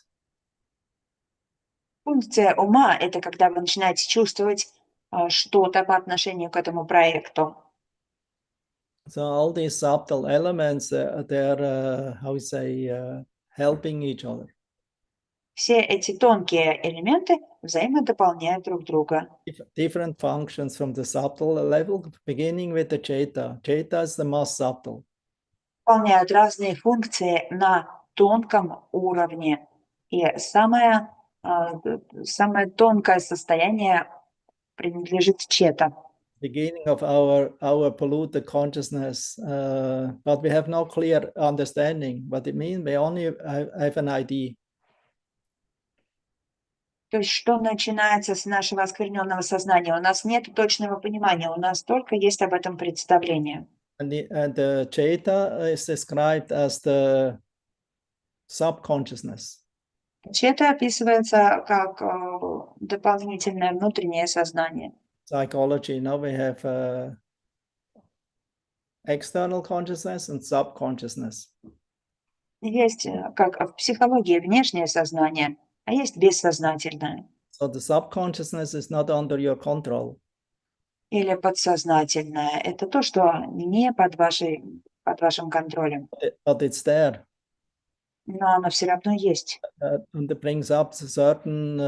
Функция ума – это когда вы начинаете чувствовать что-то по отношению к этому проекту. So all these subtle elements, they're how we say, helping each other. Все эти тонкие элементы взаимодополняют друг друга. Different functions from the subtle level, beginning with the Cheta. Cheta is the most subtle. Выполняют разные функции на тонком уровне. И самое тонкое состояние принадлежит Чета. Beginning of our polluted consciousness, but we have no clear understanding what it means. We only have an idea. То есть что начинается с нашего оскверненного сознания? У нас нет точного понимания, у нас только есть об этом представление. And the Cheta is described as the subconsciousness. Чета описывается как дополнительное внутреннее сознание. Psychology, now we have external consciousness and subconsciousness. Есть, как в психологии, внешнее сознание, а есть бессознательное. So the subconsciousness is not under your control. Или подсознательное. Это то, что не под вашим контролем. But it's there. Но оно все равно есть. And it brings up certain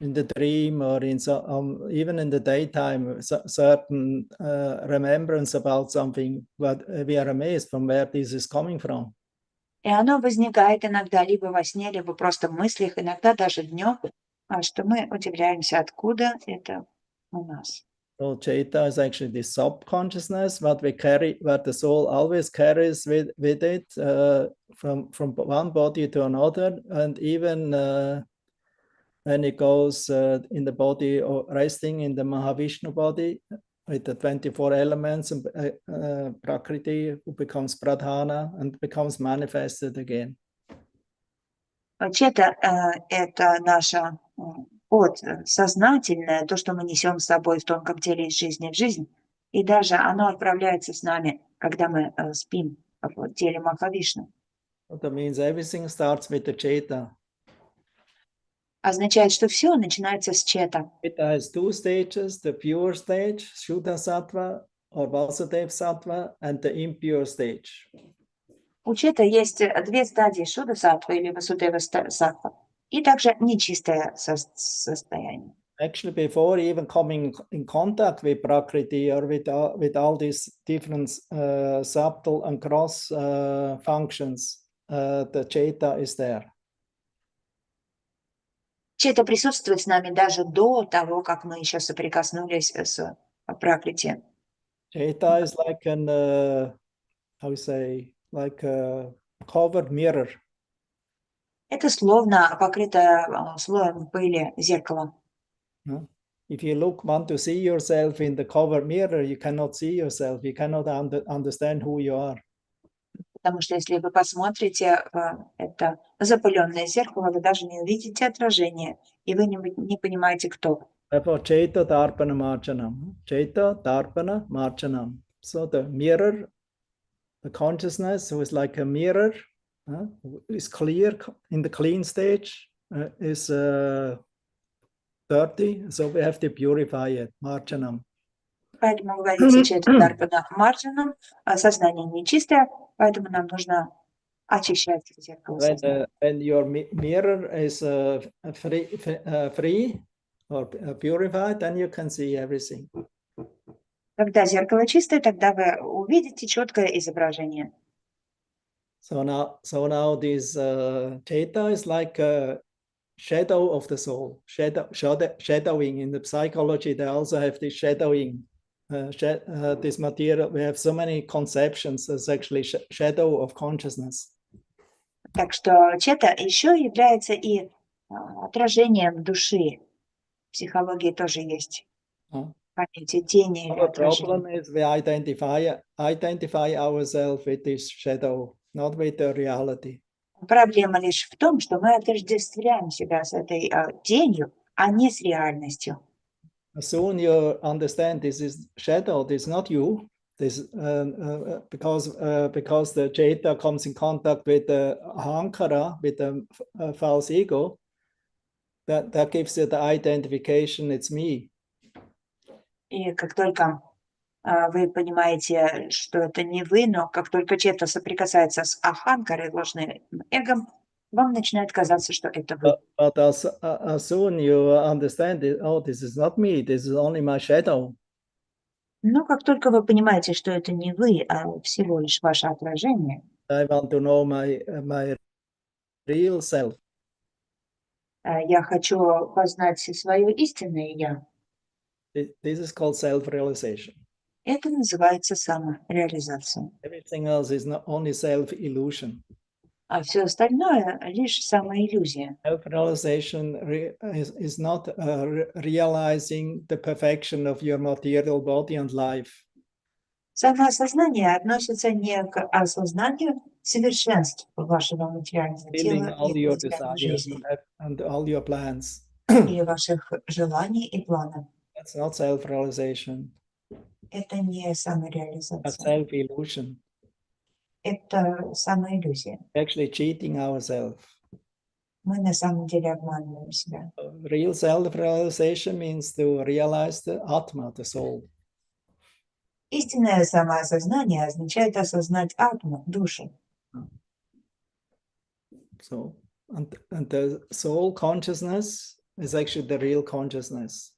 in the dream or even in the daytime, certain remembrance about something, but we are amazed from where this is coming from. И оно возникает иногда либо во сне, либо просто в мыслях, иногда даже днем, что мы удивляемся, откуда это у нас. So Cheta is actually the subconsciousness, what the soul always carries with it from one body to another, and even when it goes in the body or resting in the Mahavishnu body with the 24 elements and Prakriti, who becomes Pradhana and becomes manifested again. Чета – это наша от сознательное, то, что мы несем с собой в тонком теле из жизни в жизнь, и даже оно отправляется с нами, когда мы спим в теле Махавишну. That means everything starts with the Cheta. Означает, что все начинается с чета. Cheta has two stages, the pure stage, Shuddha Sattva or Vasudeva Sattva, and the impure stage. У чета есть две стадии: Шуда саттва или Васудева саттва, и также нечистое состояние. Actually, before even coming in contact with Prakriti or with all these different subtle and cross functions, the Cheta is there. Чета присутствует с нами даже до того, как мы еще соприкоснулись с Пракрити. Cheta is like an, how you say, like a covered mirror. Это словно покрытое слоем пыли зеркало. If you want to see yourself in the covered mirror, you cannot see yourself. You cannot understand who you are. Потому что если вы посмотрите в это запыленное зеркало, вы даже не увидите отражение, и вы не понимаете, кто вы. Therefore, Cheta Darpana Marjanam. Cheta Darpana Marjanam. So the mirror, the consciousness, who is like a mirror, is clear in the clean stage, is dirty, so we have to purify it, Marjanam. Поэтому говорится Чета Дарпана Марджанам, сознание нечистое, поэтому нам нужно очищать зеркало сознания. When your mirror is free or purified, then you can see everything. Когда зеркало чистое, тогда вы увидите четкое изображение. So now this Cheta is like a shadow of the soul, shadowing. In the psychology, they also have this shadowing. This material, we have so many conceptions. It's actually shadow of consciousness. Так что чета еще является и отражением души. В психологии тоже есть понятие тени или отражения. The problem is we identify ourselves with this shadow, not with the reality. Проблема лишь в том, что мы отождествляем себя с этой тенью, а не с реальностью. As soon you understand this is shadow, this is not you. This because the Cheta comes in contact with the ahankara, with the false ego, that gives you the identification, it's me. И как только вы понимаете, что это не вы, но как только чета соприкасается с аханкарой, ложным эгом, вам начинает казаться, что это вы. But as soon you understand it, oh, this is not me, this is only my shadow. Но как только вы понимаете, что это не вы, а всего лишь ваше отражение, I want to know my real self. Я хочу познать свое истинное я. This is called self-realization. Это называется самореализация. Everything else is not only self-illusion. А все остальное лишь самоиллюзия. Self-realization is not realizing the perfection of your material body and life. Самоосознание относится не к осознанию совершенств вашего материального тела и материальной жизни, and all your plans. или ваших желаний и планов. That's not self-realization. Это не That's самореализация. self-illusion. Это самоиллюзия. Actually cheating ourselves. Мы на самом деле обманываем себя. Real self-realization means to realize the Atma, the soul. Истинное самоосознание означает осознать атму, душу. So, and the soul consciousness is actually the real consciousness.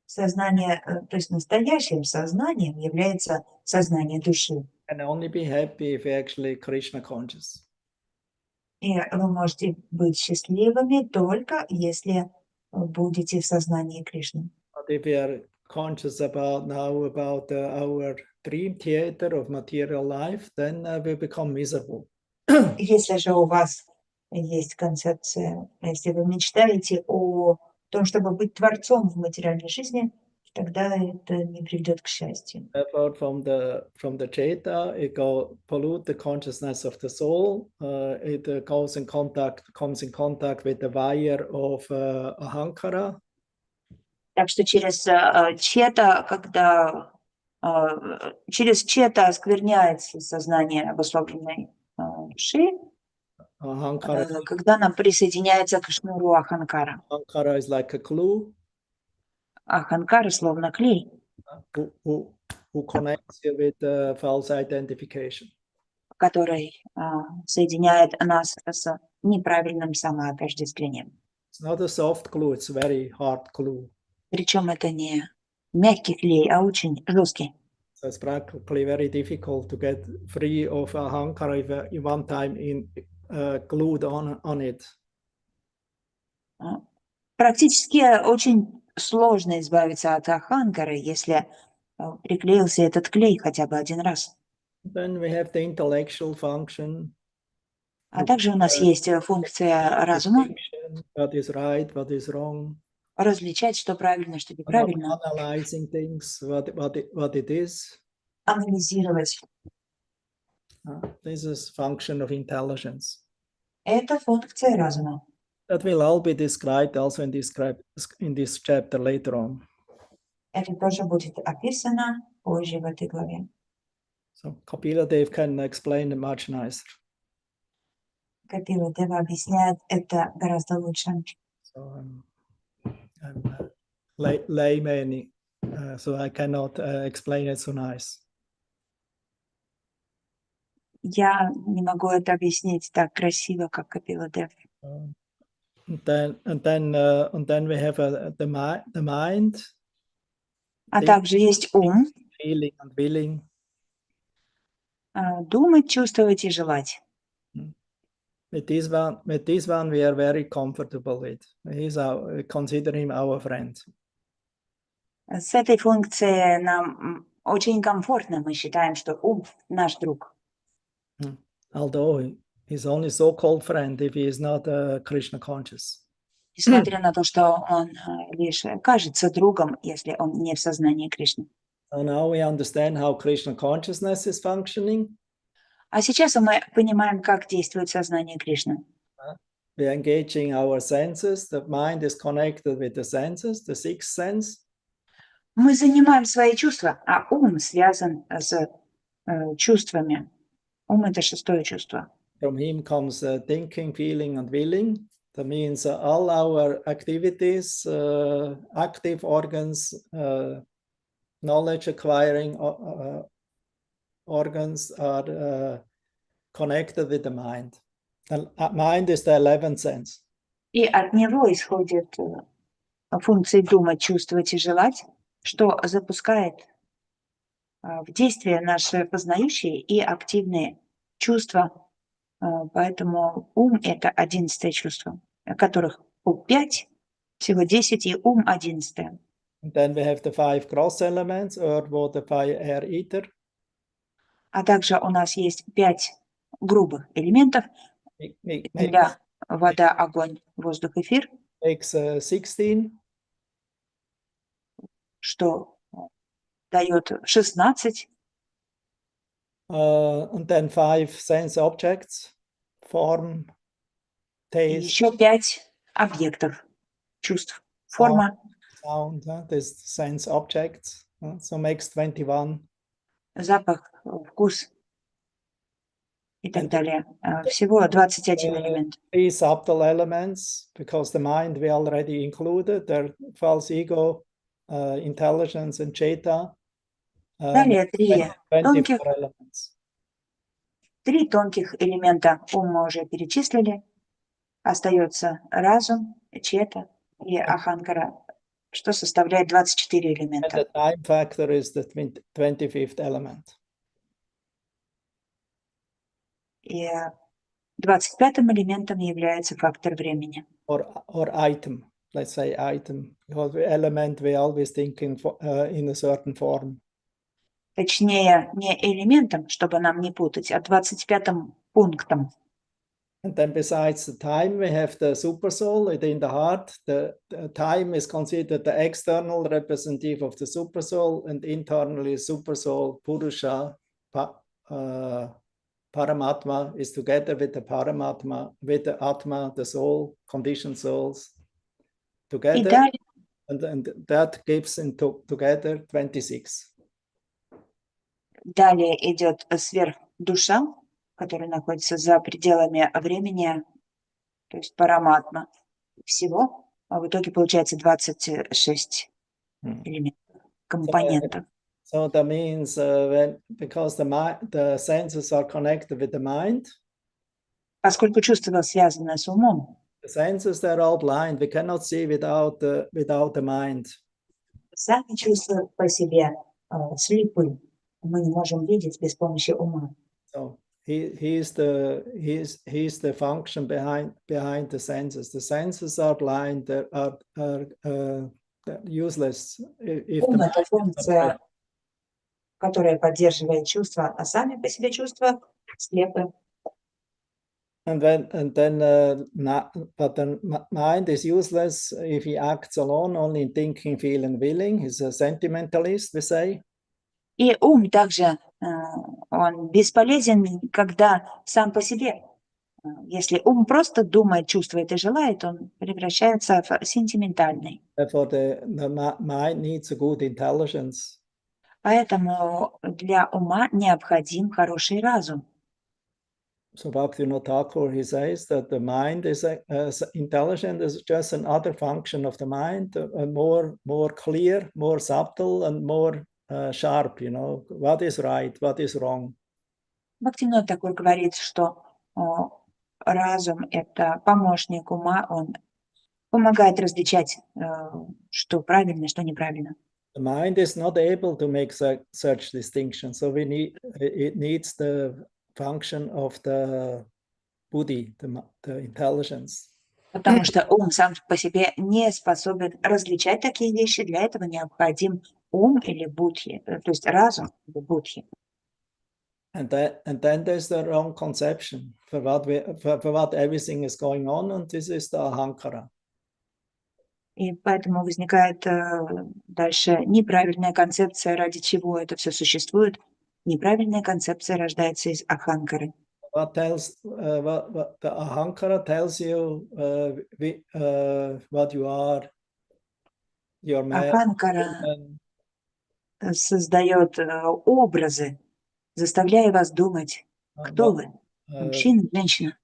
Сознание, то есть настоящим сознанием является сознание души. Can only be happy if you're actually Krishna conscious. И вы можете быть счастливыми только если будете в сознании Кришны. But if we are conscious about our dream theater of material life, then we become miserable. Если же у вас есть концепция, если вы мечтаете о том, чтобы быть творцом в материальной жизни, тогда это не приведет к счастью. Therefore, from the Cheta, it pollute the consciousness of the soul. It comes in contact with the wire of Ahankara. Так что через чета, когда через чета оскверняется сознание обусловленной души, когда нам присоединяется к шнуру Аханкара. Ahankara is like a clue. Аханкара словно клей, Who connects you with false identification. который соединяет нас с неправильным самоотождествлением. It's not a soft glue, it's a very hard glue. Причем это не мягкий клей, а очень жесткий. So it's practically very difficult to get free of Ahankara if you one time glued on it. Практически очень сложно избавиться от Аханкары, если приклеился этот клей хотя бы один раз. Then we have the intellectual function. А также у нас есть функция разума. What is right, what is wrong. Различать, что правильно, что неправильно. Analyzing things, what it is. Анализировать. This is function of intelligence. Это функция разума. That will all be described also in this chapter later on. Это тоже будет описано позже в этой главе. So Kapila Dev can explain it much nicer. Капила Дева объясняет это гораздо лучше. So I'm layman, so I cannot explain it so nice. Я не могу это объяснить так красиво, как Капила Дев. And then we have the mind. А также есть ум. Feeling and willing. Думать, чувствовать и желать. With this one we are very comfortable with. Consider him our friend. С этой функцией нам очень комфортно. Мы считаем, что ум наш друг. Although he's only so-called friend if he is not Krishna conscious. Несмотря на то, что он лишь кажется другом, если он не в сознании Кришны. So now we understand how Krishna consciousness is functioning. А сейчас мы понимаем, как действует сознание Кришны. We are engaging our senses. The mind is connected with the senses, the sixth sense. Мы занимаем свои чувства, а ум связан с чувствами. Ум – это шестое чувство. From him comes thinking, feeling, and willing. That means all our activities, active organs, knowledge acquiring organs are connected with the mind. The mind is the 11th sense. И от него исходят функции думать, чувствовать и желать, что запускает в действие наши познающие и активные чувства. Поэтому ум – это 11-е чувство, которых 5, всего 10, и ум – 11-е. Then we have the 5 gross elements, earth, water, fire, air, ether. А также у нас есть 5 грубых элементов – земля, вода, огонь, воздух, эфир. Makes 16. Что дает 16. And then 5 sense objects, form, taste. Еще 5 объектов чувств. Форма. Sound, this sense objects. So makes 21. Запах, вкус и так далее. Всего 21 элемент. 3 subtle elements, because the mind we already included, the false ego, intelligence, and Cheta. Далее 3 тонких элемента ум мы уже перечислили. Остается разум, чета и аханкара, что составляет 24 элемента. And the time factor is the 25th element. И 25-м элементом является фактор времени. Or item, let's say item, because the element we always thinking in a certain form. Точнее, не элементом, чтобы нам не путать, а 25-м пунктом. And then besides the time, we have the super soul within the heart. The time is considered the external representative of the super soul, and internally super soul, Purusha, Paramatma is together with the Paramatma, with the Atma, the soul, conditioned souls, together. And that gives together 26. Далее идет сверхдуша, которая находится за пределами времени, то есть параматма всего, а в итоге получается 26 элементов, компонентов. So that means because the senses are connected with the mind. Поскольку чувства связаны с умом, the senses, they're all blind. We cannot see without the mind. сами чувства по себе слепы. Мы не можем видеть без помощи ума. So he's the function behind the senses. The senses are blind. Are useless. Ум — это функция, которая поддерживает чувства, а сами по себе чувства слепы. But the mind is useless if he acts alone, only in thinking, feeling, willing. He's a sentimentalist, we say. И ум также он бесполезен, когда сам по себе. Если ум просто думает, чувствует и желает, он превращается в сентиментальный. Therefore, the mind needs a good intelligence. Поэтому для ума необходим хороший разум. So Bhaktivinoda Thakur, he says that the mind is intelligent is just another function of the mind, more clear, more subtle, and more sharp. You know, what is right, what is wrong. Бхактивинод Тхакур говорит, что разум — это помощник ума, он помогает различать, что правильно, что неправильно. The mind is not able to make such distinction, so it needs the function of the buddhi, the intelligence. Потому что ум сам по себе не способен различать такие вещи, для этого необходим ум или будхи, то есть разум или будхи. And then there's the wrong conception for what everything is going on, and this is the ahankara. И поэтому возникает дальше неправильная концепция, ради чего это все существует. Неправильная концепция рождается из аханкары. What the ahankara tells you what you are, your man. Аханкара создает образы, заставляя вас думать, кто вы, мужчина, женщина.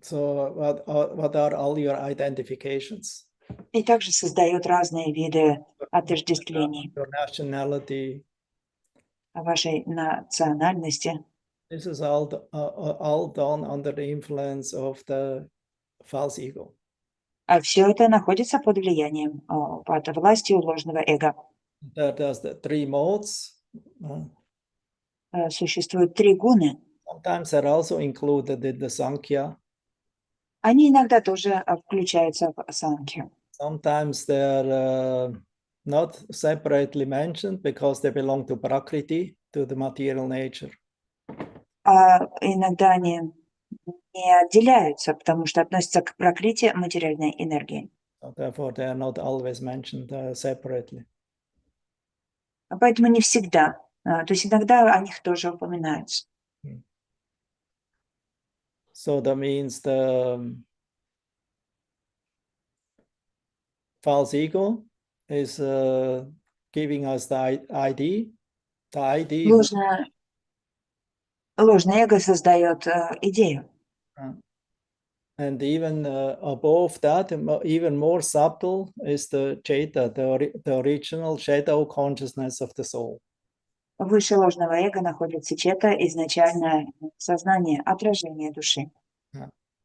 So what are all your identifications? И также создает разные виды отождествлений Your nationality. о вашей национальности. This is all done under the influence of the false ego. А все это находится под влиянием, под властью ложного эго. There's the three modes. Существуют три гуны. Sometimes they're also included in the Sankhya. Они иногда тоже включаются в санкхью. Sometimes they're not separately mentioned because they belong to Prakriti, to the material nature. А иногда они не отделяются, потому что относятся к пракрити, материальной энергии. So therefore, they are not always mentioned separately. Поэтому не всегда. То есть иногда о них тоже упоминаются. So that means the false ego is giving us the ID. The ID. Ложное эго создает идею. And even above that, even more subtle is the Cheta, the original shadow consciousness of the soul. Выше ложного эго находится чета, изначальное сознание, отражение души.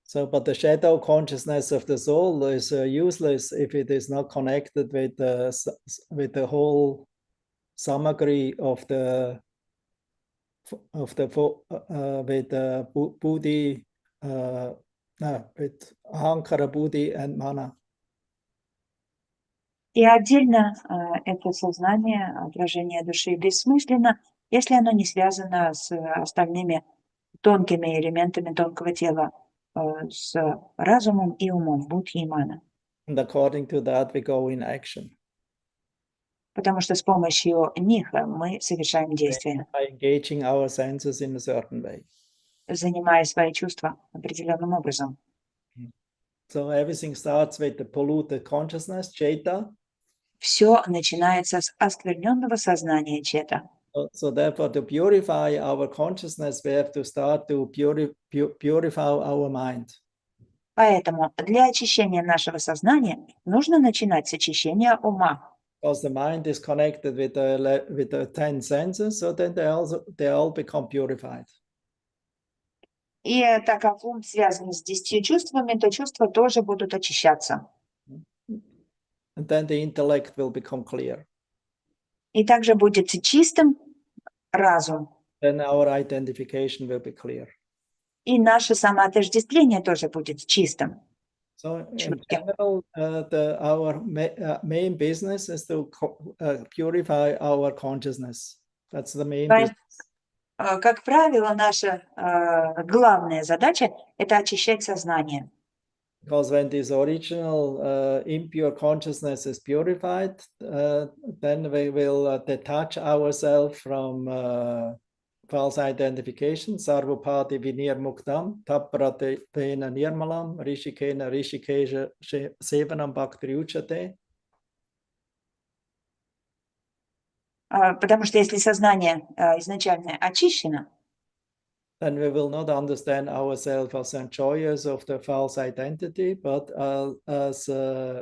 So, but the shadow consciousness of the soul is useless if it is not connected with the whole samagri of the buddhi, with ahankara, buddhi, and mana. И отдельно это сознание, отражение души бессмысленно, если оно не связано с остальными тонкими элементами тонкого тела, с разумом и умом, будхи и мана. And according to that, we go in action. Потому что с помощью них мы совершаем действия, By engaging our senses in a certain way. занимая свои чувства определенным образом. So everything starts with the polluted consciousness, Cheta. Все начинается с оскверненного сознания чета. So therefore, to purify our consciousness, we have to start to purify our mind. Поэтому для очищения нашего сознания нужно начинать с очищения ума. Because the mind is connected with the 10 senses, so then they all become purified. И так как ум связан с 10 чувствами, то чувства тоже будут очищаться. And then the intellect will become clear. И также будет чистым разум. Then our identification will be clear. И наше самоотождествление тоже будет чистым. So in general, our main business is to purify our consciousness. That's the main business. Как правило, наша главная задача – это очищать сознание. Because when this original impure consciousness is purified, then we will detach ourselves from false identification. Sarvapati vinir muktam, tapratena nirmalam, rishikena rishikesha sevanam bhaktiryuchate. Потому что если сознание изначально очищено, then we will not understand ourselves as enjoyers of the false identity, but as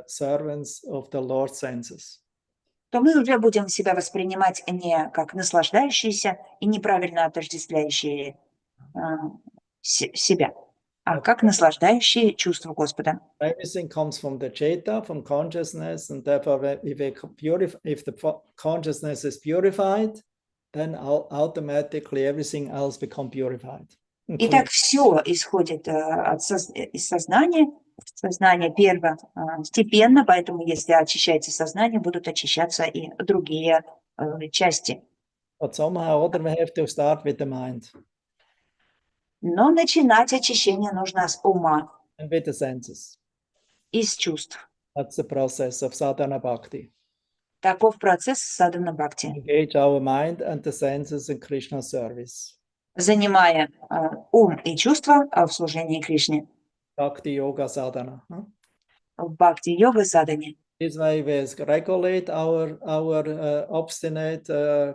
servants of the Lord's senses. то мы уже будем себя воспринимать не как наслаждающиеся и неправильно отождествляющие себя, а как наслаждающие чувства Господа. Everything comes from the Cheta, from consciousness, and therefore if the consciousness is purified, then automatically everything else become purified. Итак, все исходит из сознания. Сознание первостепенно, поэтому если очищается сознание, будут очищаться и другие части. But somehow or other we have to start with the mind. Но начинать очищение нужно с ума. And with the senses. Из чувств. That's the process of sadhana bhakti. Таков процесс садхана бхакти. Engage our mind and the senses in Krishna's service. Занимая ум и чувства в служении Кришне. Bhakti yoga sadhana. В бхакти-йога садхане. This way we regulate our obstinate,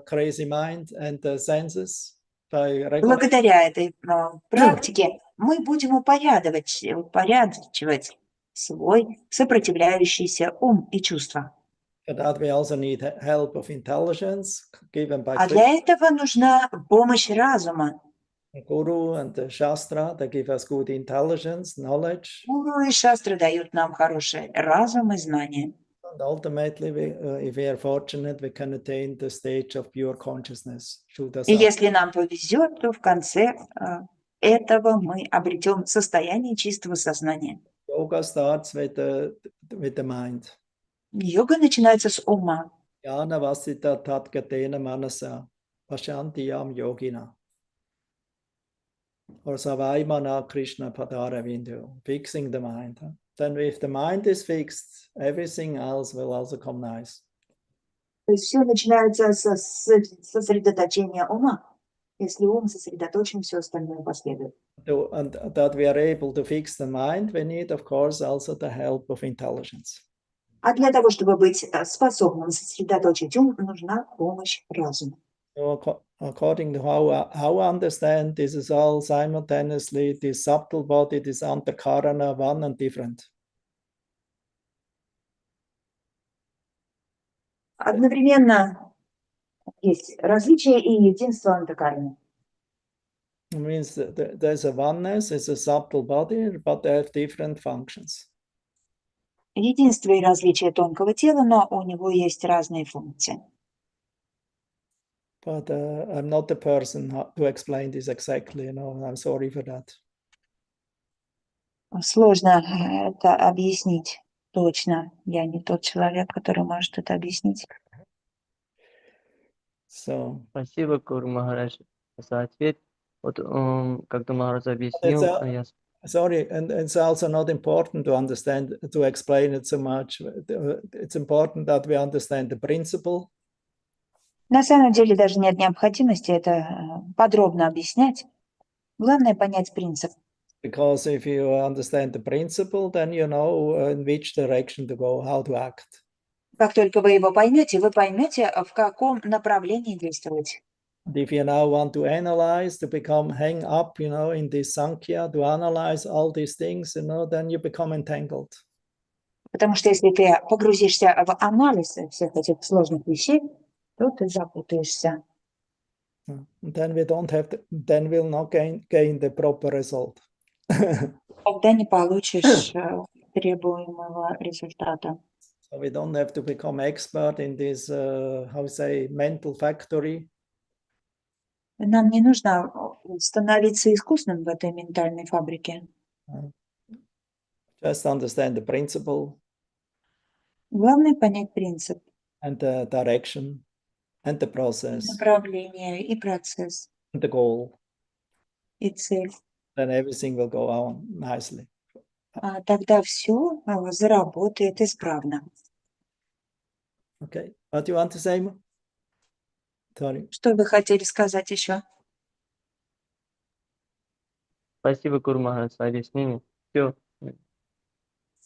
crazy mind and the senses. Благодаря этой практике мы будем упорядочивать свой сопротивляющийся ум и чувства. That we also need help of intelligence given by А для этого нужна помощь разума. Guru and the Shastra, they give us good intelligence, knowledge. Гуру и шастры дают нам хороший разум и знания. And ultimately, if we are fortunate, we can attain the stage of pure consciousness. И если нам повезет, то в конце этого мы обретем состояние чистого сознания. Yoga starts with the mind. Йога начинается с ума. Jnana vasita tatgatena manasa pashantiyam yogina. Or savaimana Krishna padara vindu, fixing the mind. Then if the mind is fixed, everything else will also come nice. То есть все начинается с сосредоточения ума. Если ум сосредоточен, все остальное последует. And that we are able to fix the mind, we need, of course, also the help of intelligence. А для того, чтобы быть способным сосредоточить ум, нужна помощь разума. So according to how I understand, this is all simultaneously this subtle body, this antakarana, one and different. Одновременно есть различие и единство антакараны. It means that there's a oneness, it's a subtle body, but they have different functions. Единство и различие тонкого тела, но у него есть разные функции. But I'm not the person to explain this exactly, I'm sorry for that. Сложно это объяснить точно. Я не тот человек, который может это объяснить. Спасибо, Гуру Махарадж, за ответ. Вот когда Махарадж объяснил, я... Sorry, and it's also not important to understand, to explain it so much. It's important that we understand the principle. На самом деле даже нет необходимости это подробно объяснять. Главное понять принцип. Because if you understand the principle, then you know in which direction to go, how to act. Как только вы его поймете, вы поймете, в каком направлении действовать. And if you now want to analyze, to become hang up, in this Sankhya, to analyze all these things, then you become entangled. Потому что если ты погрузишься в анализ всех этих сложных вещей, то ты запутаешься. Then then we'll not gain the proper result. Тогда не получишь требуемого результата. So we don't have to become expert in this, mental factory. Нам не нужно становиться искусным в этой ментальной фабрике. Just understand the principle. Главное понять принцип. And the direction, and the process. Направление и процесс. And the goal. И цель. Then everything will go on nicely. Тогда все заработает исправно. Okay. What do you want to say? Sorry. Что вы хотели сказать еще? Спасибо, Гуру Махарадж, за объяснение. Все.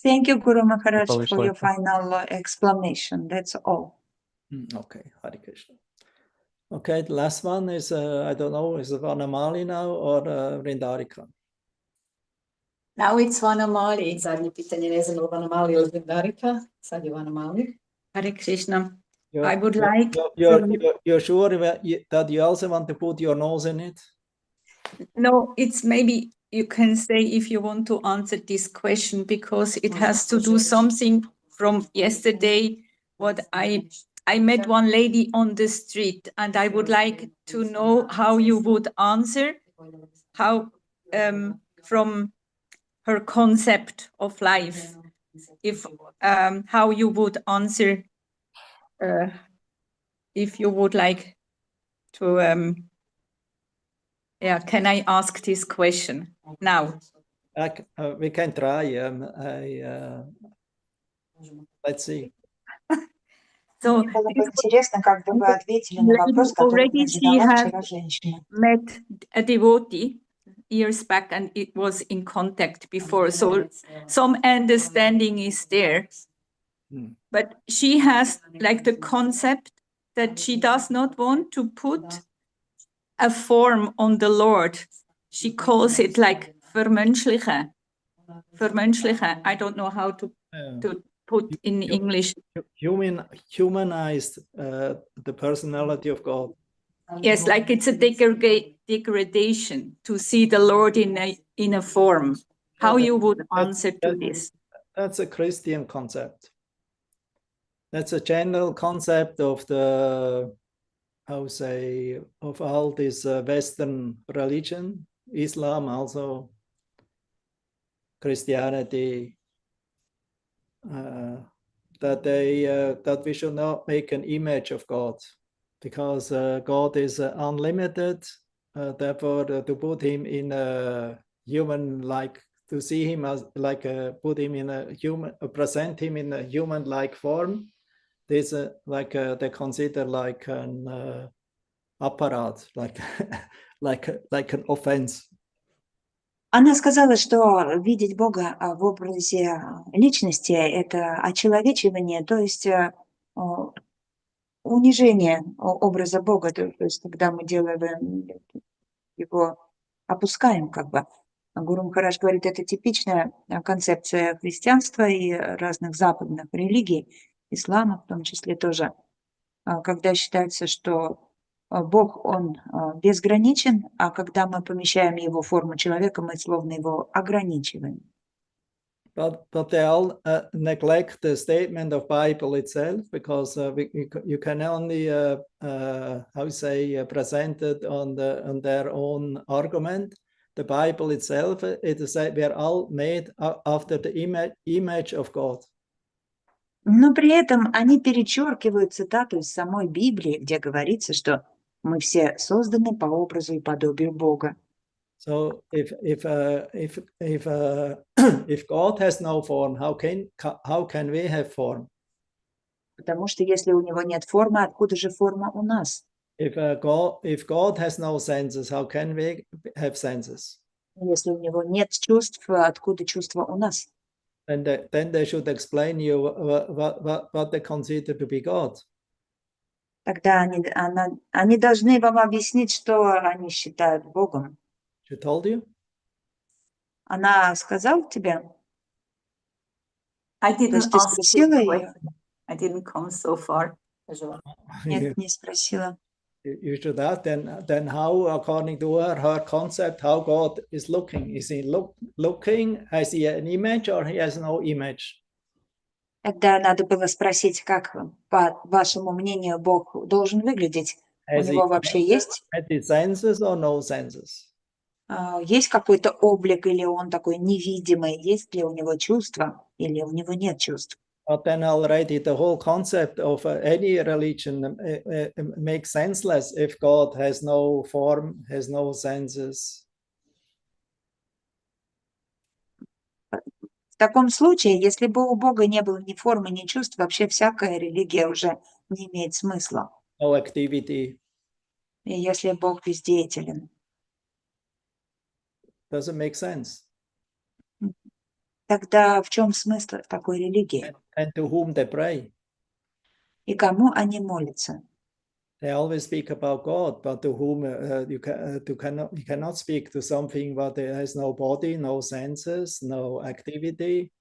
Thank you, Guru Maharaj, for your final explanation. That's all. Okay, Hare Krishna. Okay, the last one is, I don't know, is it Vanamali now or Vrindarika? Now it's Vanamali. Zadnje pitanje ne znam Vanamali ili Vrindarika. Sad je Vanamali. Hare Krishna. I would like... You're sure that you also want to put your nose in it? No, it's maybe you can say if you want to answer this question, because it has to do something from yesterday. What I met one lady on the street, and I would like to know how you would answer, how from her concept of life, if how you would answer, if you would like to. Yeah, can I ask this question now? We can try. Let's see. So, мне было бы интересно, как бы вы ответили на вопрос, который мне задала вчера женщина. Met a devotee years back, and it was in contact before, so some understanding is there. But she has like the concept that she does not want to put a form on the Lord. She calls it like vermenschlichen. Vermenschlichen. I don't know how to put in English. Humanized the personality of God. Yes, like it's a degradation to see the Lord in a form. How you would answer to this? That's a Christian concept. That's a general concept of the, of all this Western religion, Islam also, Christianity, that we should not make an image of God, because God is unlimited. Therefore, to put him in a human, like to see him as like put him in a human, present him in a human-like form. This like they consider like an apparat, like an offense. Она сказала, что видеть Бога в образе личности – это очеловечивание, то есть унижение образа Бога, то есть когда мы делаем его, опускаем как бы. Гуру Махарадж говорит, это типичная концепция христианства и разных западных религий, ислама в том числе тоже, когда считается, что Бог, он безграничен, а когда мы помещаем его в форму человека, мы словно его ограничиваем. But they all neglect the statement of Bible itself, because you can only present it on their own argument. The Bible itself, it is we are all made after the image of God. Но при этом они перечеркивают цитату из самой Библии, где говорится, что мы все созданы по образу и подобию Бога. So if God has no form, how can we have form? Потому что если у него нет формы, откуда же форма у нас? If God has no senses, how can we have senses? Если у него нет чувств, откуда чувства у нас? Then they should explain you what they consider to be God. Тогда они должны вам объяснить, что они считают Богом. She told you? Она сказала тебе? I То есть didn't ты ask спросила this ее? question. I didn't come so far. Нет, не спросила. You should ask then how, according to her concept, how God is looking. Is he looking? Has he an image or he has no image? Тогда надо было спросить, как, по вашему мнению, Бог должен выглядеть. У него вообще есть? Has he senses or no senses? Есть какой-то облик, или он такой невидимый? Есть ли у него чувства, или у него нет чувств? But then already the whole concept of any religion makes senseless if God has no form, has no senses. В таком случае, если бы у Бога не было ни формы, ни чувств, вообще всякая религия уже не имеет смысла. No activity. И если Бог бездеятелен. Doesn't make sense. Тогда в чем смысл такой религии? And to whom they pray? И кому они молятся? They always speak about God, but to whom you cannot speak to something that has no body, no senses, no activity.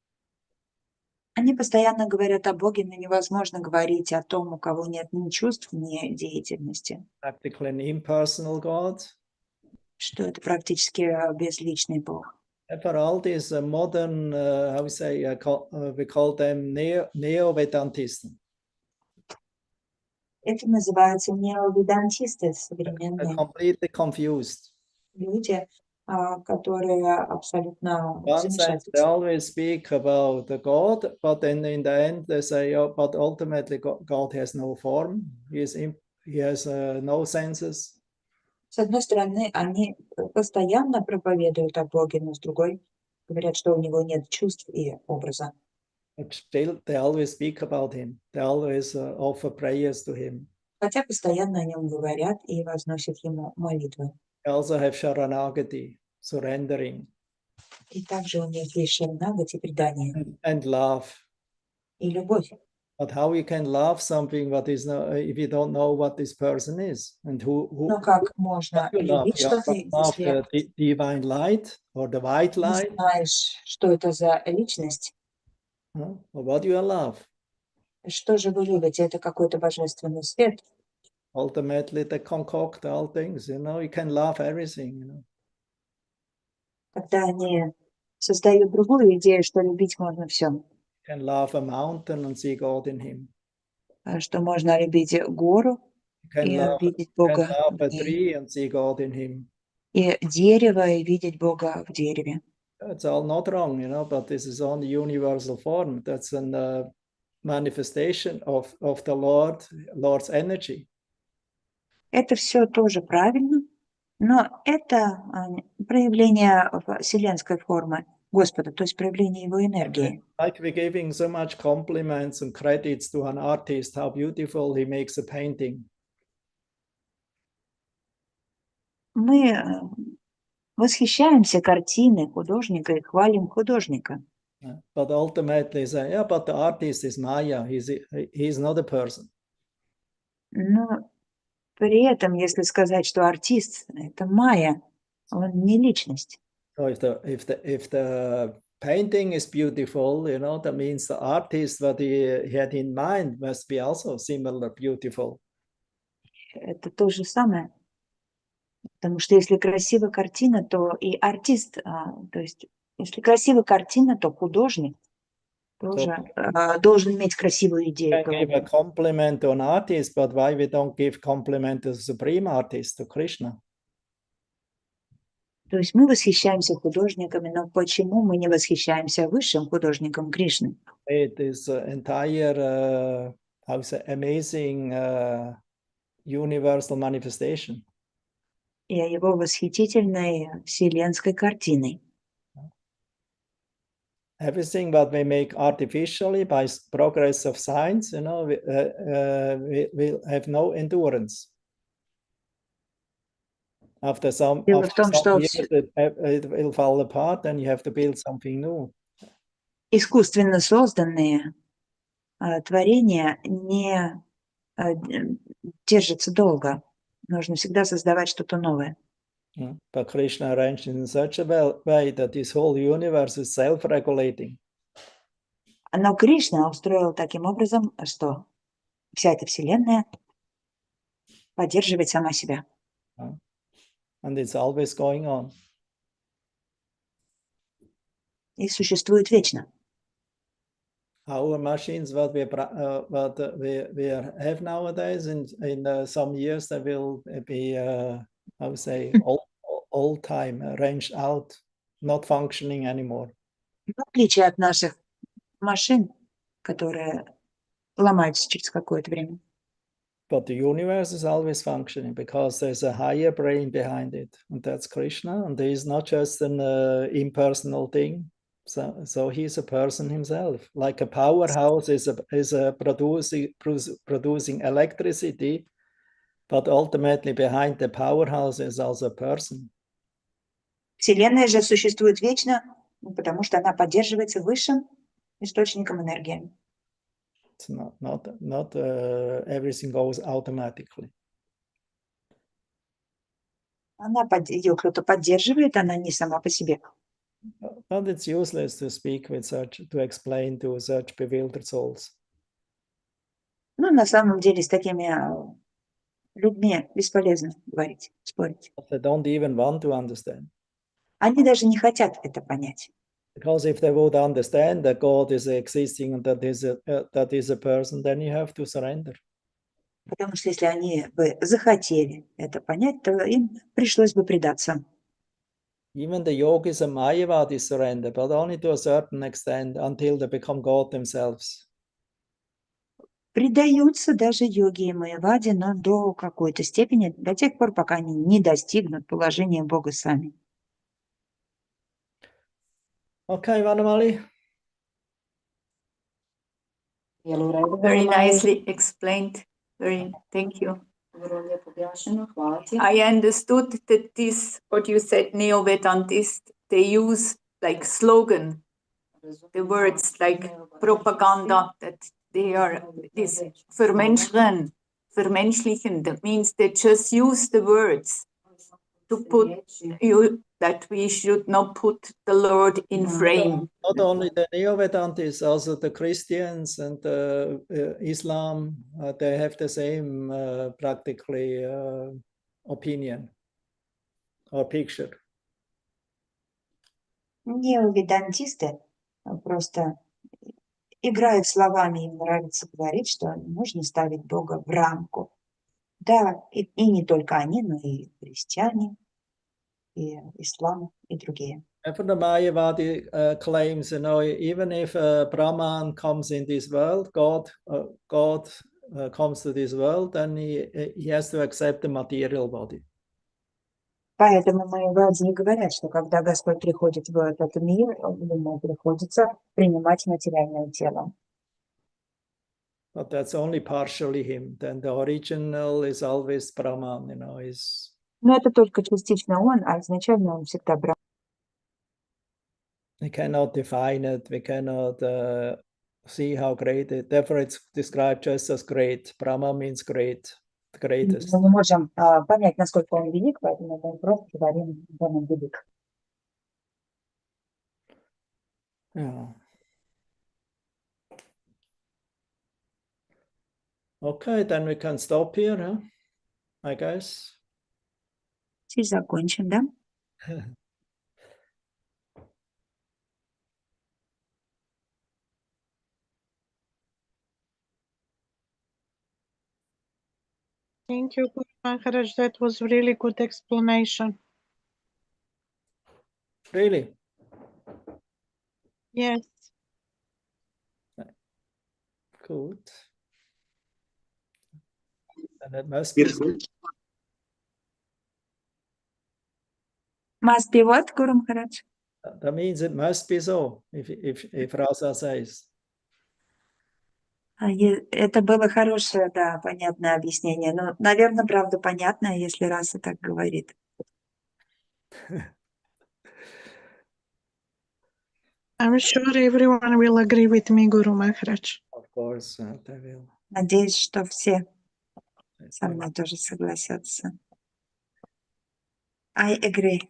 Они постоянно говорят о Боге, но невозможно говорить о том, у кого нет ни чувств, ни деятельности. Practically an impersonal God. Что это практически безличный Бог. For all these modern, how we say, we call them neo-Vedantism. Это называется неоведантисты, современные Completely confused. люди, которые абсолютно One sense, they always speak about the God, but then in the end they say, oh, but ultimately God has no form. He has no senses. С одной стороны, они постоянно проповедуют о Боге, но с другой говорят, что у него нет чувств и образа. But still, they always speak about him. They always offer prayers to him. Хотя постоянно о нем говорят и возносят ему молитвы. They also have Sharanagati, surrendering. И также у них есть шаранагати, предание. And love. И любовь. But how you can love something that is not, if you don't know what this person is and who Но как можно любить что-то, если the divine light or the white не light? знаешь, что это за личность? Or what do you love? Что же вы любите? Это какой-то божественный свет? Ultimately, they concoct all things. You can love everything. Когда они создают другую идею, что любить можно все. Can love a mountain and see God in him. Что можно любить гору и видеть Бога love a в ней. tree and see God in him. И дерево, и видеть Бога в дереве. It's all not wrong, but this is only universal form. That's a manifestation of the Lord's energy. Это все тоже правильно, но это проявление вселенской формы Господа, то есть проявление Его энергии. Like we're giving so much compliments and credits to an artist, how beautiful he makes a painting. Мы восхищаемся картиной художника и хвалим художника. But ultimately say, yeah, but the artist is Maya, he's not a person. Но при этом, если сказать, что артист – это майя, он не личность. So if the painting is beautiful, that means the artist that he had in mind must be also similar beautiful. Это то же самое. Потому что если красивая картина, то и артист, то есть если красивая картина, то художник тоже должен иметь красивую идею. We can give a compliment to an artist, but why we don't give compliment to the supreme artist, to Krishna? То есть мы восхищаемся художниками, но почему мы не восхищаемся высшим художником Кришны? It is entire, amazing universal manifestation. и его восхитительной вселенской картиной. Everything that we make artificially by progress of science, you know, will have no endurance. After some years, it will fall apart, and you have to build something new. Искусственно созданные творения не держатся долго. Нужно всегда создавать что-то новое. But Krishna arranged it in such a way that this whole universe is self-regulating. Но Кришна устроил таким образом, что вся эта вселенная поддерживает сама себя. And it's always going on. И существует вечно. Our machines, what we have nowadays, in some years, they will be, I would say, old time, arranged out, not functioning anymore. В отличие от наших машин, которые ломаются через какое-то время. But the universe is always functioning because there's a higher brain behind it, and that's Krishna, and he is not just an impersonal thing. So he's a person himself, like a powerhouse is producing electricity, but ultimately behind the powerhouse is also a person. Вселенная же существует вечно, потому что она поддерживается высшим источником энергии. It's not everything goes automatically. Ее кто-то поддерживает, она не сама по себе. But it's useless to speak with to explain to such bewildered souls. Ну, на самом деле, с такими людьми бесполезно говорить, спорить. They don't even want to understand. Они даже не хотят это понять. Because if they would understand that God is existing and that is a person, then you have to surrender. Потому что если они бы захотели это понять, то им пришлось бы предаться. Even the yogis and Mayavadis surrender, but only to a certain extent until they become God themselves. Предаются даже йоги и майявади, но до какой-то степени, до тех пор, пока они не достигнут положения Бога сами. Okay, Vanamali. Very nicely explained. Thank you. I understood that this, what you said, Neo-Vedantists, they use like slogan, the words like propaganda, that they are this vermenschlichen, that means they just use the words to put you, that we should not put the Lord in frame. Not only the Neo-Vedantists, also the Christians and Islam, they have the same practically opinion or picture. Неоведантисты просто играют словами, им нравится говорить, что нужно ставить Бога в рамку. Да, и не только они, но и христиане, и ислам, и другие. For the Mayavadi claims, you know, even if Brahman comes in this world, God comes to this world, then he has to accept the material body. Поэтому майявади говорят, что когда Господь приходит в этот мир, ему приходится принимать материальное тело. But that's only partially him. Then the original is always Brahman, you know, is. Но это только частично он, а изначально он всегда Брахман. We cannot define it. We cannot see how great it. Therefore, it's described just as great. Brahma means great, the greatest. Мы не можем понять, насколько он велик, поэтому мы просто говорим, что он велик. Yeah. Okay, then we can stop here, huh? I guess. Здесь закончим, да? Thank you, Guru Maharaj. That was really good explanation. Really? Yes. Good. And it must be. Must be what, Guru Maharaj? That means it must be so, if Rasa says. Это было хорошее, да, понятное объяснение. Но, наверное, правда понятное, если Раса так говорит. I'm sure everyone will agree with me, Guru Maharaj. Of course, they will. Надеюсь, что все со мной тоже согласятся. I agree.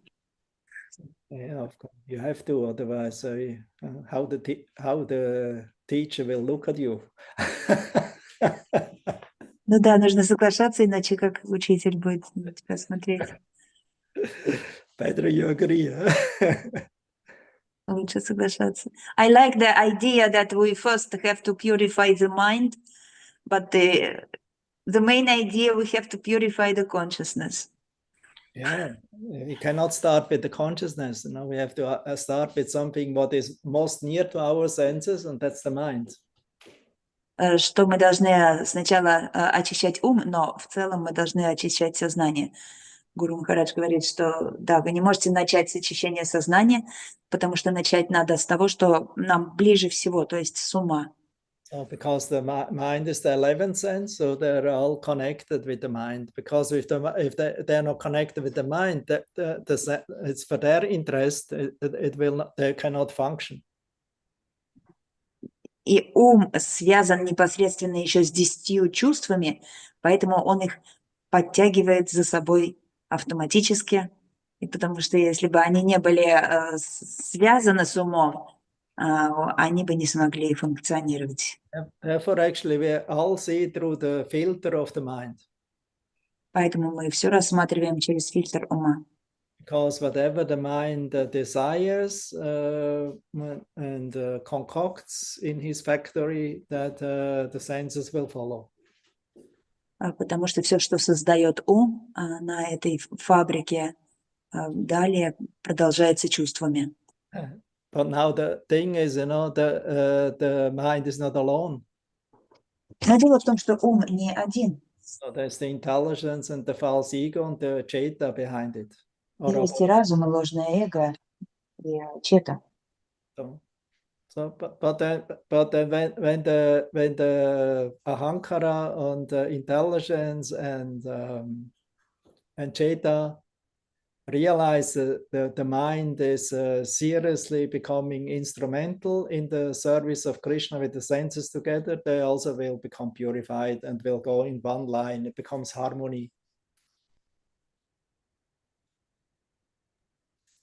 Yeah, of course. You have to, otherwise, how the teacher will look at you. Ну да, нужно соглашаться, иначе как учитель будет на тебя смотреть. Better you agree. Лучше соглашаться. I like the idea that we first have to purify the mind, but the main idea we have to purify the consciousness. Yeah, we cannot start with the consciousness. You know, we have to start with something what is most near to our senses, and that's the mind. Что мы должны сначала очищать ум, но в целом мы должны очищать сознание. Гуру Махарадж говорит, что да, вы не можете начать с очищения сознания, потому что начать надо с того, что нам ближе всего, то есть с ума. So because the mind is the 11th sense, so they're all connected with the mind. Because if they're not connected with the mind, it's for their interest. They cannot function. И ум связан непосредственно еще с 10 чувствами, поэтому он их подтягивает за собой автоматически. И потому что если бы они не были связаны с умом, они бы не смогли функционировать. Therefore, actually, we all see through the filter of the mind. Поэтому мы все рассматриваем через фильтр ума. Because whatever the mind desires and concocts in his factory, that the senses will follow. Потому что все, что создает ум на этой фабрике, далее продолжается чувствами. But now the thing is, you know, the mind is not alone. Но дело в том, что ум не один. So there's the intelligence and the false ego and the cheta behind it. Есть и разум, и ложное эго, и чета. But then when the ahankara and the intelligence and cheta realize that the mind is seriously becoming instrumental in the service of Krishna with the senses together, they also will become purified and will go in one line. It becomes harmony.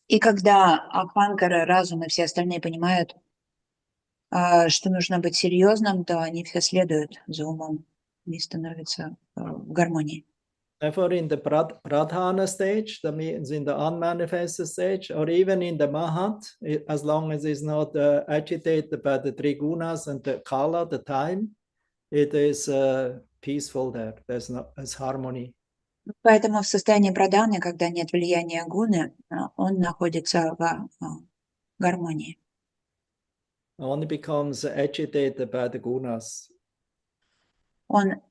И когда Аханкара, разум и все остальные понимают, что нужно быть серьезным, то они все следуют за умом и становятся в гармонии. Therefore, in the pradhana stage, that means in the unmanifested stage, or even in the mahat, as long as it's not agitated by the three gunas and the kala, the time, it is peaceful there. There's harmony. Поэтому в состоянии прадханы, когда нет влияния гуны, он находится в гармонии. Only becomes agitated by the gunas. Он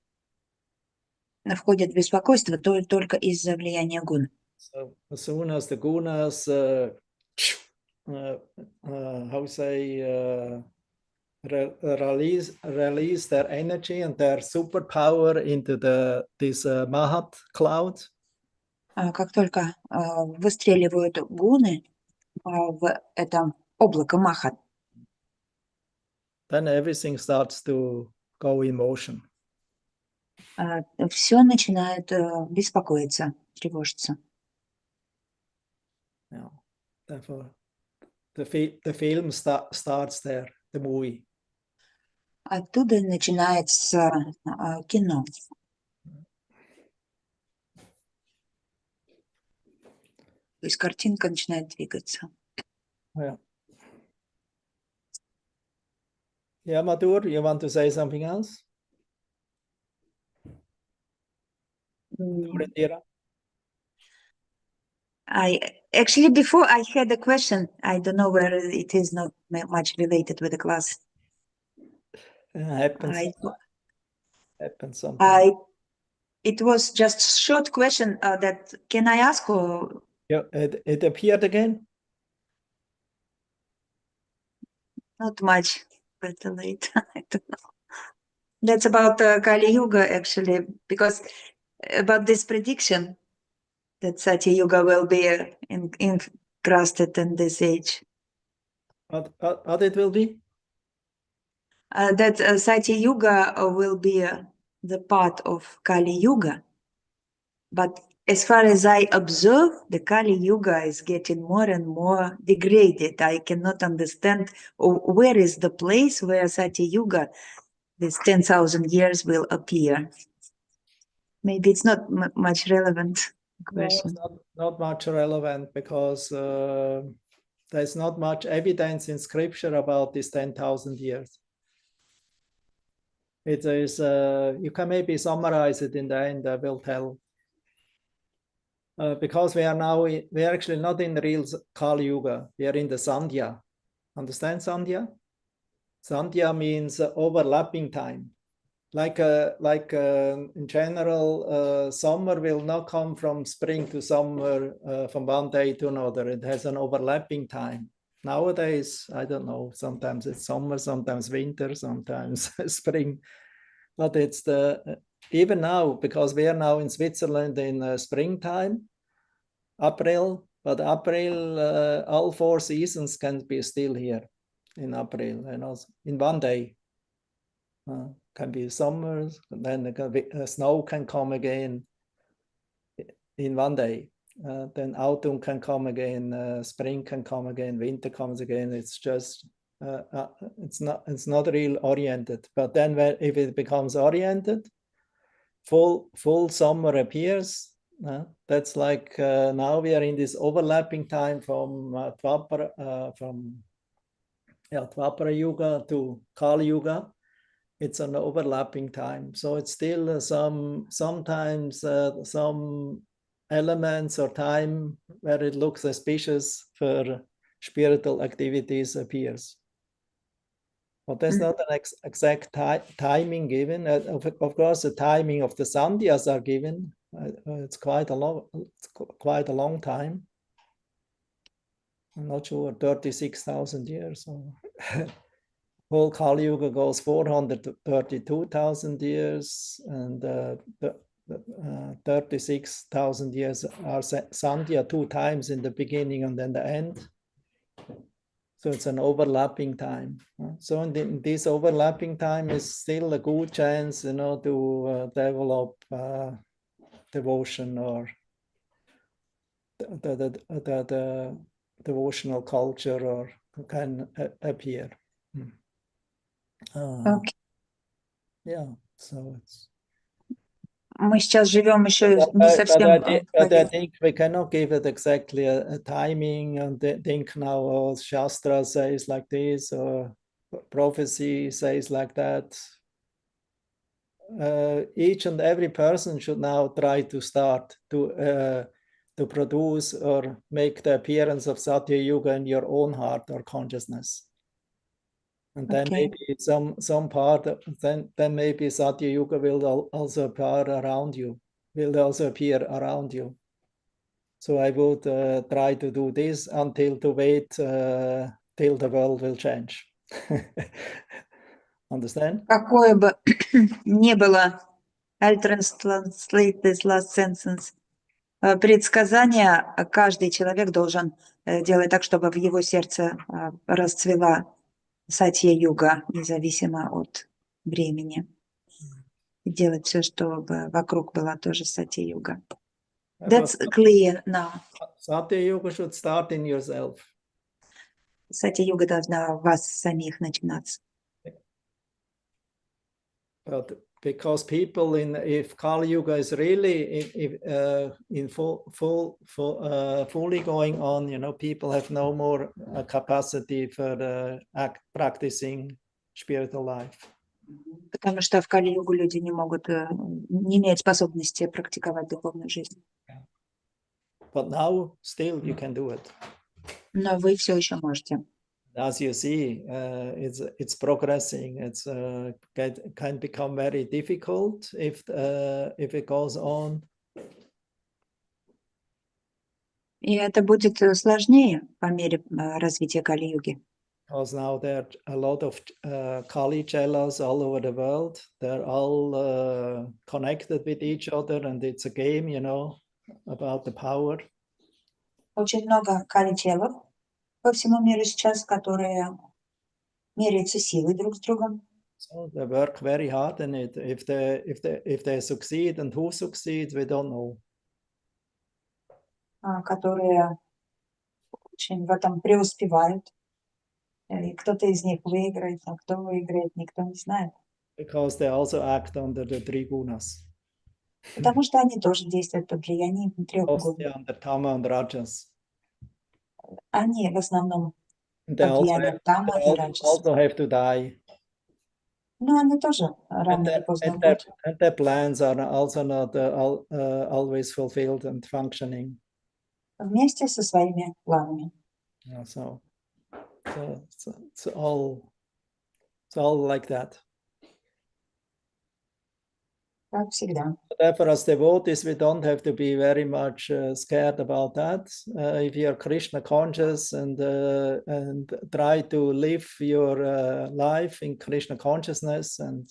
входит в беспокойство только из-за влияния гун. So as soon as the gunas, release their energy and their superpower into this mahat cloud. Как только выстреливают гуны в это облако махат, then everything starts to go in motion. Все начинает беспокоиться, тревожиться. Yeah. Therefore, the film starts there, the movie. Оттуда начинается кино. То есть картинка начинает двигаться. Yeah. Yeah, Madhur, you want to say something else? Actually, before I had a question. I don't know whether it is not much related with the class. Happens sometimes. It was just a short question that can I ask, or Yeah, it appeared again. Not much, but late. I don't know. That's about Kali Yuga, actually, because about this prediction that Satya Yuga will be encrusted in this age. What it will be? That Satya Yuga will be the part of Kali Yuga. But as far as I observe, the Kali Yuga is getting more and more degraded. I cannot understand where is the place where Satya Yuga, this 10,000 years, will appear. Maybe it's not much relevant question. No, it's not much relevant because there's not much evidence in scripture about this 10,000 years. It is, you can maybe summarize it in the end, I will tell. Because we are actually not in the real Kali Yuga, we are in the Sankhya. Understand Sankhya? Sankhya means overlapping time. Like in general, summer will not come from spring to summer from one day to another. It has an overlapping time. Nowadays, I don't know, sometimes it's summer, sometimes winter, sometimes spring. But it's even now, because we are now in Switzerland in springtime, April, but April, all 4 seasons can be still here in April, and also in one day. Can be summer, then snow can come again in one day. Then autumn can come again, spring can come again, winter comes again. It's just it's not real oriented. But then if it becomes oriented, full summer appears. That's like now we are in this overlapping time from Dvapara Yuga to Kali Yuga. It's an overlapping time, so it's still sometimes some elements or time where it looks auspicious for spiritual activities appears. But there's not an exact timing given. Of course, the timing of the Sandhyas are given. It's quite a long time. I'm not sure, 36,000 years. Whole Kali Yuga goes 432,000 years, and 36,000 years are Sandhya 2 times in the beginning and then the end. So it's an overlapping time. So in this overlapping time is still a good chance, to develop devotion or the devotional culture or can appear. Okay. Yeah, so it's. Мы сейчас живем еще не совсем. But I think we cannot give it exactly a timing and think now, oh, Shastra says like this or prophecy says like that. Each and every person should now try to start to produce or make the appearance of Satya Yuga in your own heart or consciousness. And then maybe some part, then maybe Satya Yuga will also appear around you. So I would try to do this until to wait till the world will change. Understand? Какое бы ни было, I'll translate this last sentence. Предсказание, каждый человек должен делать так, чтобы в его сердце расцвела Сатья-юга, независимо от времени. И делать все, чтобы вокруг была тоже Сатья-юга. That's clear now. Satya-yuga should start in yourself. Сатья-юга должна в вас самих начинаться. But because people if Kali Yuga is really in fully going on, people have no more capacity for practicing spiritual life. Потому что в Кали-югу люди не имеют способности практиковать духовную жизнь. But now still you can do it. Но вы все еще можете. As you see, it's progressing. It's can become very difficult if it goes on. И это будет сложнее по мере развития Кали-юги. Because now there are a lot of Kali Chelas all over the world. They're all connected with each other, and it's a game, you know, about the power. Очень много кали-челов по всему миру сейчас, которые меряются силой друг с другом. So they work very hard in it. If they succeed and who succeeds, we don't know. Которые очень в этом преуспевают. И кто-то из них выиграет, а кто выиграет, никто не знает. Because they also act under the three gunas. Потому что они тоже действуют под влиянием трех гун. Mostly under Tama and Rajas. Они в основном And под влиянием Тама и Раджас. also have to die. Но они тоже рано или поздно умрут. And their plans are also not always fulfilled and functioning. Вместе со своими планами. Yeah, so it's all like that. Как всегда. Therefore, as devotees, we don't have to be very much scared about that. If you're Krishna conscious and try to live your life in Krishna consciousness and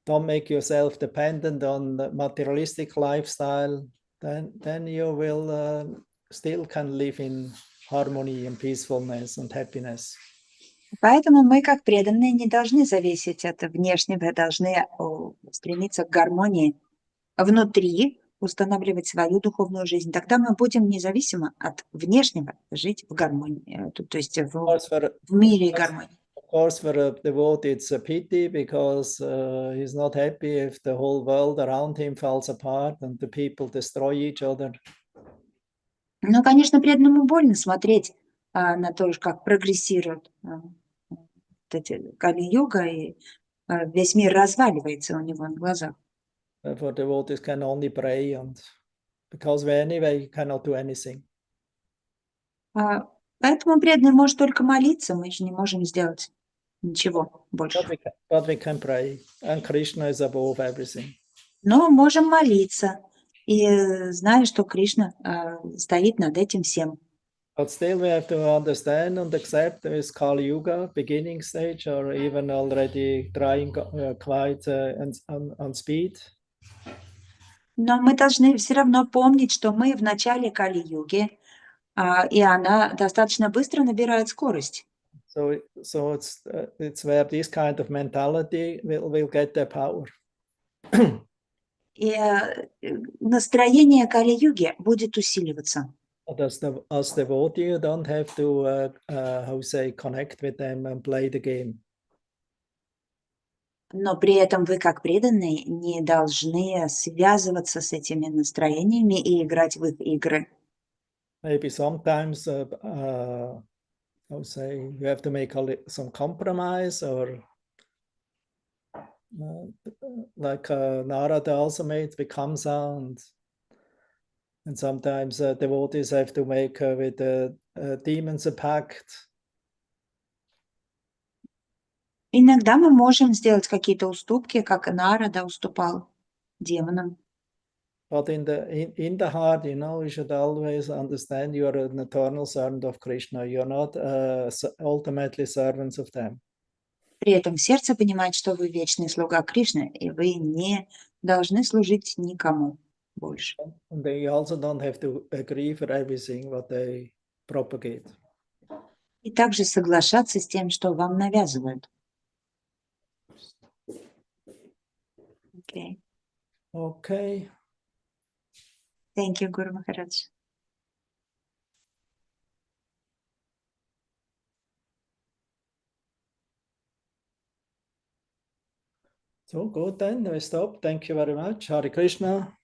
don't make yourself dependent on the materialistic lifestyle, then you will still can live in harmony and peacefulness and happiness. Поэтому мы, как преданные, не должны зависеть от внешнего, должны стремиться к гармонии внутри, устанавливать свою духовную жизнь. Тогда мы будем независимо от внешнего жить в гармонии, то есть в мире гармонии. Of course, for a devotee, it's a pity because he's not happy if the whole world around him falls apart and the people destroy each other. Ну, конечно, преданному больно смотреть на то, как прогрессирует Кали-юга, и весь мир разваливается у него на глазах. For devotees can only pray, and because we anyway cannot do anything. Поэтому преданный может только молиться, мы же не можем сделать ничего больше. But we can pray, and Krishna is above everything. Но можем молиться, и зная, что Кришна стоит над этим всем. But still we have to understand and accept this Kali Yuga beginning stage, or even already trying quite on speed. Но мы должны все равно помнить, что мы в начале Кали-юги, и она достаточно быстро набирает скорость. So it's where this kind of mentality will get their power. И настроение Кали-юги будет усиливаться. But as devotee, you don't have to connect with them and play the game. Но при этом вы, как преданные, не должны связываться с этими настроениями и играть в их игры. Maybe sometimes you have to make some compromise, or like Narada also made with Kamsa, and sometimes devotees have to make with the demons a pact. Иногда мы можем сделать какие-то уступки, как Нарада уступал демонам. But in the heart, you should always understand you are an eternal servant of Krishna. You're not ultimately servants of them. При этом в сердце понимать, что вы вечный слуга Кришны, и вы не должны служить никому больше. And they also don't have to agree for everything what they propagate. И также соглашаться с тем, что вам навязывают. Okay. Okay. Thank you, Guru Maharaj. So good then, we stop. Thank you very much. Hare Krishna.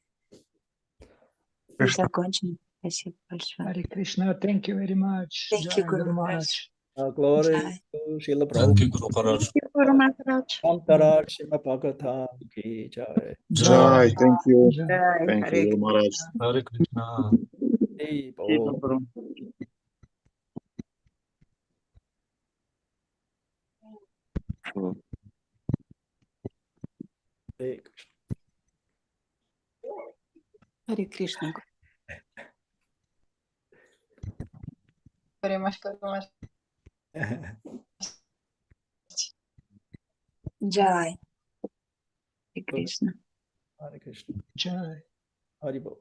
Закончим. Спасибо большое. Hare Krishna, thank you very much. Thank you, Guru Maharaj. Glory to Srila Prabhupada. Thank you, Guru Maharaj. Shantaraj Srimad Bhagavatam ki jai. Jai, thank you. Jai, Thank Hare you, Maharaj. Hare Krishna. Hey, Bo. Hey, Hare Krishna. very much. Jai. Hare Krishna. Hare Krishna. Jai. Haribol.